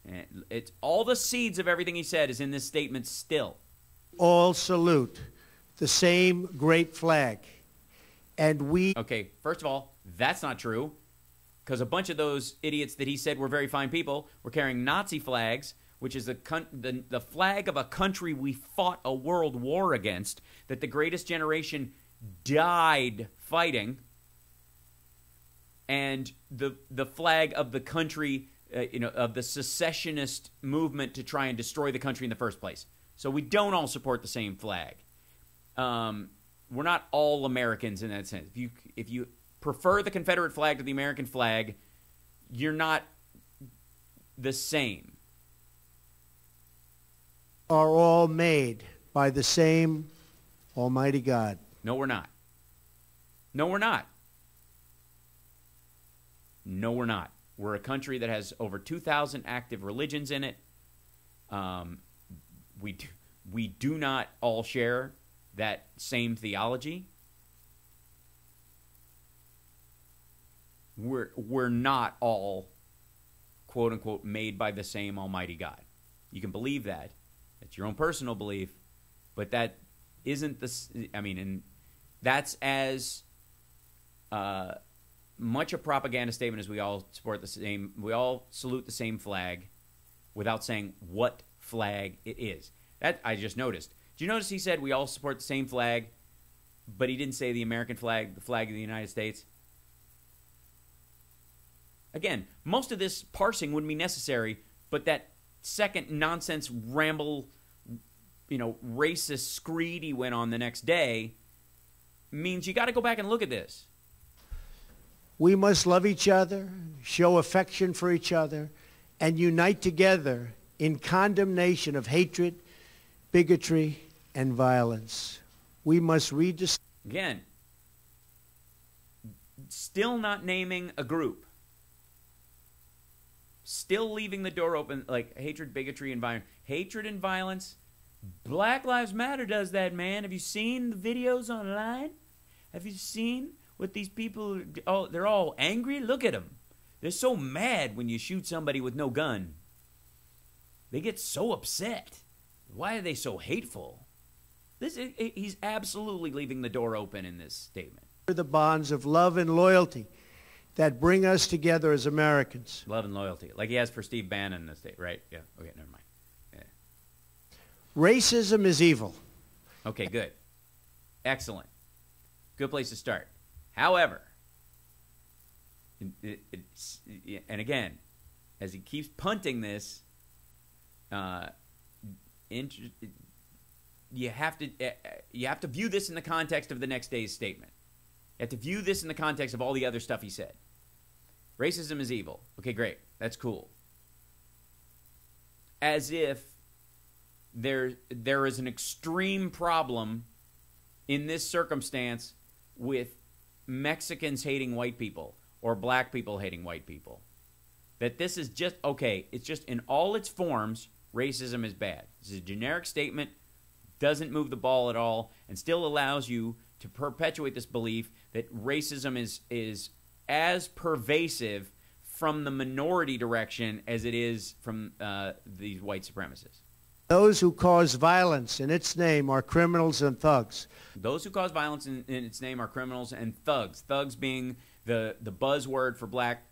Speaker 1: And it's all the seeds of everything he said is in this statement still.
Speaker 14: All salute the same great flag. And we...
Speaker 1: Okay, first of all, that's not true. because a bunch of those idiots that he said were very fine people were carrying Nazi flags, which is the flag of a country we fought a world war against, that the greatest generation died fighting, and the flag of the country, of the secessionist movement to try and destroy the country in the first place. So we don't all support the same flag. We're not all Americans in that sense. If you prefer the Confederate flag to the American flag, you're not the same.
Speaker 14: Are all made by the same Almighty God.
Speaker 1: No, we're not. No, we're not. No, we're not. We're a country that has over 2,000 active religions in it. We do not all share that same theology. We're not all, quote unquote, made by the same Almighty God. You can believe that. It's your own personal belief, but that isn't and that's as much a propaganda statement as we all salute the same flag without saying what flag it is. That I just noticed. Did you notice he said we all support the same flag, but he didn't say the American flag, the flag of the United States? Again, most of this parsing wouldn't be necessary, but that second nonsense ramble, racist screed he went on the next day means you got to go back and look at this.
Speaker 14: We must love each other, show affection for each other, and unite together in condemnation of hatred, bigotry, and violence. We must
Speaker 1: Again, still not naming a group. Still leaving the door open, like hatred, bigotry, and violence. Hatred and violence. Black Lives Matter does that, man. Have you seen the videos online? Have you seen what these people... Oh, they're all angry? Look at them. They're so mad when you shoot somebody with no gun. They get so upset. Why are they so hateful? He's absolutely leaving the door open in this statement.
Speaker 14: The bonds of love and loyalty that bring us together as Americans.
Speaker 1: Love and loyalty. Like he has for Steve Bannon in the state, right? Yeah. Okay, never mind. Yeah.
Speaker 14: Racism is evil.
Speaker 1: Okay, good. Excellent. Good place to start. However, and again, as he keeps punting this, you have to view this in the context of the next day's statement. You have to view this in the context of all the other stuff he said. Racism is evil. Okay, great. That's cool. As if there is an extreme problem in this circumstance with Mexicans hating white people or black people hating white people. That this is just, okay, it's just in all its forms, racism is bad. This is a generic statement, doesn't move the ball at all, and still allows you to perpetuate this belief that racism is as pervasive from the minority direction as it is from these white supremacists.
Speaker 14: Those who cause violence in its name are criminals and thugs.
Speaker 1: Those who cause violence in its name are criminals and thugs. Thugs being the buzzword for black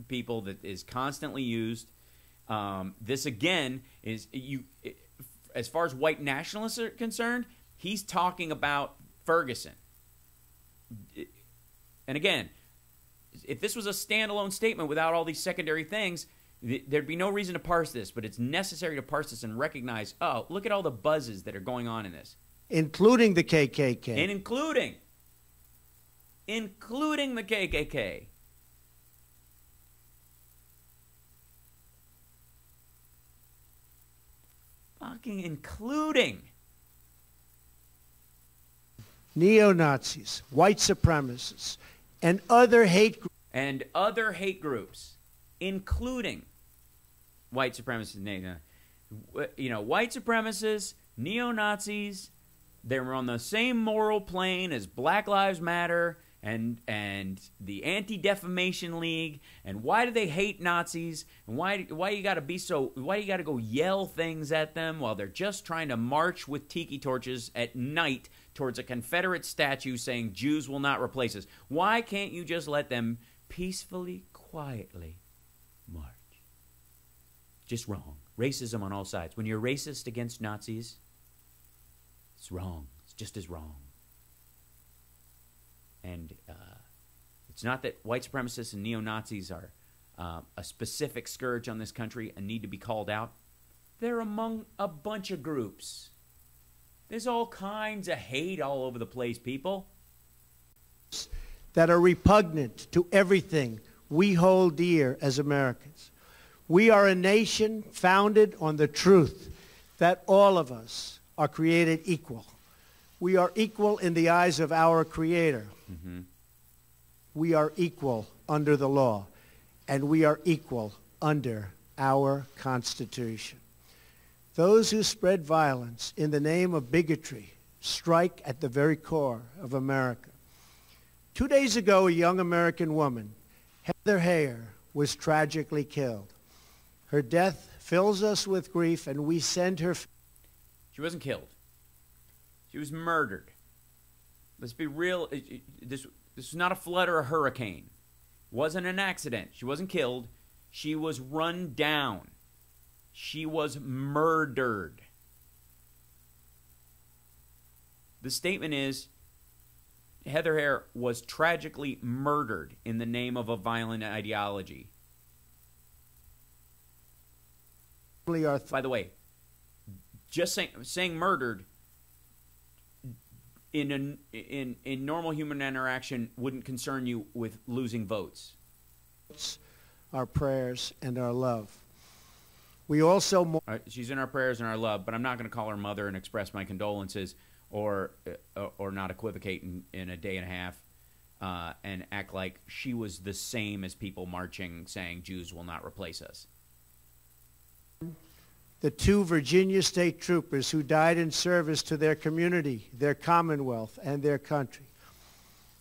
Speaker 1: people that is constantly used. This, again, is as far as white nationalists are concerned, he's talking about Ferguson. And again, if this was a standalone statement without all these secondary things, there'd be no reason to parse this, but it's necessary to parse this and recognize, oh, look at all the buzzes that are going on in this.
Speaker 14: Including the KKK.
Speaker 1: And including the KKK. Fucking including.
Speaker 14: Neo-Nazis, white supremacists, and other hate groups.
Speaker 1: And other hate groups, including white supremacists. White supremacists, neo-Nazis, they're on the same moral plane as Black Lives Matter and the Anti-Defamation League. And why do they hate Nazis? And why you got to go yell things at them while they're just trying to march with tiki torches at night towards a Confederate statue saying Jews will not replace us? Why can't you just let them peacefully, quietly march. Just wrong. Racism on all sides. When you're racist against Nazis, it's wrong. It's just as wrong. And it's not that white supremacists and neo-Nazis are a specific scourge on this country and need to be called out. They're among a bunch of groups. There's all kinds of hate all over the place, people.
Speaker 14: That are repugnant to everything we hold dear as Americans. We are a nation founded on the truth that all of us are created equal. We are equal in the eyes of our Creator. Mm-hmm. We are equal under the law, and we are equal under our Constitution. Those who spread violence in the name of bigotry strike at the very core of America. 2 days ago, a young American woman, Heather Heyer, was tragically killed. Her death fills us with grief, and we send her...
Speaker 1: She wasn't killed. She was murdered. Let's be real. This was not a flood or a hurricane. It wasn't an accident. She wasn't killed. She was run down. She was murdered. The statement is, Heather Heyer was tragically murdered in the name of a violent ideology. By the way, just saying murdered in normal human interaction wouldn't concern you with losing votes.
Speaker 14: Our prayers and our love. We also...
Speaker 1: she's in our prayers and our love, but I'm not going to call her mother and express my condolences or not equivocate in a day and a half and act like she was the same as people marching saying Jews will not replace us.
Speaker 14: The 2 Virginia state troopers who died in service to their community, their commonwealth, and their country.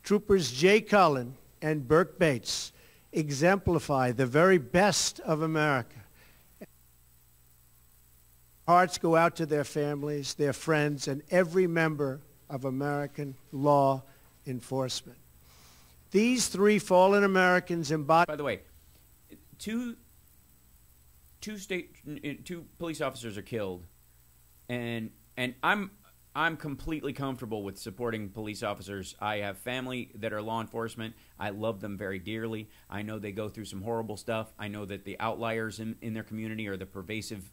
Speaker 14: Troopers Jay Cullen and Burke Bates exemplify the very best of America. Hearts go out to their families, their friends, and every member of American law enforcement. These 3 fallen Americans embody...
Speaker 1: By the way, two police officers are killed, and I'm completely comfortable with supporting police officers. I have family that are law enforcement. I love them very dearly. I know they go through some horrible stuff. I know that the outliers in their community are the pervasive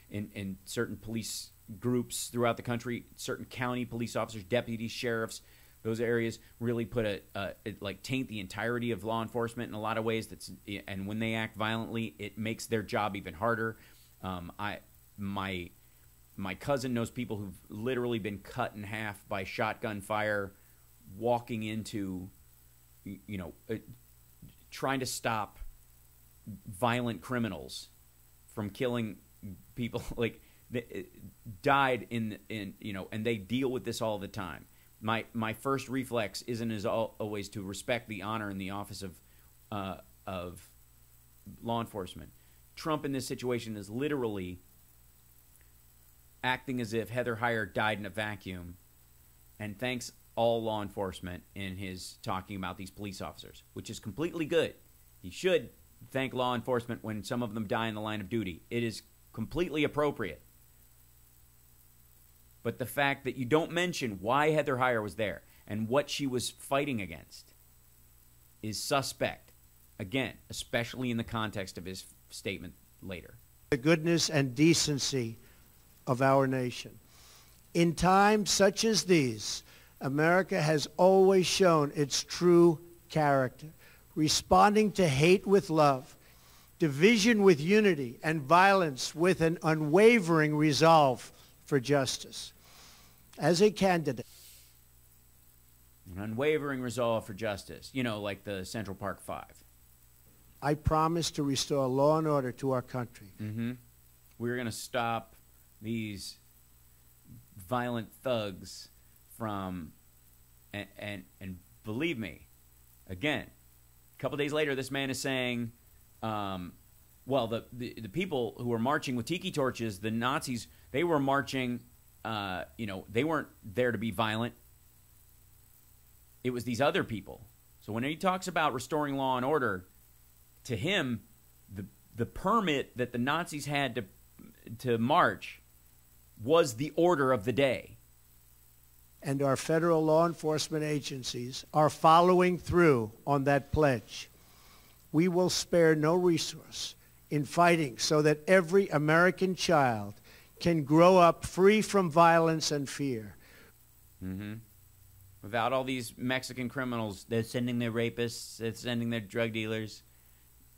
Speaker 1: in certain police groups throughout the country. Certain county police officers, deputies, sheriffs, those areas really put taint the entirety of law enforcement in a lot of ways. And when they act violently, it makes their job even harder. My cousin knows people who've literally been cut in half by shotgun fire, walking into, trying to stop violent criminals from killing people. Like, died in and they deal with this all the time. My first reflex isn't as always to respect the honor and the office of law enforcement. Trump in this situation is literally acting as if Heather Heyer died in a vacuum, and thanks all law enforcement in his talking about these police officers, which is completely good. He should thank law enforcement when some of them die in the line of duty. It is completely appropriate. But the fact that you don't mention why Heather Heyer was there and what she was fighting against is suspect. Again, especially in the context of his statement later.
Speaker 14: The goodness and decency of our nation. In times such as these, America has always shown its true character, responding to hate with love, division with unity, and violence with an unwavering resolve for justice. As a candidate,
Speaker 1: an unwavering resolve for justice, like the Central Park 5.
Speaker 14: I promise to restore law and order to our country.
Speaker 1: Mm-hmm. We're going to stop these violent thugs from, and believe me, again, a couple days later, this man is saying, the people who were marching with tiki torches, the Nazis, they were marching. They weren't there to be violent. It was these other people. So when he talks about restoring law and order, to him, the permit that the Nazis had to march was the order of the day.
Speaker 14: And our federal law enforcement agencies are following through on that pledge. We will spare no resource in fighting so that every American child can grow up free from violence and fear.
Speaker 1: Mm-hmm. Without all these Mexican criminals, they're sending their rapists, they're sending their drug dealers,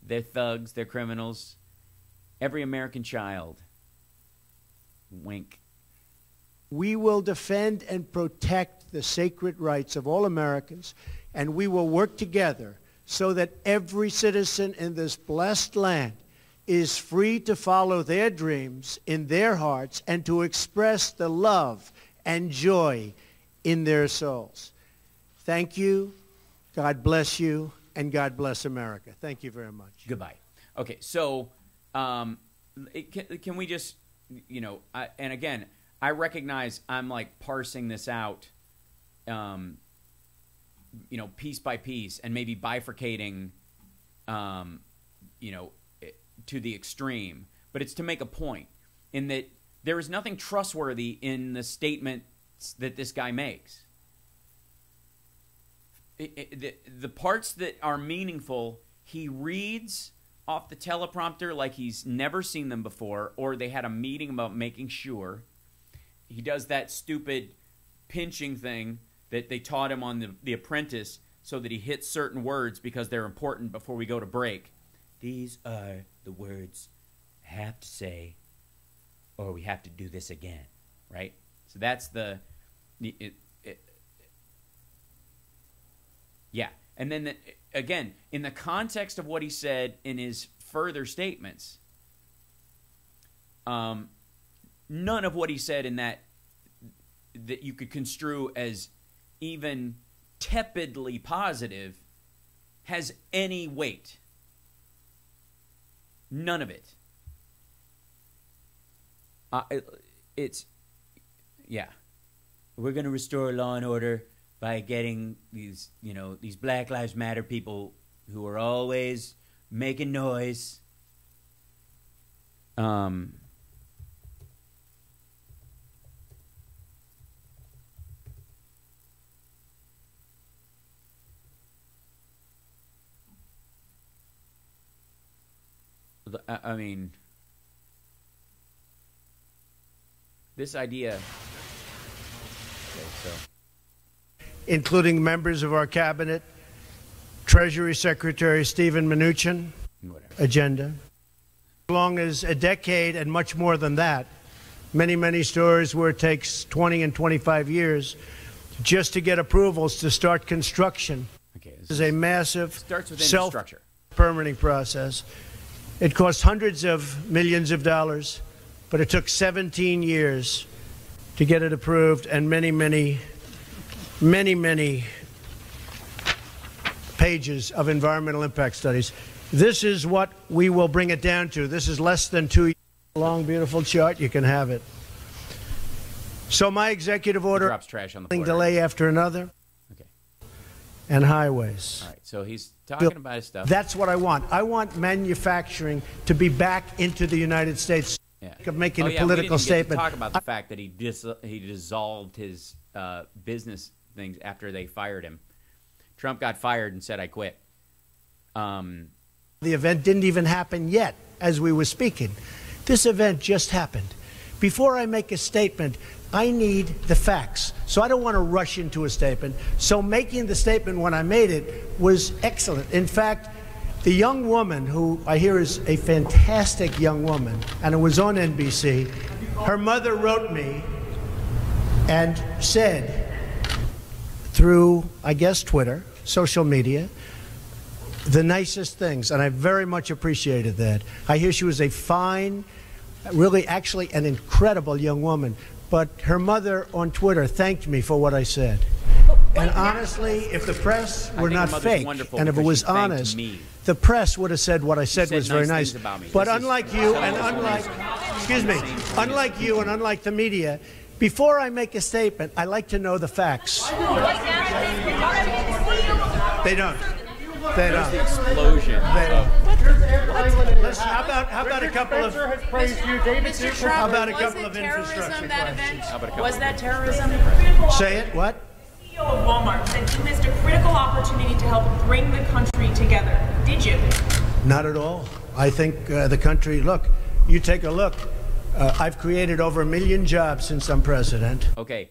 Speaker 1: their thugs, their criminals. Every American child. Wink.
Speaker 14: We will defend and protect the sacred rights of all Americans, and we will work together so that every citizen in this blessed land is free to follow their dreams in their hearts and to express the love and joy in their souls. Thank you. God bless you, and God bless America. Thank you very much.
Speaker 1: Goodbye. Okay, so can we just, and again, I recognize I'm like parsing this out, piece by piece, and maybe bifurcating, to the extreme. But it's to make a point in that there is nothing trustworthy in the statements that this guy makes. The parts that are meaningful, he reads off the teleprompter like he's never seen them before, or they had a meeting about making sure. He does that stupid pinching thing that they taught him on The Apprentice so that he hits certain words because they're important before we go to break. These are the words I have to say, or we have to do this again, right? So that's yeah. And then, again, in the context of what he said in his further statements, none of what he said in that you could construe as even tepidly positive has any weight. None of it. We're going to restore law and order by getting these, these Black Lives Matter people who are always making noise. I mean, this idea. Okay, so.
Speaker 14: Including members of our cabinet, Treasury Secretary Stephen Mnuchin, agenda. As long as a decade and much more than that, many stories where it takes 20 and 25 years just to get approvals to start construction.
Speaker 1: Okay,
Speaker 14: this is a massive
Speaker 1: self-permitting
Speaker 14: process. It cost hundreds of millions of dollars, but it took 17 years to get it approved, and many pages of environmental impact studies. This is what we will bring it down to. This is less than 2 years long, beautiful chart. You can have it. So my executive order,
Speaker 1: drops trash on the floor.
Speaker 14: Delay after another.
Speaker 1: Okay.
Speaker 14: And highways.
Speaker 1: All right, so he's talking about his stuff.
Speaker 14: That's what I want. I want manufacturing to be back into the United States.
Speaker 1: Yeah.
Speaker 14: Of making a
Speaker 1: we
Speaker 14: political
Speaker 1: didn't even get to
Speaker 14: statement.
Speaker 1: talk about the fact that he dissolved his business things after they fired him. Trump got fired and said, "I quit."
Speaker 14: The event didn't even happen yet as we were speaking. This event just happened. Before I make a statement, I need the facts. So I don't want to rush into a statement. So making the statement when I made it was excellent. In fact, the young woman, who I hear is a fantastic young woman, and it was on NBC, her mother wrote me and said, through, I guess, Twitter, social media, the nicest things, and I very much appreciated that. I hear she was a fine, really actually an incredible young woman, but her mother on Twitter thanked me for what I said. And honestly, if the press were not fake, and if it was honest, the press would have said what I said was very nice. But unlike you, and unlike the media, before I make a statement, I like to know the facts. They don't. They don't.
Speaker 1: The explosion.
Speaker 14: They don't. Listen, how about a couple of?
Speaker 13: Has praised you, David Duke.
Speaker 14: How about a couple of infrastructure questions?
Speaker 16: Was that terrorism?
Speaker 14: Say it. What?
Speaker 16: CEO of Walmart said you missed a critical opportunity to help bring the country together. Did you?
Speaker 14: Not at all. I think the country. Look, you take a look. I've created over 1 million jobs since I'm president.
Speaker 1: Okay.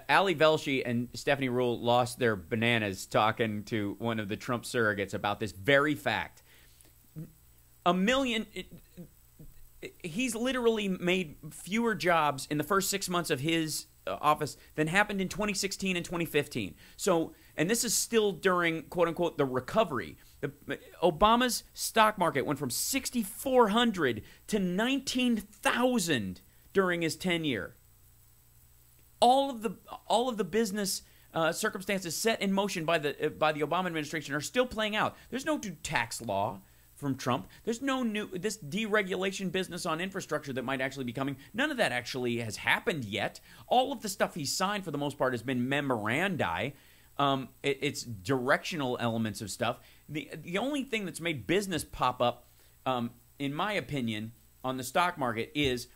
Speaker 1: Ali Velshi and Stephanie Ruhle lost their bananas talking to one of the Trump surrogates about this very fact. 1 million. He's literally made fewer jobs in the first 6 months of his office than happened in 2016 and 2015. So, and this is still during, quote unquote, the recovery. Obama's stock market went from 6,400 to 19,000 during his tenure. All of the business circumstances set in motion by the Obama administration are still playing out. There's no new tax law from Trump. There's no this deregulation business on infrastructure that might actually be coming. None of that actually has happened yet. All of the stuff he's signed for the most part has been memorandi. It's directional elements of stuff. The only thing that's made business pop up, in my opinion, on the stock market is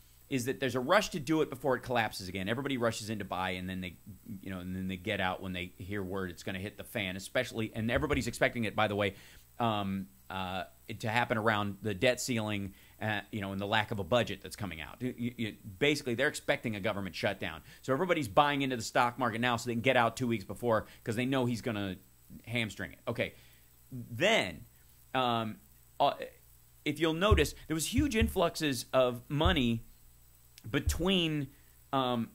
Speaker 1: that there's a rush to do it before it collapses again. Everybody rushes in to buy, and then they get out when they hear word it's going to hit the fan. Especially, and everybody's expecting it, by the way, to happen around the debt ceiling, and the lack of a budget that's coming out. Basically, they're expecting a government shutdown. So everybody's buying into the stock market now so they can get out 2 weeks before because they know he's going to hamstring it. Okay, then if you'll notice, there was huge influxes of money between Trump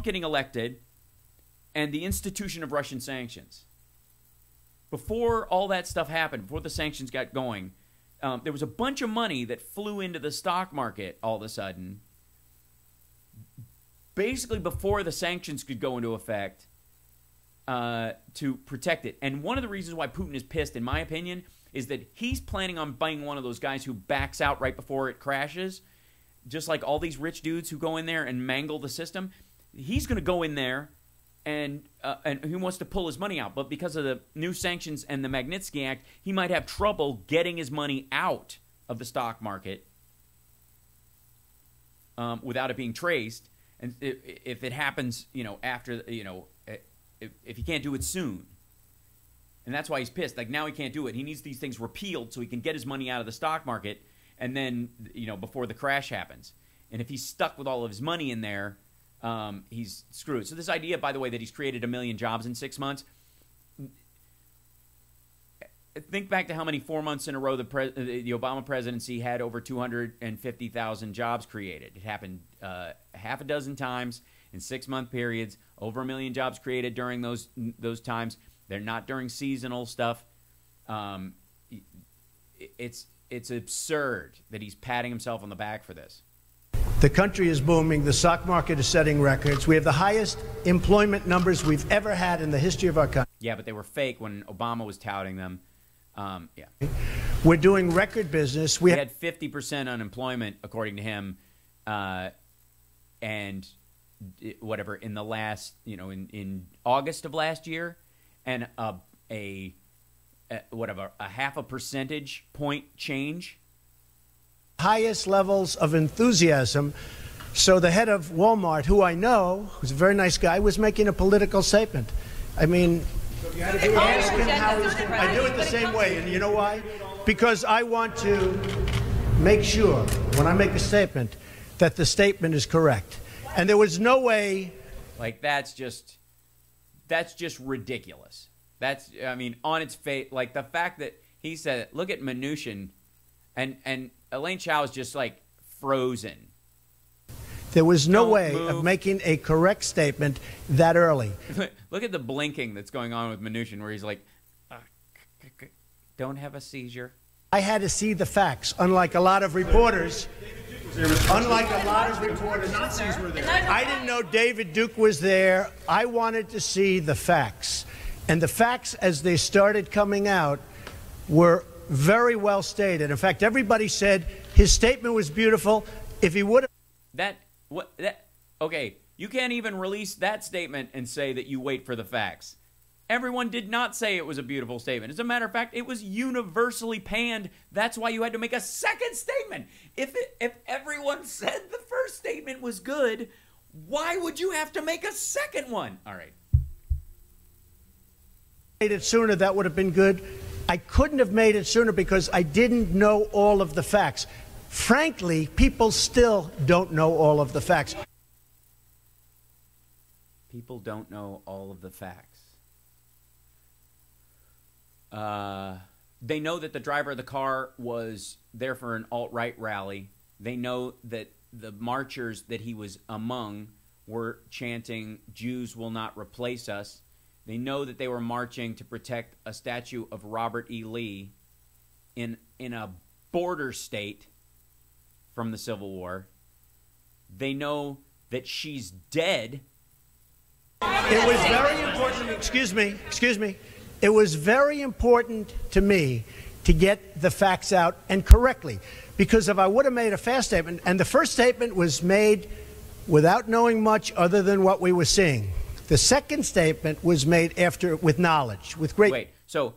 Speaker 1: getting elected and the institution of Russian sanctions. Before all that stuff happened, before the sanctions got going, there was a bunch of money that flew into the stock market all of a sudden, basically before the sanctions could go into effect, to protect it. And one of the reasons why Putin is pissed, in my opinion, is that he's planning on being one of those guys who backs out right before it crashes. Just like all these rich dudes who go in there and mangle the system, he's going to go in there and he wants to pull his money out. But because of the new sanctions and the Magnitsky Act, he might have trouble getting his money out of the stock market without it being traced. And if it happens, after, if he can't do it soon. And that's why he's pissed. Like, now he can't do it. He needs these things repealed so he can get his money out of the stock market. And then, before the crash happens. And if he's stuck with all of his money in there, he's screwed. So this idea, by the way, that he's created 1 million jobs in 6 months, think back to how many 4 months in a row the Obama presidency had over 250,000 jobs created. It happened half a dozen times in 6-month periods, over 1 million jobs created during those times. They're not during seasonal stuff. It's absurd that he's patting himself on the back for this.
Speaker 14: The country is booming. The stock market is setting records. We have the highest employment numbers we've ever had in the history of our country.
Speaker 1: Yeah, but they were fake when Obama was touting them.
Speaker 14: We're doing record business.
Speaker 1: We had 50% unemployment, according to him, and whatever, in the last, in August of last year, and a half a percentage point change.
Speaker 14: Highest levels of enthusiasm. So the head of Walmart, who I know, who's a very nice guy, was making a political statement. I mean, ask him how he's doing. I do it the same way, and you know why? Because I want to make sure, when I make a statement, that the statement is correct. And there was no way...
Speaker 1: Like, that's just ridiculous. That's, on its face, like the fact that he said, look at Mnuchin, and Elaine Chao is just like frozen.
Speaker 14: There was no way of making a correct statement that early.
Speaker 1: Look at the blinking that's going on with Mnuchin, where he's like, don't have a seizure.
Speaker 14: I had to see the facts, unlike a lot of reporters.
Speaker 13: Nazis were there.
Speaker 14: I didn't know David Duke was there. I wanted to see the facts. And the facts, as they started coming out, were very well stated. In fact, everybody said his statement was beautiful. If he would have...
Speaker 1: Okay, you can't even release that statement and say that you wait for the facts. Everyone did not say it was a beautiful statement. As a matter of fact, it was universally panned. That's why you had to make a second statement. If everyone said the first statement was good, why would you have to make a second one? All right.
Speaker 14: Made it sooner, that would have been good. I couldn't have made it sooner because I didn't know all of the facts. Frankly, people still don't know all of the facts.
Speaker 1: People don't know all of the facts. They know that the driver of the car was there for an alt-right rally. They know that the marchers that he was among were chanting, "Jews will not replace us." They know that they were marching to protect a statue of Robert E. Lee in a border state from the Civil War. They know that she's dead.
Speaker 14: It was very important, excuse me. It was very important to me to get the facts out and correctly. Because if I would have made a fast statement, and the first statement was made without knowing much other than what we were seeing. The second statement was made after, with knowledge, with great...
Speaker 1: Wait, so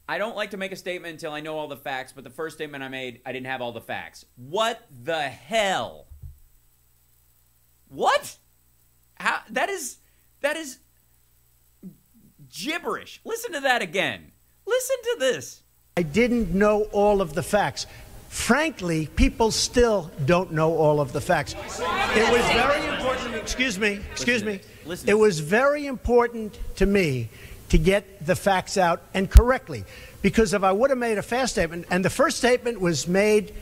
Speaker 1: I don't like to make a statement until I know all the facts, but the first statement I made, I didn't have all the facts. What the hell? What? How? That is gibberish. Listen to that again. Listen to this.
Speaker 14: I didn't know all of the facts. Frankly, people still don't know all of the facts. It was very important, excuse me.
Speaker 1: Listen.
Speaker 14: It was very important to me to get the facts out and correctly. Because if I would have made a fast statement, and the first statement was made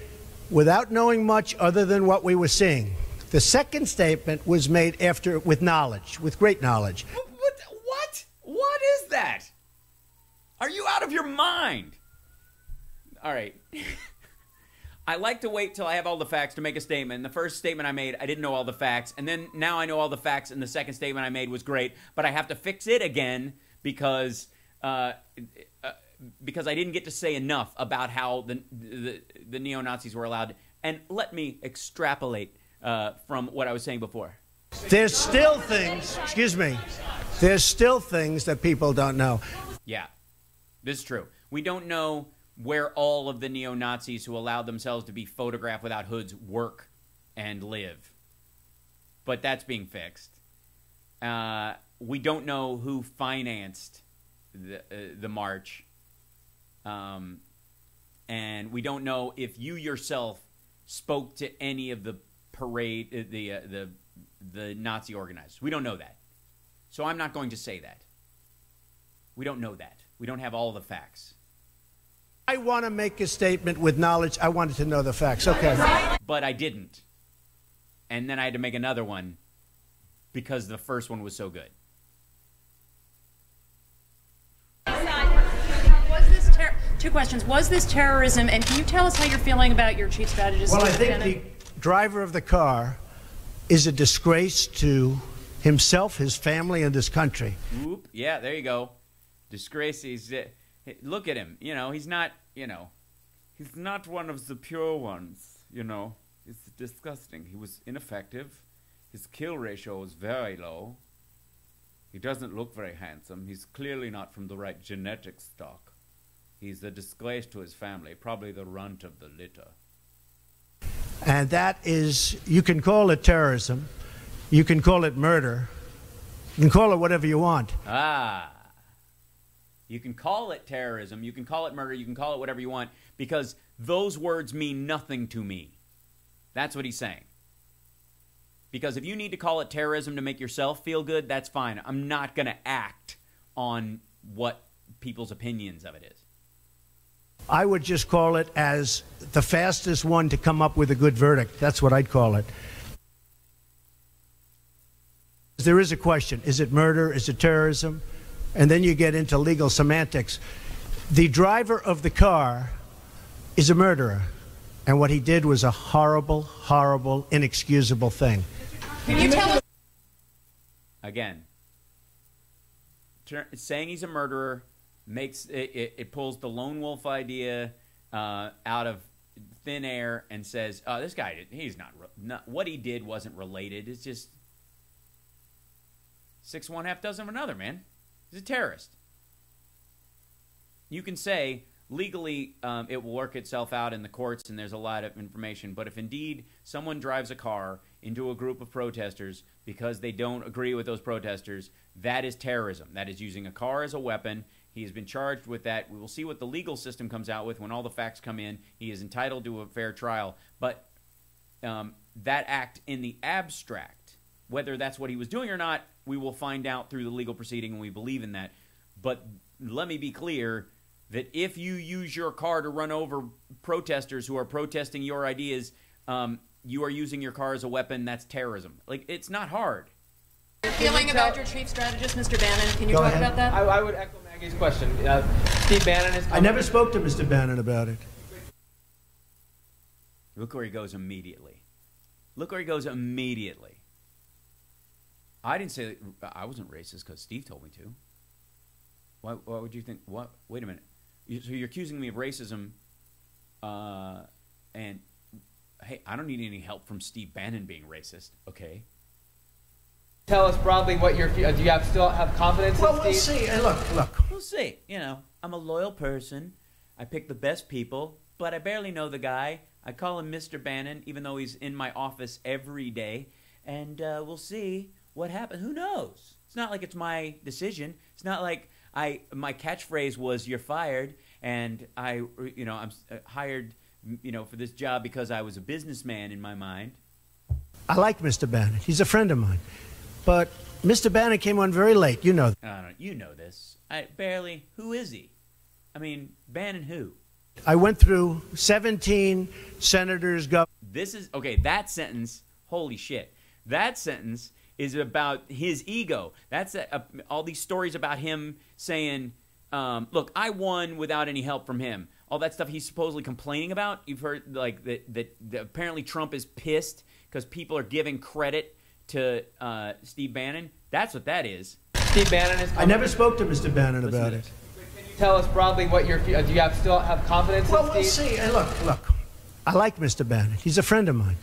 Speaker 14: without knowing much other than what we were seeing. The second statement was made after, with knowledge, with great knowledge.
Speaker 1: What? What is that? Are you out of your mind? All right. I like to wait till I have all the facts to make a statement. The first statement I made, I didn't know all the facts. And then now I know all the facts, and the second statement I made was great. But I have to fix it again because I didn't get to say enough about how the neo-Nazis were allowed. And let me extrapolate from what I was saying before.
Speaker 14: There's still things, there's still things that people don't know.
Speaker 1: Yeah, this is true. We don't know where all of the neo-Nazis who allowed themselves to be photographed without hoods work and live. But that's being fixed. We don't know who financed the march. And we don't know if you yourself spoke to any of the parade, the Nazi organizers. We don't know that. So I'm not going to say that. We don't know that. We don't have all the facts.
Speaker 14: I want to make a statement with knowledge. I wanted to know the facts. Okay.
Speaker 1: But I didn't. And then I had to make another one because the first one was so good.
Speaker 17: Two questions. Was this terrorism? And can you tell us how you're feeling about your chief strategist?
Speaker 14: Well, I think the driver of the car is a disgrace to himself, his family, and his country.
Speaker 1: Oop. Yeah, there you go. Disgrace. Look at him. He's not, he's not one of the pure ones, It's disgusting. He was ineffective. His kill ratio was very low. He doesn't look very handsome. He's clearly not from the right genetic stock. He's a disgrace to his family, probably the runt of the litter.
Speaker 14: And that is, you can call it terrorism. You can call it murder. You can call it whatever you want.
Speaker 1: You can call it terrorism, you can call it murder, you can call it whatever you want, because those words mean nothing to me. That's what he's saying. Because if you need to call it terrorism to make yourself feel good, that's fine. I'm not going to act on what people's opinions of it is.
Speaker 14: I would just call it as the fastest one to come up with a good verdict. That's what I'd call it. There is a question. Is it murder? Is it terrorism? And then you get into legal semantics. The driver of the car is a murderer. And what he did was a horrible, horrible, inexcusable thing.
Speaker 17: Can you tell us?
Speaker 1: Again, saying he's a murderer makes it pulls the lone wolf idea out of thin air and says, "Oh, this guy, he's not what he did wasn't related. It's just 6 1/2 dozen of another, man. He's a terrorist. you can say legally it will work itself out in the courts and there's a lot of information. But if indeed someone drives a car into a group of protesters because they don't agree with those protesters, that is terrorism. That is using a car as a weapon. He has been charged with that. We will see what the legal system comes out with when all the facts come in. He is entitled to a fair trial. But that act in the abstract, whether that's what he was doing or not, we will find out through the legal proceeding, and we believe in that. But let me be clear that if you use your car to run over protesters who are protesting your ideas, you are using your car as a weapon. That's terrorism. Like, it's not hard.
Speaker 17: Feeling about your chief strategist, Mr. Bannon? Can you talk about that?
Speaker 15: I would echo Maggie's question. Steve Bannon is.
Speaker 14: I never spoke to Mr. Bannon about it.
Speaker 1: Look where he goes immediately. Look where he goes immediately. I didn't say that I wasn't racist because Steve told me to. Why would you think? What? Wait a minute. So you're accusing me of racism, and hey, I don't need any help from Steve Bannon being racist. Okay.
Speaker 15: Tell us broadly what your. Do you still have confidence in Steve?
Speaker 14: Well, we'll see. Hey, look.
Speaker 1: We'll see. You know, I'm a loyal person. I pick the best people, but I barely know the guy. I call him Mr. Bannon, even though he's in my office every day. And we'll see what happens. Who knows? It's not like it's my decision. It's not like my catchphrase was "You're fired," and I'm hired, for this job because I was a businessman in my mind.
Speaker 14: I like Mr. Bannon. He's a friend of mine. But Mr. Bannon came on very late. You know.
Speaker 1: You know this. Who is he? I mean, Bannon who?
Speaker 14: I went through 17 senators,
Speaker 1: that sentence, holy shit. That sentence is about his ego. That's all these stories about him saying, look, I won without any help from him. All that stuff he's supposedly complaining about. You've heard that apparently Trump is pissed because people are giving credit to Steve Bannon. That's what that is.
Speaker 15: Steve Bannon is.
Speaker 14: I never spoke to Mr. Bannon about it.
Speaker 15: Can you tell us broadly what your. Do you still have confidence in Steve?
Speaker 14: Well, we'll see. Hey, look. I like Mr. Bannon. He's a friend of mine.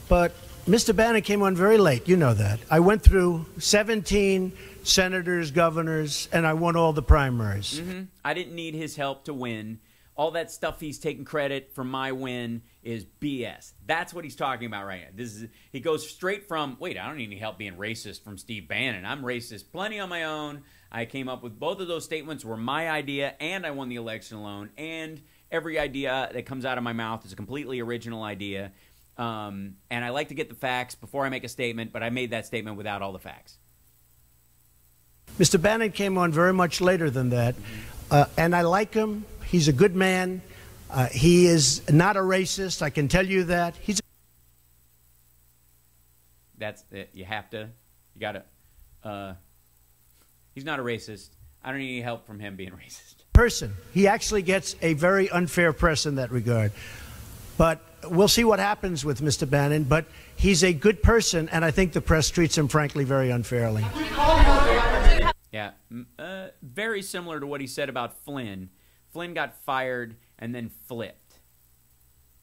Speaker 14: But Mr. Bannon came on very late. You know that. I went through 17 senators, governors, and I won all the primaries.
Speaker 1: Mm-hmm. I didn't need his help to win. All that stuff he's taking credit for my win is BS. That's what he's talking about right now. He goes straight from, wait, I don't need any help being racist from Steve Bannon. I'm racist plenty on my own. I came up with both of those statements were my idea, and I won the election alone. And every idea that comes out of my mouth is a completely original idea. And I like to get the facts before I make a statement, but I made that statement without all the facts.
Speaker 14: Mr. Bannon came on very much later than that, and I like him. He's a good man. He is not a racist. I can tell you that.
Speaker 1: That's it. You got to. He's not a racist. I don't need any help from him being racist.
Speaker 14: Person. He actually gets a very unfair press in that regard. But we'll see what happens with Mr. Bannon. But he's a good person, and I think the press treats him, frankly, very unfairly.
Speaker 1: Yeah. Very similar to what he said about Flynn. Flynn got fired and then flipped.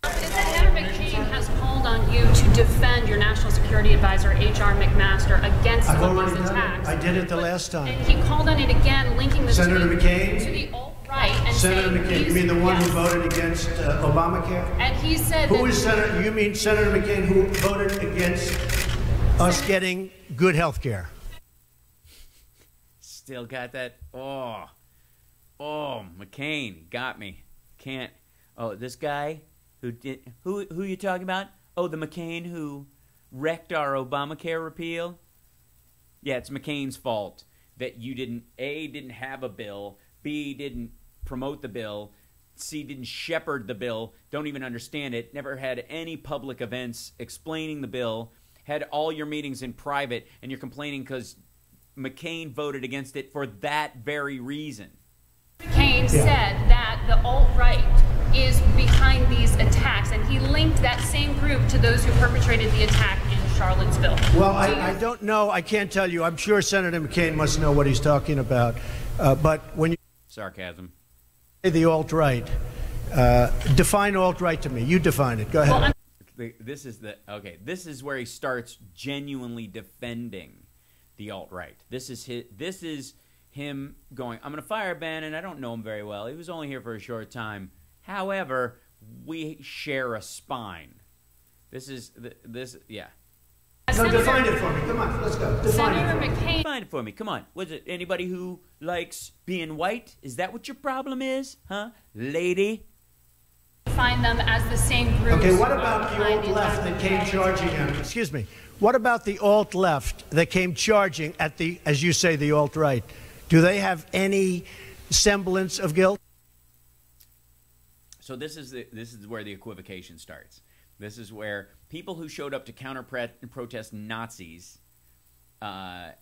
Speaker 17: Senator McCain has called on you to defend your National Security Advisor, H.R. McMaster, against these attacks.
Speaker 14: I did it the last time.
Speaker 17: And he called on it again, linking the
Speaker 14: Senator McCain?
Speaker 17: to the alt-right. And
Speaker 14: Senator McCain, you mean the one who voted against Obamacare?
Speaker 17: And he said
Speaker 14: Who is Senator? You mean Senator McCain who voted against us getting good health care?
Speaker 1: Still got that. Oh, McCain got me. Can't. Oh, this guy who did. Who you talking about? Oh, the McCain who wrecked our Obamacare repeal. Yeah, it's McCain's fault that you didn't have a bill. B, didn't promote the bill. C, didn't shepherd the bill. Don't even understand it. Never had any public events explaining the bill. Had all your meetings in private, and you're complaining because McCain voted against it for that very reason.
Speaker 17: McCain said that the alt-right is behind these attacks, and he linked that same group to those who perpetrated the attack in Charlottesville.
Speaker 14: Well, I don't know. I can't tell you. I'm sure Senator McCain must know what he's talking about. But when you
Speaker 1: sarcasm,
Speaker 14: say the alt-right, define alt-right to me. You define it. Go ahead.
Speaker 1: Well, this is where he starts genuinely defending the alt-right. This is him going, I'm going to fire Bannon. I don't know him very well. He was only here for a short time. However, we share a spine. Yeah.
Speaker 14: No, define it for me. Come on, let's go.
Speaker 1: Define it for me. Come on. Was it anybody who likes being white? Is that what your problem is? Huh? Lady?
Speaker 17: Find them as the same group.
Speaker 14: Okay, what about the alt-left that came charging at, excuse me, what about the alt-left that came charging at the, as you say, the alt-right? Do they have any semblance of guilt?
Speaker 1: So this is where the equivocation starts. This is where people who showed up to protest Nazis, and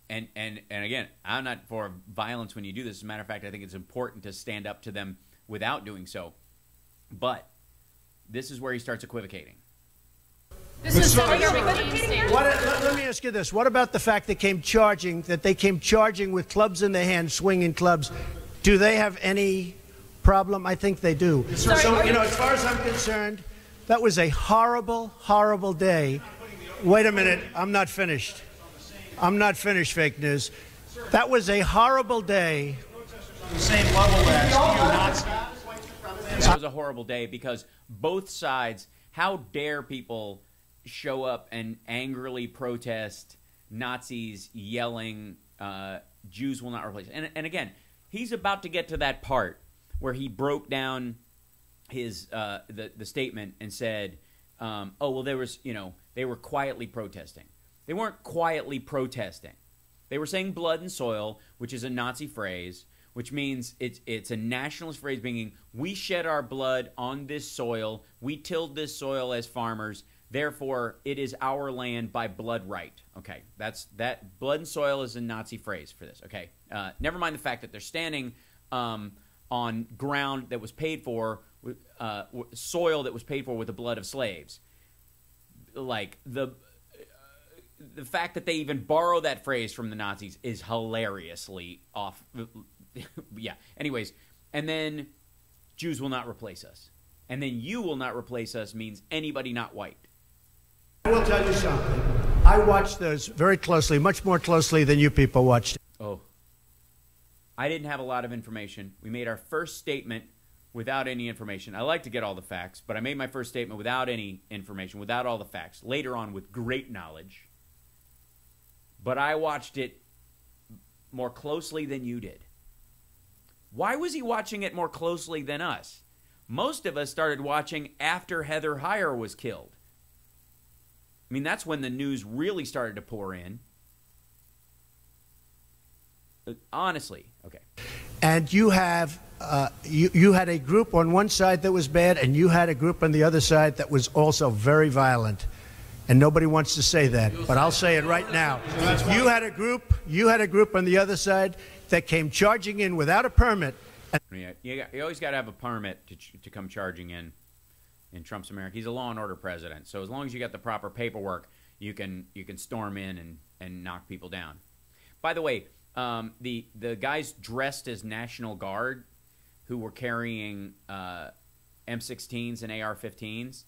Speaker 1: again, I'm not for violence when you do this. As a matter of fact, I think it's important to stand up to them without doing so. But this is where he starts equivocating.
Speaker 14: Let me ask you this. What about the fact that they came charging with clubs in their hands, swinging clubs? Do they have any problem? I think they do. So, as far as I'm concerned, that was a horrible, horrible day. Wait a minute. I'm not finished. Fake news. That was a horrible day.
Speaker 13: The same level as
Speaker 1: It was a horrible day because both sides, how dare people show up and angrily protest Nazis yelling, Jews will not replace. And again, he's about to get to that part where he broke down his the statement and said, oh, well, there was, they were quietly protesting. They weren't quietly protesting. They were saying blood and soil, which is a Nazi phrase, which means it's a nationalist phrase meaning we shed our blood on this soil, we tilled this soil as farmers, therefore it is our land by blood right. Okay, that blood and soil is a Nazi phrase for this. Okay, never mind the fact that they're standing on ground that was paid for, soil that was paid for with the blood of slaves. Like the fact that they even borrow that phrase from the Nazis is hilariously off. Yeah. Anyways, and then Jews will not replace us. And then you will not replace us means anybody not white.
Speaker 14: I will tell you something. I watched those very closely, much more closely than you people watched.
Speaker 1: Oh. I didn't have a lot of information. We made our first statement without any information. I like to get all the facts, but I made my first statement without any information, without all the facts. Later on with great knowledge. But I watched it more closely than you did. Why was he watching it more closely than us? Most of us started watching after Heather Heyer was killed. I mean, that's when the news really started to pour in. Honestly, okay.
Speaker 14: And you have you had a group on one side that was bad, and you had a group on the other side that was also very violent. And nobody wants to say that, but I'll say it right now. You had a group on the other side that came charging in without a permit.
Speaker 1: Yeah, you always got to have a permit to come charging in Trump's America. He's a law and order president, so as long as you got the proper paperwork, you can storm in and knock people down. By the way, the guys dressed as National Guard who were carrying M16s and AR-15s,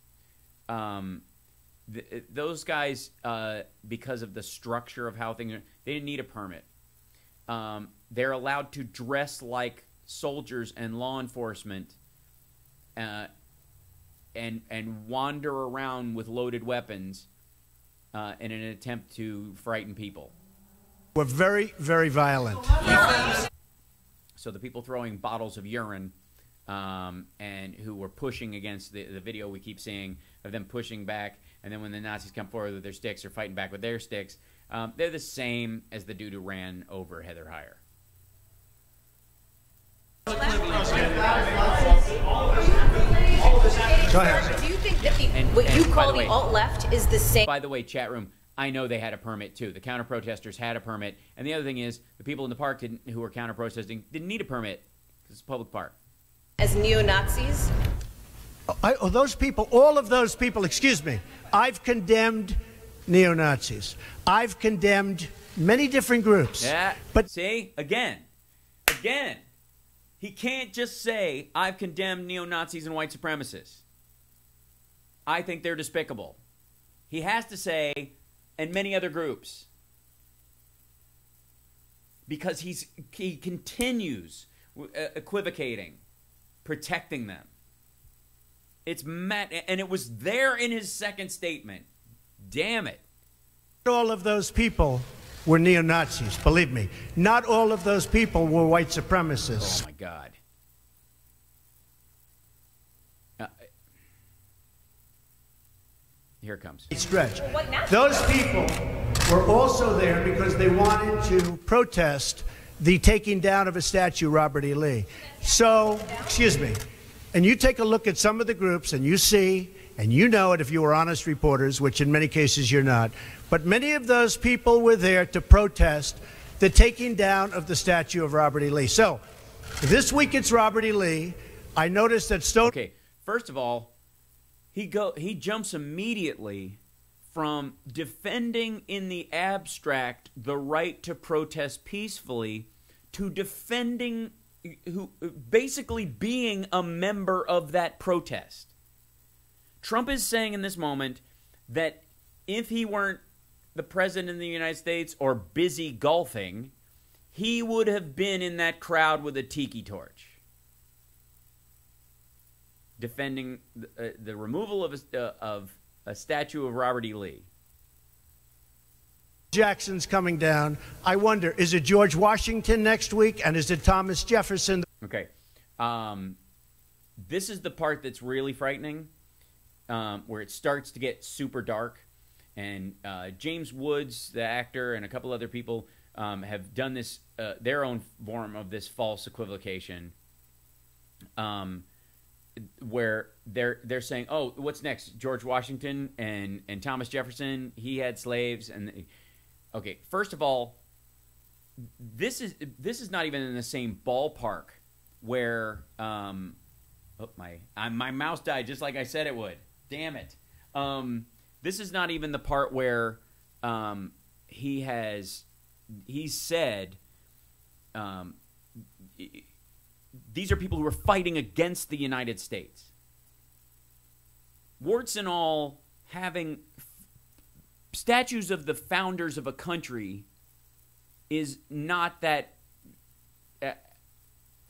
Speaker 1: those guys, because of the structure of how things are, they didn't need a permit. They're allowed to dress like soldiers and law enforcement and wander around with loaded weapons in an attempt to frighten people.
Speaker 14: We're very, very violent.
Speaker 1: So the people throwing bottles of urine and who were pushing against the video we keep seeing of them pushing back, and then when the Nazis come forward with their sticks, they're fighting back with their sticks. They're the same as the dude who ran over Heather Heyer.
Speaker 14: Go ahead.
Speaker 2: Do you think that what you call the alt-left is the same?
Speaker 1: By the way, chat room, I know they had a permit too. The counter-protesters had a permit. And the other thing is, the people in the park who were counter-protesting didn't need a permit because it's a public park.
Speaker 2: As neo-Nazis?
Speaker 14: Those people, all of those people, excuse me, I've condemned neo-Nazis. I've condemned many different groups.
Speaker 1: Yeah, but see, again, he can't just say, I've condemned neo-Nazis and white supremacists. I think they're despicable. He has to say, and many other groups. because he continues equivocating, protecting them. It's mad, and it was there in his second statement. Damn it.
Speaker 14: All of those people were neo-Nazis, believe me. Not all of those people were white supremacists.
Speaker 1: Oh, my God. Here it comes.
Speaker 14: Stretch. Those people were also there because they wanted to protest the taking down of a statue, Robert E. Lee. So, excuse me, and you take a look at some of the groups and you see, and you know it if you were honest reporters, which in many cases you're not, but many of those people were there to protest the taking down of the statue of Robert E. Lee. So, this week it's Robert E. Lee. I noticed that Stone...
Speaker 1: Okay, first of all, he jumps immediately from defending in the abstract the right to protest peacefully to defending, basically being a member of that protest. Trump is saying in this moment that if he weren't the president of the United States or busy golfing, he would have been in that crowd with a tiki torch, defending the removal of a statue of Robert E. Lee.
Speaker 14: Jackson's coming down. I wonder, is it George Washington next week, and is it Thomas Jefferson?
Speaker 1: Okay. This is the part that's really frightening, where it starts to get super dark. And James Woods, the actor, and a couple other people have done this, their own form of this false equivocation, where they're saying, "Oh, what's next? George Washington and Thomas Jefferson, he had slaves." And okay, first of all, this is not even in the same ballpark where my mouse died just like I said it would. Damn it. This is not even the part where he said these are people who are fighting against the United States. Warts and all, having statues of the founders of a country is not that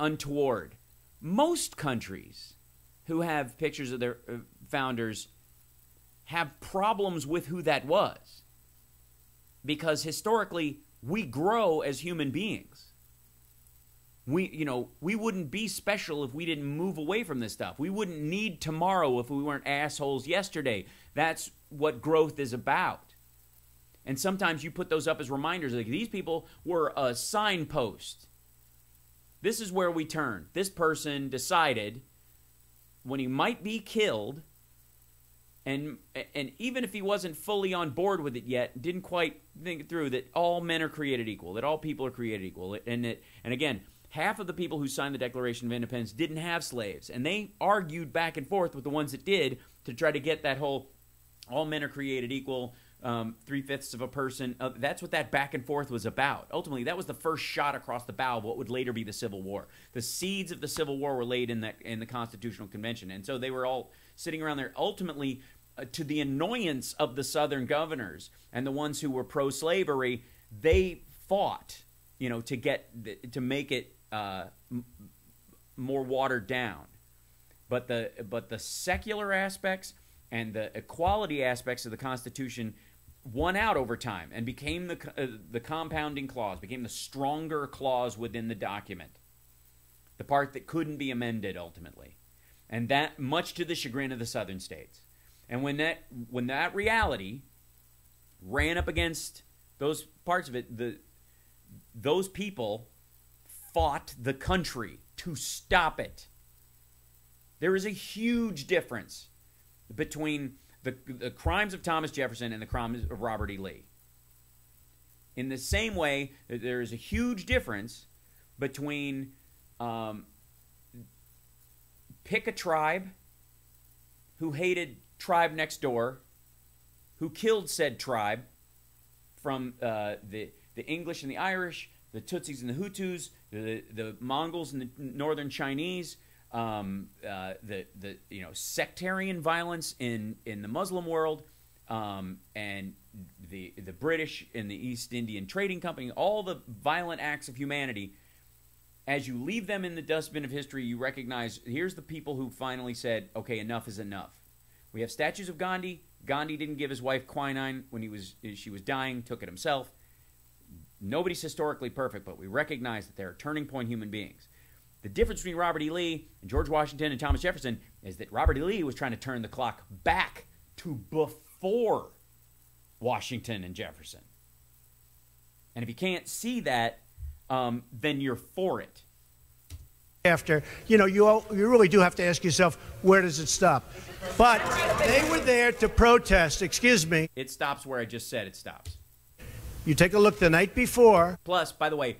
Speaker 1: untoward. Most countries who have pictures of their founders have problems with who that was, because historically we grow as human beings. We wouldn't be special if we didn't move away from this stuff. We wouldn't need tomorrow if we weren't assholes yesterday. That's what growth is about. And sometimes you put those up as reminders. Like, these people were a signpost. This is where we turn. This person decided when he might be killed, and even if he wasn't fully on board with it yet, didn't quite think it through, that all men are created equal, that all people are created equal. And again, half of the people who signed the Declaration of Independence didn't have slaves, and they argued back and forth with the ones that did to try to get that whole all men are created equal, 3/5 of a person. That's what that back and forth was about. Ultimately, that was the first shot across the bow of what would later be the Civil War. The seeds of the Civil War were laid in the Constitutional Convention, and so they were all sitting around there, ultimately to the annoyance of the Southern governors and the ones who were pro-slavery. They fought, to make it more watered down, but the secular aspects and the equality aspects of the Constitution won out over time and became the compounding clause, became the stronger clause within the document, the part that couldn't be amended ultimately, and that much to the chagrin of the Southern states. And when that reality ran up against those parts of it, those people fought the country to stop it. There is a huge difference between the crimes of Thomas Jefferson and the crimes of Robert E. Lee. In the same way, there is a huge difference between pick a tribe who hated tribe next door, who killed said tribe, from the English and the Irish, the Tutsis and the Hutus, the Mongols and the Northern Chinese, sectarian violence in the Muslim world, and the British and the East Indian Trading Company, all the violent acts of humanity, as you leave them in the dustbin of history, you recognize here's the people who finally said, okay, enough is enough. We have statues of Gandhi. Gandhi didn't give his wife quinine when she was dying, took it himself. Nobody's historically perfect, but we recognize that they're turning point human beings. The difference between Robert E. Lee and George Washington and Thomas Jefferson is that Robert E. Lee was trying to turn the clock back to before Washington and Jefferson. And if you can't see that, then you're for it.
Speaker 14: After, you really do have to ask yourself, where does it stop? But they were there to protest, excuse me.
Speaker 1: It stops where I just said it stops.
Speaker 14: You take a look the night before.
Speaker 1: Plus, by the way,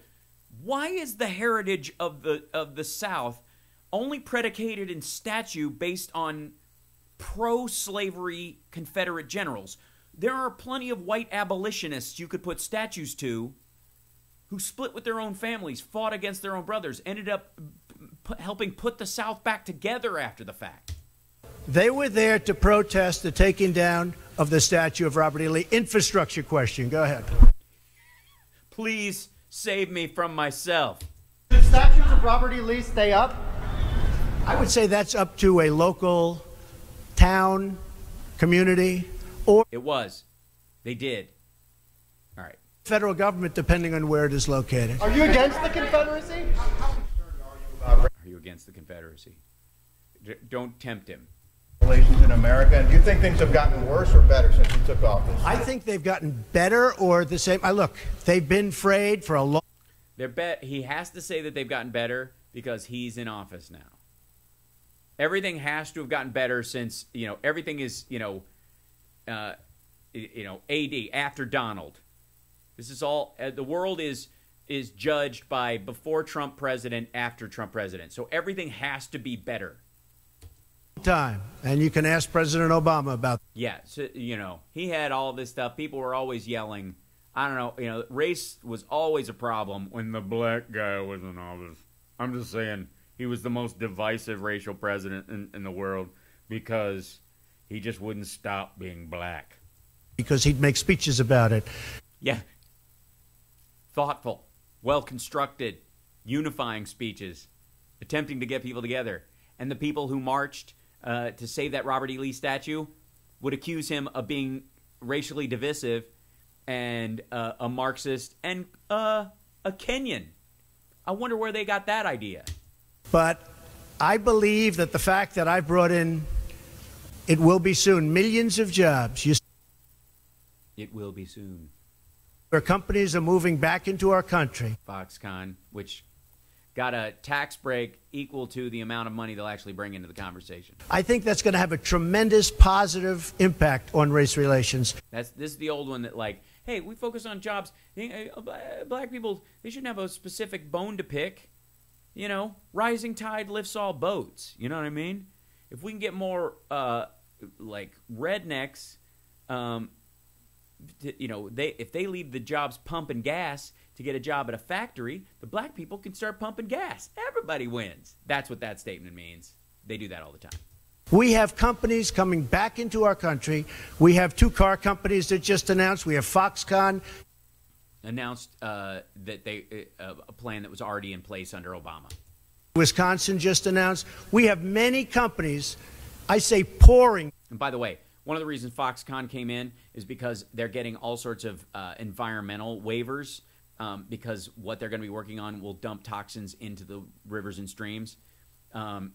Speaker 1: why is the heritage of the South only predicated in statue based on pro-slavery Confederate generals? There are plenty of white abolitionists you could put statues to who split with their own families, fought against their own brothers, ended up helping put the South back together after the fact.
Speaker 14: They were there to protest the taking down of the statue of Robert E. Lee. Infrastructure question. Go ahead.
Speaker 1: Please save me from myself.
Speaker 18: Should statues of Robert E. Lee stay up?
Speaker 14: I would say that's up to a local town, community, or...
Speaker 1: It was. They did. All right.
Speaker 14: Federal government, depending on where it is located.
Speaker 18: Are you against the Confederacy?
Speaker 1: Are you against the Confederacy? Don't tempt him.
Speaker 18: Relations in America, and do you think things have gotten worse or better since he took office?
Speaker 14: I think they've gotten better or the same. Look, they've been frayed for a long...
Speaker 1: He has to say that they've gotten better because he's in office now. Everything has to have gotten better since, everything is, AD, after Donald. This is all, the world is judged by before Trump president, after Trump president. So everything has to be better.
Speaker 14: Time, and you can ask President Obama about.
Speaker 1: Yeah, so, he had all this stuff. People were always yelling. I don't know, race was always a problem when the black guy was in office. I'm just saying he was the most divisive racial president in the world because he just wouldn't stop being black.
Speaker 14: Because he'd make speeches about it.
Speaker 1: Yeah. Thoughtful, well-constructed, unifying speeches, attempting to get people together. And the people who marched to save that Robert E. Lee statue would accuse him of being racially divisive and a Marxist and a Kenyan. I wonder where they got that idea.
Speaker 14: But I believe that the fact that I brought in, it will be soon, millions of jobs.
Speaker 1: It will be soon.
Speaker 14: Where companies are moving back into our country.
Speaker 1: Foxconn, which got a tax break equal to the amount of money they'll actually bring into the conversation.
Speaker 14: I think that's going to have a tremendous positive impact on race relations.
Speaker 1: This is the old one that, hey, we focus on jobs. Black people, they shouldn't have a specific bone to pick. Rising tide lifts all boats. You know what I mean? If we can get more, rednecks, if they leave the jobs pumping gas to get a job at a factory, the black people can start pumping gas. Everybody wins. That's what that statement means. They do that all the time.
Speaker 14: We have companies coming back into our country. We have 2 car companies that just announced. We have Foxconn.
Speaker 1: Announced that they a plan that was already in place under Obama.
Speaker 14: Wisconsin just announced. We have many companies, I say pouring.
Speaker 1: And by the way, one of the reasons Foxconn came in is because they're getting all sorts of environmental waivers because what they're going to be working on will dump toxins into the rivers and streams.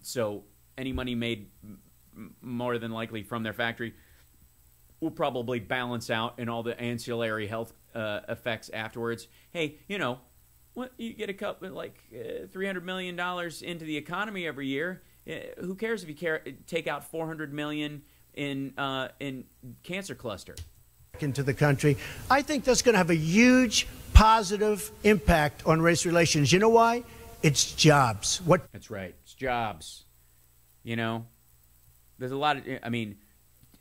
Speaker 1: So any money made more than likely from their factory will probably balance out in all the ancillary health effects afterwards. Hey, what you get a couple $300 million into the economy every year. Who cares if you take out $400 million in cancer cluster
Speaker 14: into the country? I think that's going to have a huge positive impact on race relations. You know why? It's jobs.
Speaker 1: That's right. It's jobs. There's a lot of.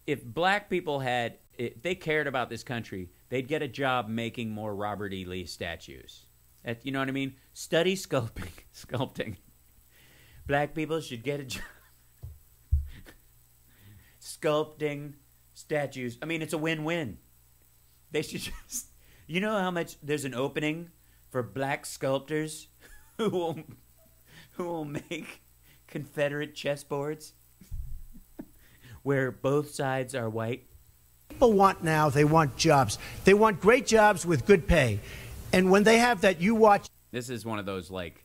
Speaker 1: If black people if they cared about this country, they'd get a job making more Robert E. Lee statues. You know what I mean? Study sculpting. Black people should get a job. Sculpting statues. I mean, it's a win-win. They should just... You know how much there's an opening for black sculptors who will make Confederate chessboards where both sides are white?
Speaker 14: People want now, they want jobs. They want great jobs with good pay. And when they have that, you watch...
Speaker 1: This is one of those, like,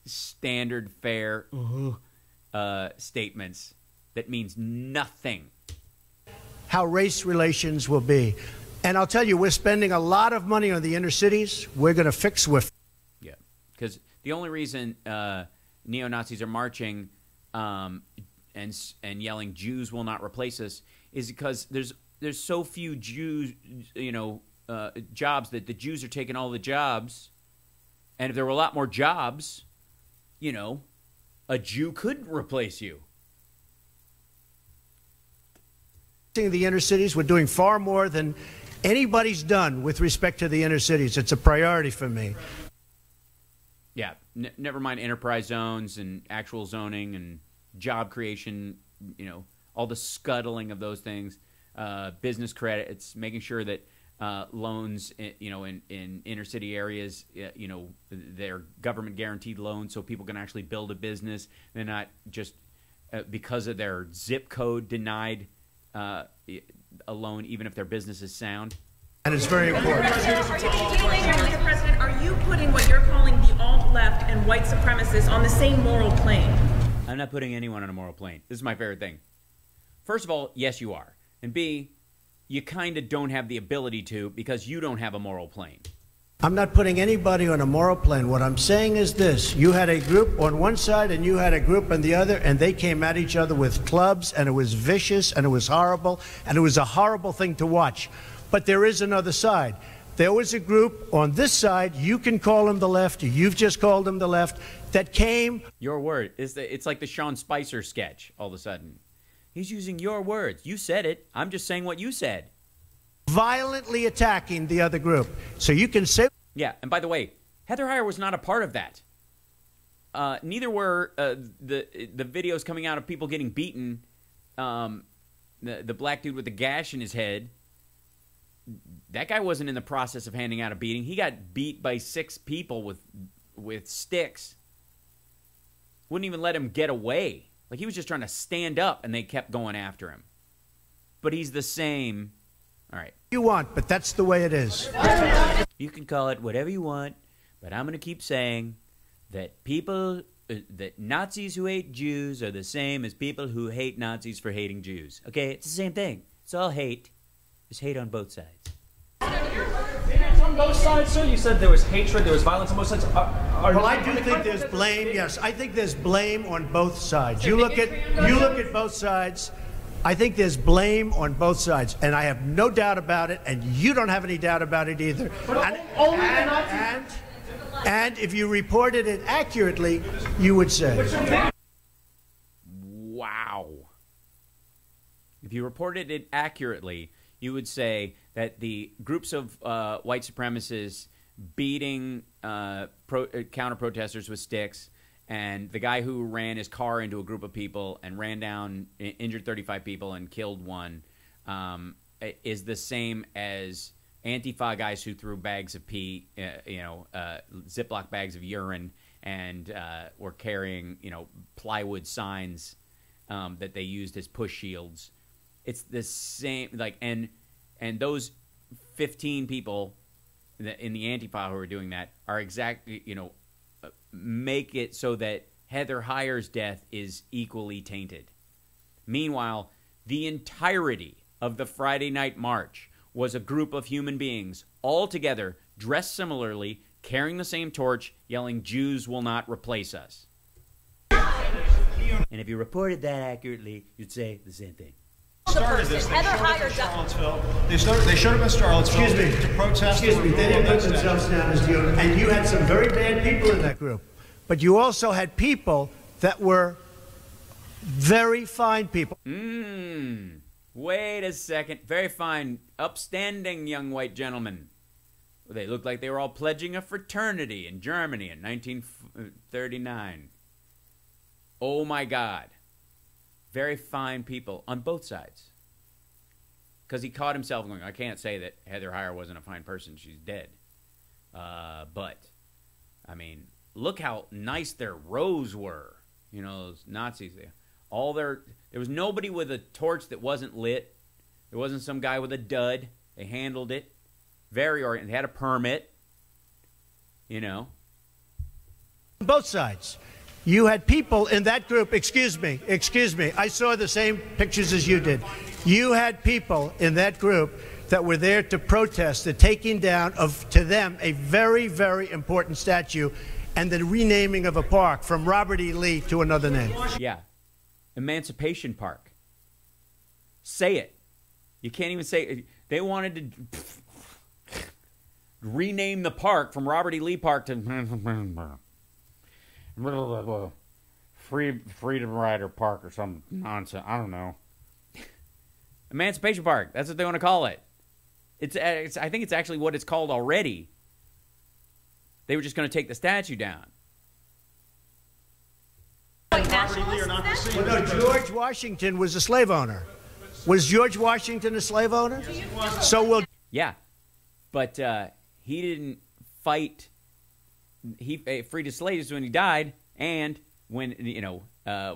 Speaker 1: standard fare statements that means nothing.
Speaker 14: How race relations will be. And I'll tell you, we're spending a lot of money on the inner cities. We're going to fix with...
Speaker 1: Yeah, because the only reason neo-Nazis are marching and yelling, Jews will not replace us, is because there's so few Jews, jobs that the Jews are taking all the jobs. And if there were a lot more jobs, a Jew could replace you.
Speaker 14: The inner cities, we're doing far more than anybody's done with respect to the inner cities. It's a priority for me.
Speaker 1: Yeah, never mind enterprise zones and actual zoning and job creation, all the scuttling of those things, business credit. It's making sure that loans, in inner city areas, they're government guaranteed loans so people can actually build a business. They're not just because of their zip code denied a loan, even if their business is sound.
Speaker 14: And it's very important.
Speaker 16: Mr. President, are you putting what you're calling the alt-left and white supremacists on the same moral plane?
Speaker 1: I'm not putting anyone on a moral plane. This is my favorite thing. First of all, yes, you are. And B, you kind of don't have the ability to because you don't have a moral plane.
Speaker 14: I'm not putting anybody on a moral plane. What I'm saying is this. You had a group on one side and you had a group on the other, and they came at each other with clubs, and it was vicious, and it was horrible, and it was a horrible thing to watch. But there is another side. There was a group on this side, you can call them the left, you've just called them the left, that came...
Speaker 1: Your word. It's like the Sean Spicer sketch all of a sudden. He's using your words. You said it. I'm just saying what you said.
Speaker 14: Violently attacking the other group. So you can say...
Speaker 1: Yeah, and by the way, Heather Heyer was not a part of that. Neither were the videos coming out of people getting beaten. The black dude with the gash in his head. That guy wasn't in the process of handing out a beating. He got beat by 6 people with sticks. Wouldn't even let him get away. Like, he was just trying to stand up, and they kept going after him. But he's the same. All right.
Speaker 14: You want, but that's the way it is.
Speaker 1: You can call it whatever you want, but I'm going to keep saying that that Nazis who hate Jews are the same as people who hate Nazis for hating Jews. Okay? It's the same thing. It's all hate. There's hate on both sides.
Speaker 13: On both sides, sir? You said there was hatred, there was violence on both sides.
Speaker 14: Well, I do think there's blame. Yes, I think there's blame on both sides. You look at both sides. I think there's blame on both sides, and I have no doubt about it, and you don't have any doubt about it either. And if you reported it accurately, you would say.
Speaker 1: Wow. If you reported it accurately, you would say that the groups of white supremacists beating counter-protesters with sticks, and the guy who ran his car into a group of people and ran down, injured 35 people and killed one, is the same as Antifa guys who threw bags of pee, Ziploc bags of urine, and were carrying, plywood signs that they used as push shields. It's the same, and those 15 people in the Antifa who are doing that are exactly, make it so that Heather Heyer's death is equally tainted. Meanwhile, the entirety of the Friday night march was a group of human beings, all together, dressed similarly, carrying the same torch, yelling, "Jews will not replace us." And if you reported that accurately, you'd say the same thing.
Speaker 13: Started this. They showed up in Charlottesville to protest.
Speaker 14: Excuse me. They didn't put themselves down as you, and you had some very bad people in that group. But you also had people that were very fine people.
Speaker 1: Wait a second. Very fine, upstanding young white gentlemen. They looked like they were all pledging a fraternity in Germany in 1939. Oh my God. Very fine people on both sides. because he caught himself going, I can't say that Heather Heyer wasn't a fine person. She's dead. But, I mean, look how nice their rows were. You know, those Nazis. There was nobody with a torch that wasn't lit. There wasn't some guy with a dud. They handled it. Very oriented. They had a permit. You know.
Speaker 14: Both sides. You had people in that group, excuse me, I saw the same pictures as you did. You had people in that group that were there to protest the taking down of, to them, a very, very important statue and the renaming of a park from Robert E. Lee to another name.
Speaker 1: Yeah. Emancipation Park. Say it. You can't even say it. They wanted to rename the park from Robert E. Lee Park to Freedom Rider Park or some nonsense. I don't know. Emancipation Park. That's what they want to call it. It's I think it's actually what it's called already. They were just going to take the statue down.
Speaker 14: Well, no, George Washington was a slave owner. Was George Washington a slave owner? So we'll...
Speaker 1: Yeah, but he didn't fight. He freed his slaves when he died, and when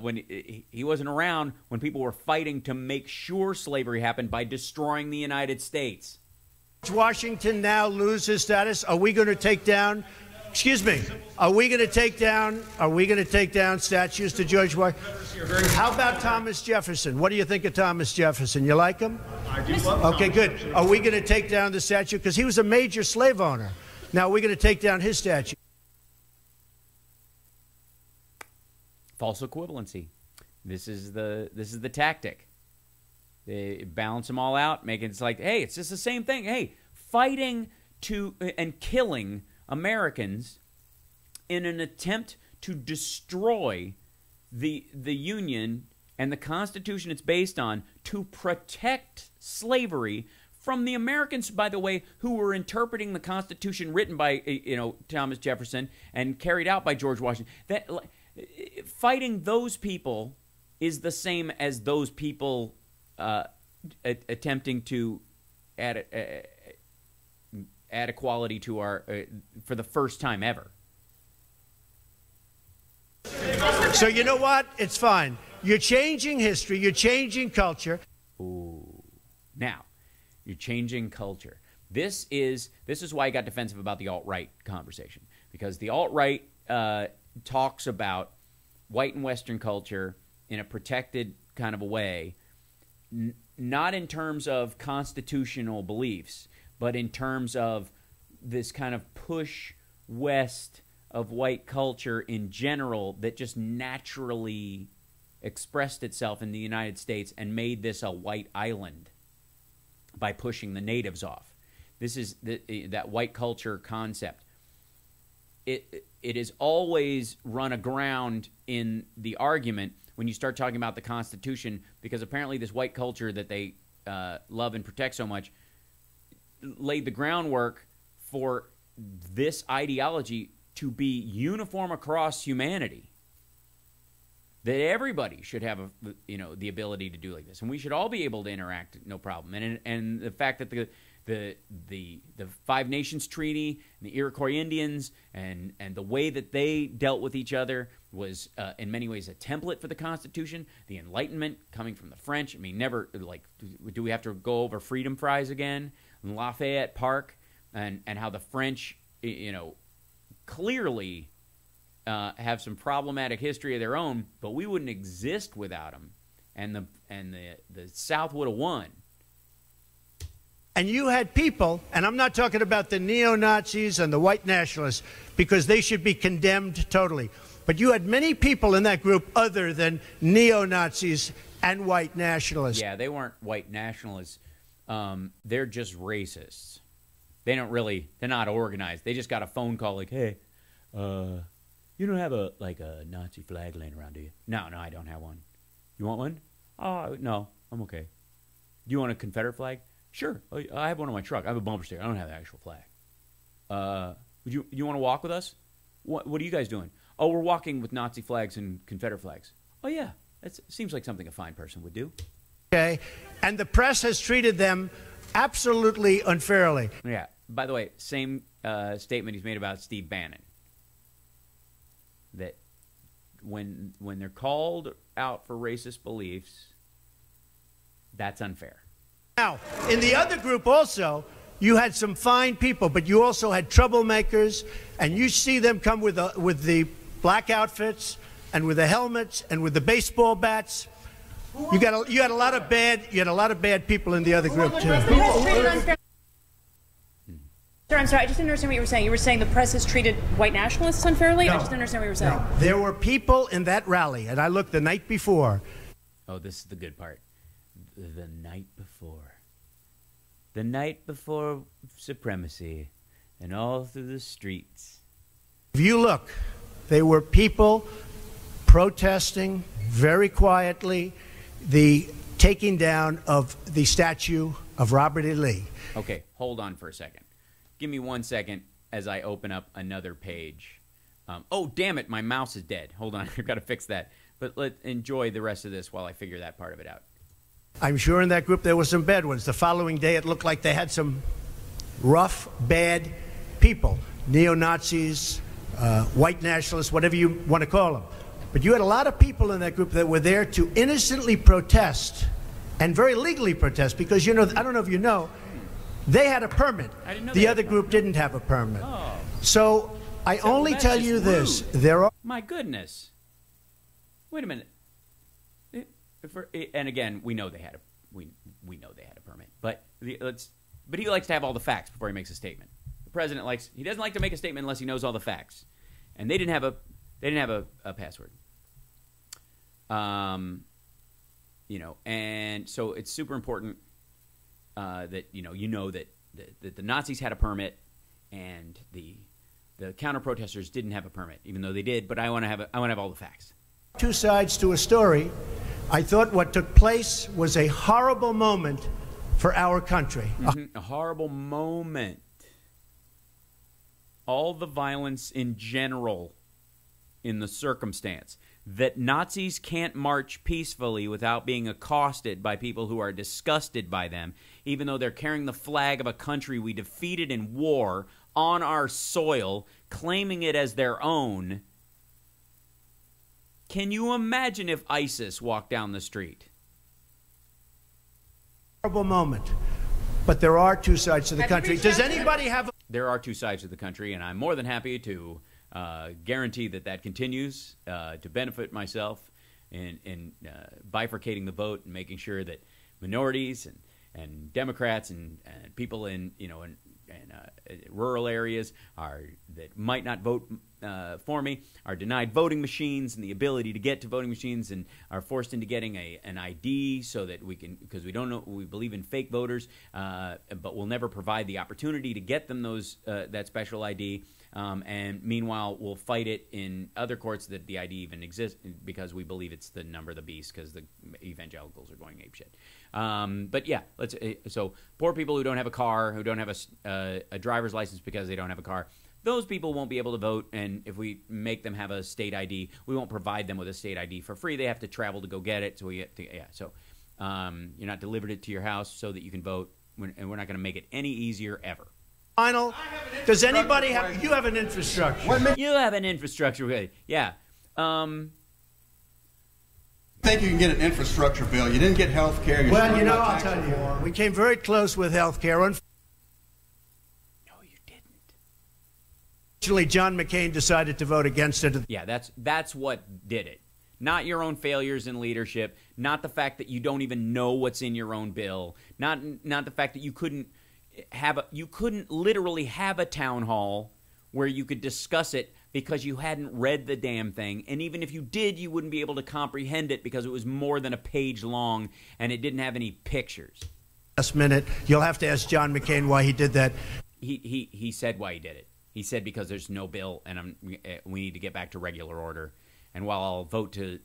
Speaker 1: when he wasn't around when people were fighting to make sure slavery happened by destroying the United States.
Speaker 14: Washington now lose his status? Are we going to take down? Excuse me. Are we going to take down? Are we going to take down statues to George Washington? How about Thomas Jefferson? What do you think of Thomas Jefferson? You like him?
Speaker 13: I do love Thomas
Speaker 14: Okay, good.
Speaker 13: Jefferson.
Speaker 14: Are we going to take down the statue because he was a major slave owner? Now we're going to take down his statue.
Speaker 1: False equivalency. This is the tactic. They balance them all out, making it like, hey, it's just the same thing. Hey, fighting to and killing Americans in an attempt to destroy the Union and the Constitution it's based on to protect slavery from the Americans, by the way, who were interpreting the Constitution written by Thomas Jefferson and carried out by George Washington. That fighting those people is the same as those people attempting to add equality to our for the first time ever.
Speaker 14: So you know what? It's fine. You're changing history. You're changing culture.
Speaker 1: Ooh. Now, you're changing culture. This is why I got defensive about the alt-right conversation, because the alt-right talks about white and Western culture in a protected kind of a way, not in terms of constitutional beliefs, but in terms of this kind of push west of white culture in general that just naturally expressed itself in the United States and made this a white island by pushing the natives off. This is that white culture concept. It is always run aground in the argument when you start talking about the Constitution, because apparently this white culture that they love and protect so much laid the groundwork for this ideology to be uniform across humanity. That everybody should have the ability to do like this, and we should all be able to interact, no problem. And the fact that the Five Nations Treaty and the Iroquois Indians and the way that they dealt with each other was in many ways a template for the Constitution. The Enlightenment coming from the French. I mean, never do we have to go over freedom fries again? And Lafayette Park and how the French clearly have some problematic history of their own, but we wouldn't exist without them, and the South would have won.
Speaker 14: And you had people, and I'm not talking about the neo-Nazis and the white nationalists, because they should be condemned totally. But you had many people in that group other than neo-Nazis and white nationalists.
Speaker 1: Yeah, they weren't white nationalists. They're just racists. They're not organized. They just got a phone call like, hey, you don't have a Nazi flag laying around, do you? No, I don't have one. You want one? Oh, no, I'm okay. Do you want a Confederate flag? Sure. I have one on my truck. I have a bumper sticker. I don't have the actual flag. Would you want to walk with us? What are you guys doing? Oh, we're walking with Nazi flags and Confederate flags. Oh, yeah. That seems like something a fine person would do.
Speaker 14: Okay? And the press has treated them absolutely unfairly.
Speaker 1: Yeah. By the way, same statement he's made about Steve Bannon. That when they're called out for racist beliefs, that's unfair.
Speaker 14: Now, in the other group also, you had some fine people, but you also had troublemakers, and you see them come with the black outfits and with the helmets and with the baseball bats. You had a lot of bad people in the other group too.
Speaker 19: Sir, I'm sorry, I just didn't understand what you were saying. You were saying the press has treated white nationalists unfairly?
Speaker 14: No,
Speaker 19: I just didn't understand what you were saying.
Speaker 14: No. There were people in that rally, and I looked the night before.
Speaker 1: Oh, this is the good part. The night before. The night before supremacy, and all through the streets.
Speaker 14: If you look, there were people protesting very quietly the taking down of the statue of Robert E. Lee.
Speaker 1: Okay, hold on for a second. Give me 1 second as I open up another page. Oh, damn it, my mouse is dead. Hold on, I've got to fix that. But let's enjoy the rest of this while I figure that part of it out.
Speaker 14: I'm sure in that group there were some bad ones. The following day it looked like they had some rough, bad people. Neo-Nazis, white nationalists, whatever you want to call them. But you had a lot of people in that group that were there to innocently protest, and very legally protest, because, you know, I don't know if you know, they had a permit.
Speaker 1: I didn't know
Speaker 14: the other group didn't have a permit.
Speaker 1: Oh.
Speaker 14: So I only tell you this. There are...
Speaker 1: My goodness. Wait a minute. And again, we know they had a we know they had a permit, but he likes to have all the facts before he makes a statement. The president he doesn't like to make a statement unless he knows all the facts, and they didn't have a password. You know, and so it's super important that that the Nazis had a permit and the counter protesters didn't have a permit, even though they did. But I want to have all the facts.
Speaker 14: Two sides to a story. I thought what took place was a horrible moment for our country.
Speaker 1: Mm-hmm. A horrible moment. All the violence in general in the circumstance. That Nazis can't march peacefully without being accosted by people who are disgusted by them, even though they're carrying the flag of a country we defeated in war on our soil, claiming it as their own. Can you imagine if ISIS walked down the street?
Speaker 14: Horrible moment. But there are two sides to the country. Does anybody have...
Speaker 1: There are two sides to the country, and I'm more than happy to guarantee that continues to benefit myself in bifurcating the vote and making sure that minorities and Democrats and people in rural areas that might not vote for me are denied voting machines and the ability to get to voting machines, and are forced into getting an ID so that we can, because we believe in fake voters, but we'll never provide the opportunity to get them that special ID. And meanwhile, we'll fight it in other courts that the ID even exists, because we believe it's the number of the beast, because the evangelicals are going apeshit. But yeah, so poor people who don't have a car, who don't have a driver's license because they don't have a car, those people won't be able to vote. And if we make them have a state ID, we won't provide them with a state ID for free. They have to travel to go get it. So you're not delivered it to your house so that you can vote, and we're not going to make it any easier ever.
Speaker 14: Final. Does anybody have... You have an infrastructure.
Speaker 1: You have an infrastructure. Yeah.
Speaker 18: I think you can get an infrastructure bill. You didn't get health care.
Speaker 14: Well, I'll tell you. We came very close with health care. No,
Speaker 1: you didn't.
Speaker 14: Unfortunately, John McCain decided to vote against it.
Speaker 1: Yeah, that's what did it. Not your own failures in leadership. Not the fact that you don't even know what's in your own bill. Not the fact that you couldn't literally have a town hall where you could discuss it because you hadn't read the damn thing. And even if you did, you wouldn't be able to comprehend it because it was more than a page long and it didn't have any pictures.
Speaker 14: Last minute, you'll have to ask John McCain why he did that.
Speaker 1: He said why he did it. He said because there's no bill and we need to get back to regular order. And while I'll vote to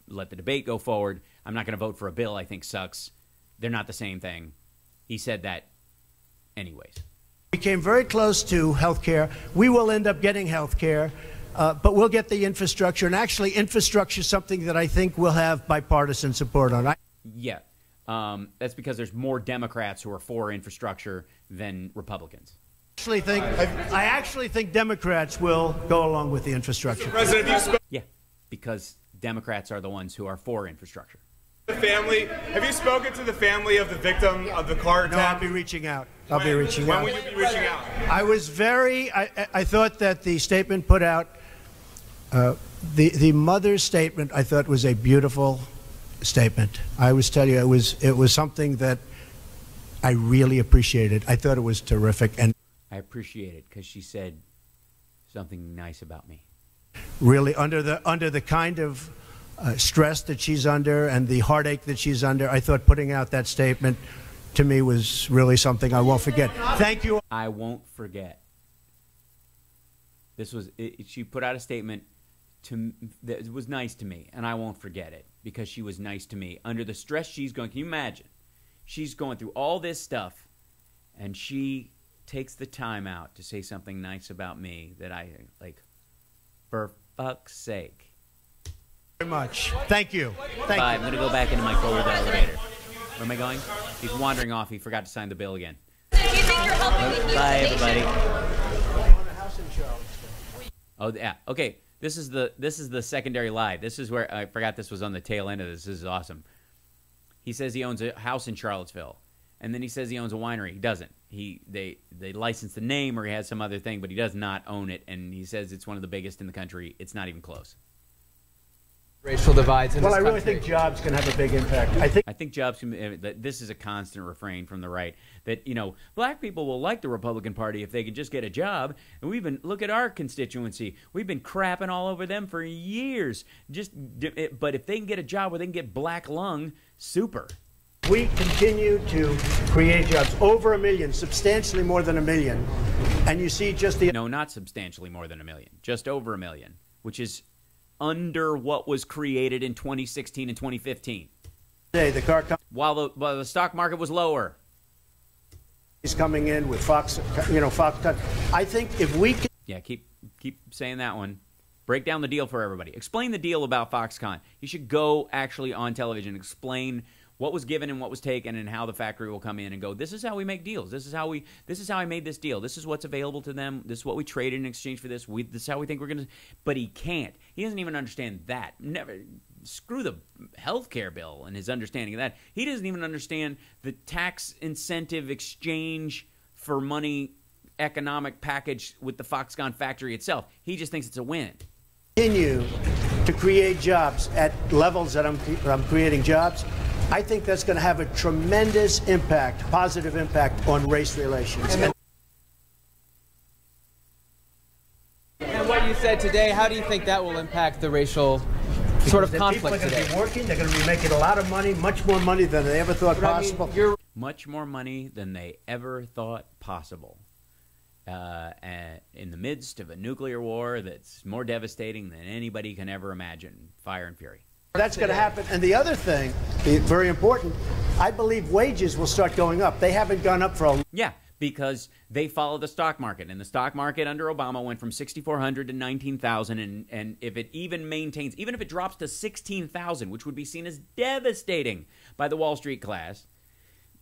Speaker 1: let the debate go forward, I'm not going to vote for a bill I think sucks. They're not the same thing. He said that anyways.
Speaker 14: We came very close to health care. We will end up getting health care, but we'll get the infrastructure. And actually, infrastructure is something that I think will have bipartisan support on.
Speaker 1: Yeah. That's because there's more Democrats who are for infrastructure than Republicans.
Speaker 14: I actually think Democrats will go along with the infrastructure.
Speaker 1: Yeah, because Democrats are the ones who are for infrastructure.
Speaker 7: The family. Have you spoken to the family of the victim of the car attack?
Speaker 14: No, I'll be reaching out. When will you
Speaker 7: be reaching out?
Speaker 14: I was I thought that the statement put out, the mother's statement, I thought was a beautiful statement. I was telling you, it was something that I really appreciated. I thought it was terrific, and
Speaker 1: I appreciate it because she said something nice about me.
Speaker 14: Really, under the kind of stress that she's under and the heartache that she's under, I thought putting out that statement to me was really something I won't forget. Thank you.
Speaker 1: I won't forget. She put out a statement that was nice to me, and I won't forget it because she was nice to me. Under the stress she's going, can you imagine? She's going through all this stuff, and she takes the time out to say something nice about me that I like. For fuck's sake.
Speaker 14: Very much. Thank you. Thank you.
Speaker 1: I'm going to go back into my forward elevator. Where am I going? He's wandering off. He forgot to sign the bill again. Bye, everybody. Oh, yeah. Okay. This is the secondary lie. This is where I forgot this was on the tail end of this. This is awesome. He says he owns a house in Charlottesville, and then he says he owns a winery. He doesn't. They license the name, or he has some other thing, but he does not own it. And he says it's one of the biggest in the country. It's not even close.
Speaker 15: Racial divides in this country.
Speaker 14: Well, I really think jobs can have a big impact. I think
Speaker 1: jobs can. This is a constant refrain from the right that black people will like the Republican Party if they can just get a job. And look at our constituency. We've been crapping all over them for years. But if they can get a job where they can get black lung, super.
Speaker 14: We continue to create jobs, over 1 million, substantially more than 1 million. And you see just the...
Speaker 1: No, not substantially more than 1 million, just over 1 million, which is under what was created in 2016 and 2015.
Speaker 14: The car
Speaker 1: while the stock market was lower.
Speaker 14: He's coming in with Foxconn. I think if we can...
Speaker 1: Yeah, keep saying that one. Break down the deal for everybody. Explain the deal about Foxconn. You should go actually on television, explain what was given and what was taken, and how the factory will come in and go, this is how we make deals. This is how I made this deal. This is what's available to them. This is what we traded in exchange for this. This is how we think we're going to. But he can't. He doesn't even understand that. Screw the health care bill and his understanding of that. He doesn't even understand the tax incentive exchange for money economic package with the Foxconn factory itself. He just thinks it's a win.
Speaker 14: Continue to create jobs at levels that I'm creating jobs. I think that's going to have a tremendous impact, positive impact on race relations.
Speaker 15: And what you said today, how do you think that will impact the racial sort of conflict today?
Speaker 14: People are going to be working. They're going to be making a lot of money, much more money than they ever thought possible.
Speaker 1: Much more money than they ever thought possible. In the midst of a nuclear war that's more devastating than anybody can ever imagine. Fire and fury.
Speaker 14: That's going to happen. And the other thing, very important, I believe wages will start going up. They haven't gone up for a...
Speaker 1: Yeah, because they follow the stock market. And the stock market under Obama went from 6,400 to 19,000. And if it even maintains, even if it drops to 16,000, which would be seen as devastating by the Wall Street class,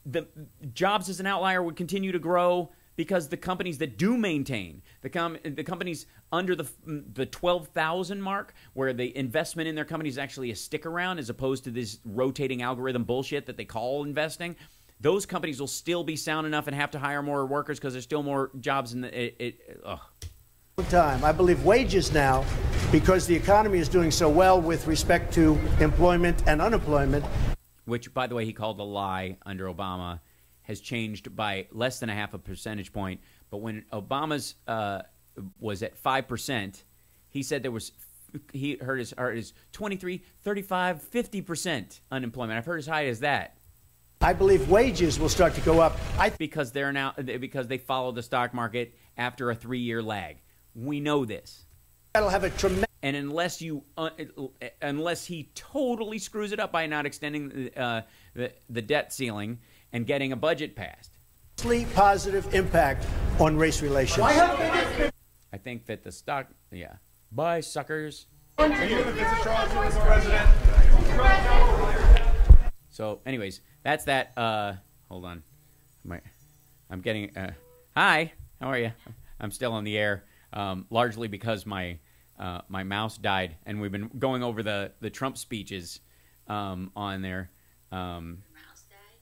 Speaker 1: the jobs as an outlier would continue to grow because the companies that do maintain, the companies under the 12,000 mark, where the investment in their company is actually a stick around as opposed to this rotating algorithm bullshit that they call investing, those companies will still be sound enough and have to hire more workers because there's still more jobs in the...
Speaker 14: time. I believe wages now, because the economy is doing so well with respect to employment and unemployment.
Speaker 1: Which, by the way, he called a lie under Obama, has changed by less than a half a percentage point. But when Obama's was at 5%, he said he heard his 23, 35, 50% unemployment. I've heard as high as that.
Speaker 14: I believe wages will start to go up.
Speaker 1: Because they follow the stock market after a 3-year lag. We know this.
Speaker 14: That'll have a tremendous...
Speaker 1: And unless he totally screws it up by not extending the debt ceiling and getting a budget passed.
Speaker 14: Positive impact on race relations.
Speaker 1: I think that the stock, bye suckers.
Speaker 7: Are you going to visit Charlottesville as president?
Speaker 1: So, anyways, that's that. Hold on. I'm getting... hi, how are you? I'm still on the air, largely because my mouse died, and we've been going over the Trump speeches on there.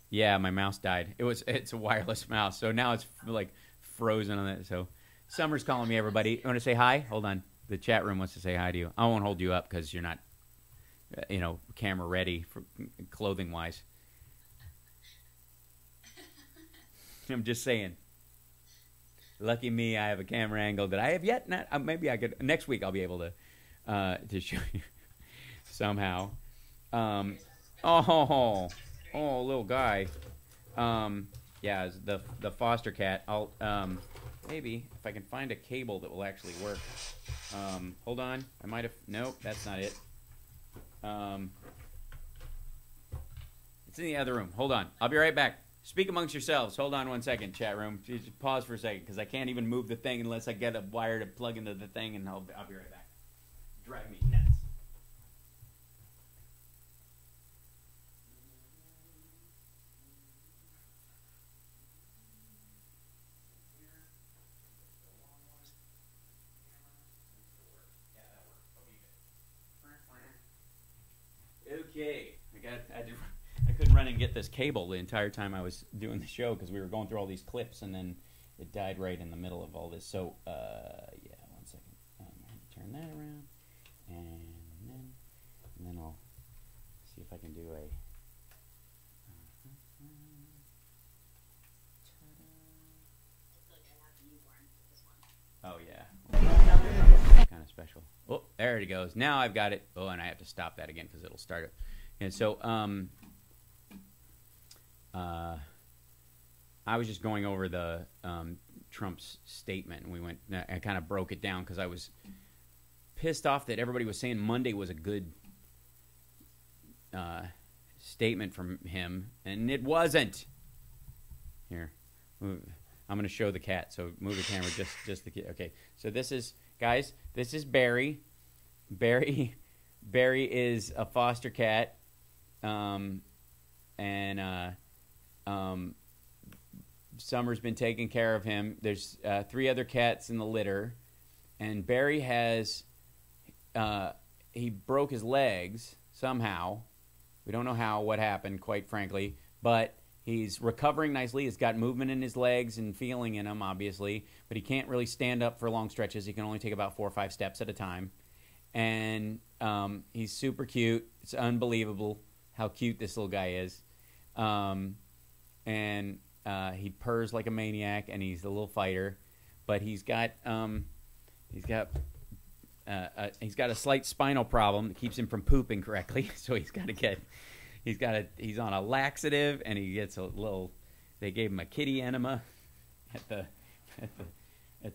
Speaker 1: Yeah, my mouse died. It's a wireless mouse, so now it's like frozen on it. So Summer's calling me, everybody. You want to say hi? Hold on. The chat room wants to say hi to you. I won't hold you up because you're not, camera ready for clothing wise. I'm just saying. Lucky me, I have a camera angle that I have yet not. Maybe I could next week. I'll be able to show you somehow. Oh, little guy. Yeah, the foster cat. I'll maybe if I can find a cable that will actually work. Hold on. I might have. Nope, that's not it. It's in the other room. Hold on. I'll be right back. Speak amongst yourselves. Hold on 1 second, chat room. Just pause for a second because I can't even move the thing unless I get a wire to plug into the thing, and I'll be right back. Drive me nuts. Okay, I couldn't run and get this cable the entire time I was doing the show because we were going through all these clips, and then it died right in the middle of all this. So, yeah, 1 second. I have to turn that around, and then I'll see if I can do a. Oh yeah, kind of special. Oh, there it goes. Now I've got it. Oh, and I have to stop that again because it'll start it. And so, I was just going over the Trump's statement, and we went. I kind of broke it down because I was pissed off that everybody was saying Monday was a good statement from him, and it wasn't. Here, I'm going to show the cat. So move the camera, just the kid. Okay. So this is, guys. This is Barry. Barry is a foster cat, Summer's been taking care of him. There's 3 other cats in the litter, and Barry has he broke his legs somehow. We don't know how, what happened, quite frankly, but he's recovering nicely. He's got movement in his legs and feeling in them, obviously, but he can't really stand up for long stretches. He can only take about 4 or 5 steps at a time, and he's super cute. It's unbelievable how cute this little guy is, and he purrs like a maniac, and he's a little fighter, but he's got a slight spinal problem that keeps him from pooping correctly. So he's on a laxative, and he gets a little. They gave him a kitty enema at the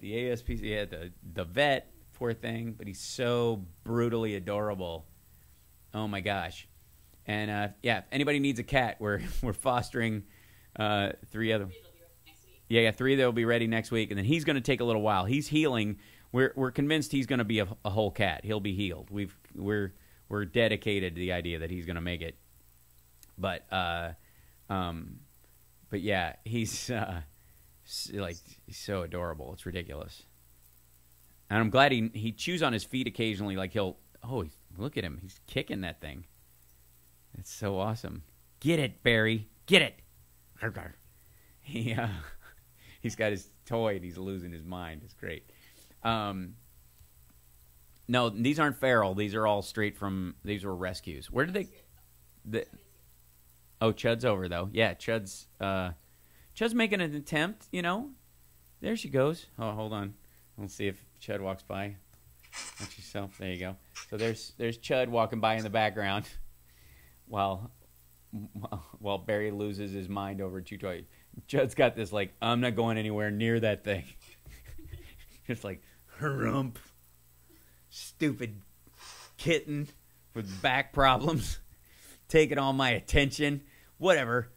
Speaker 1: ASPC at the vet. Poor thing, but he's so brutally adorable. Oh my gosh! And yeah, if anybody needs a cat, we're fostering 3 other. Yeah, 3 that will be ready next week, and then he's going to take a little while. He's healing. We're convinced he's going to be a whole cat. He'll be healed. We're dedicated to the idea that he's going to make it. But yeah, he's so adorable. It's ridiculous. And I'm glad he chews on his feet occasionally. Like look at him. He's kicking that thing. It's so awesome. Get it, Barry. Get it. He's got his toy and he's losing his mind. It's great. No, these aren't feral. These are all straight from. These were rescues. Where did they? Oh, Chud's over though. Yeah, Chud's making an attempt. There she goes. Oh, hold on. Let's see if Chud walks by. Watch yourself. There you go. So there's Chud walking by in the background, while Barry loses his mind over Chew Toy. Chud's got this I'm not going anywhere near that thing. Just harump. Stupid kitten with back problems. Taking all my attention. Whatever.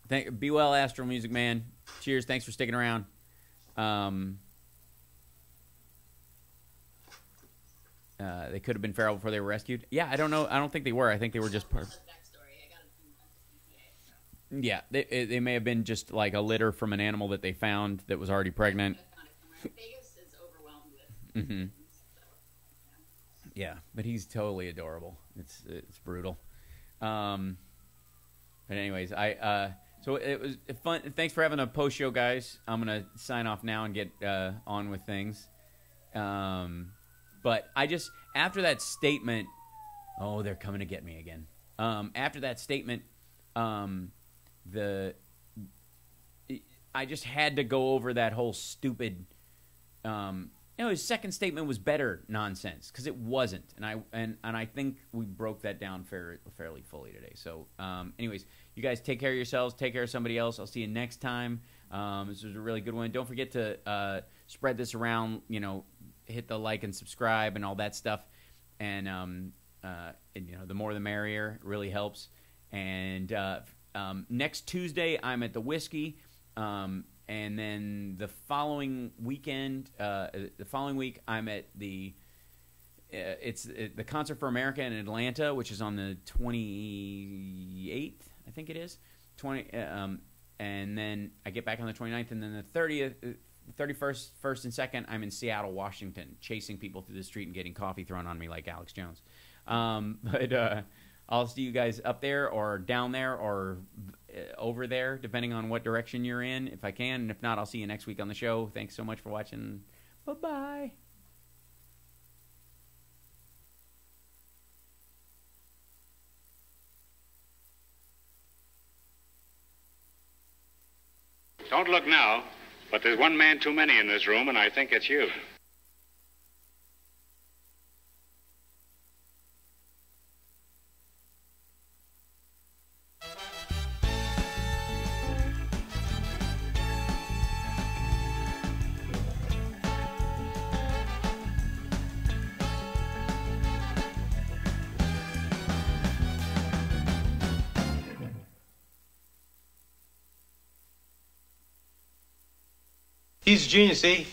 Speaker 1: Be well, Astro Music Man. Cheers. Thanks for sticking around. they could have been feral before they were rescued. Yeah, I don't know. I don't think they were. I think they were just part. Yeah, they may have been just like a litter from an animal that they found that was already pregnant.
Speaker 17: Vegas is overwhelmed with.
Speaker 1: Mm-hmm. Yeah, but he's totally adorable. It's brutal. But anyways, so it was fun. Thanks for having a post show, guys. I'm gonna sign off now and get on with things. But I just after that statement, oh, they're coming to get me again. After that statement, I just had to go over that whole stupid. His second statement was better nonsense because it wasn't, and I think we broke that down fairly fully today. So, anyways, you guys take care of yourselves, take care of somebody else. I'll see you next time. This was a really good one. Don't forget to spread this around. Hit the like and subscribe and all that stuff, and the more the merrier. It really helps. And next Tuesday, I'm at the Whiskey. And then the following weekend, the following week, I'm at the Concert for America in Atlanta, which is on the 28th, I think it is. And then I get back on the 29th, and then the 30th, 31st, 1st, and 2nd, I'm in Seattle, Washington, chasing people through the street and getting coffee thrown on me like Alex Jones. But I'll see you guys up there or down there or over there, depending on what direction you're in, if I can. And if not, I'll see you next week on the show. Thanks so much for watching. Bye-bye.
Speaker 20: Don't look now, but there's one man too many in this room, and I think it's you.
Speaker 18: He's a genius, eh?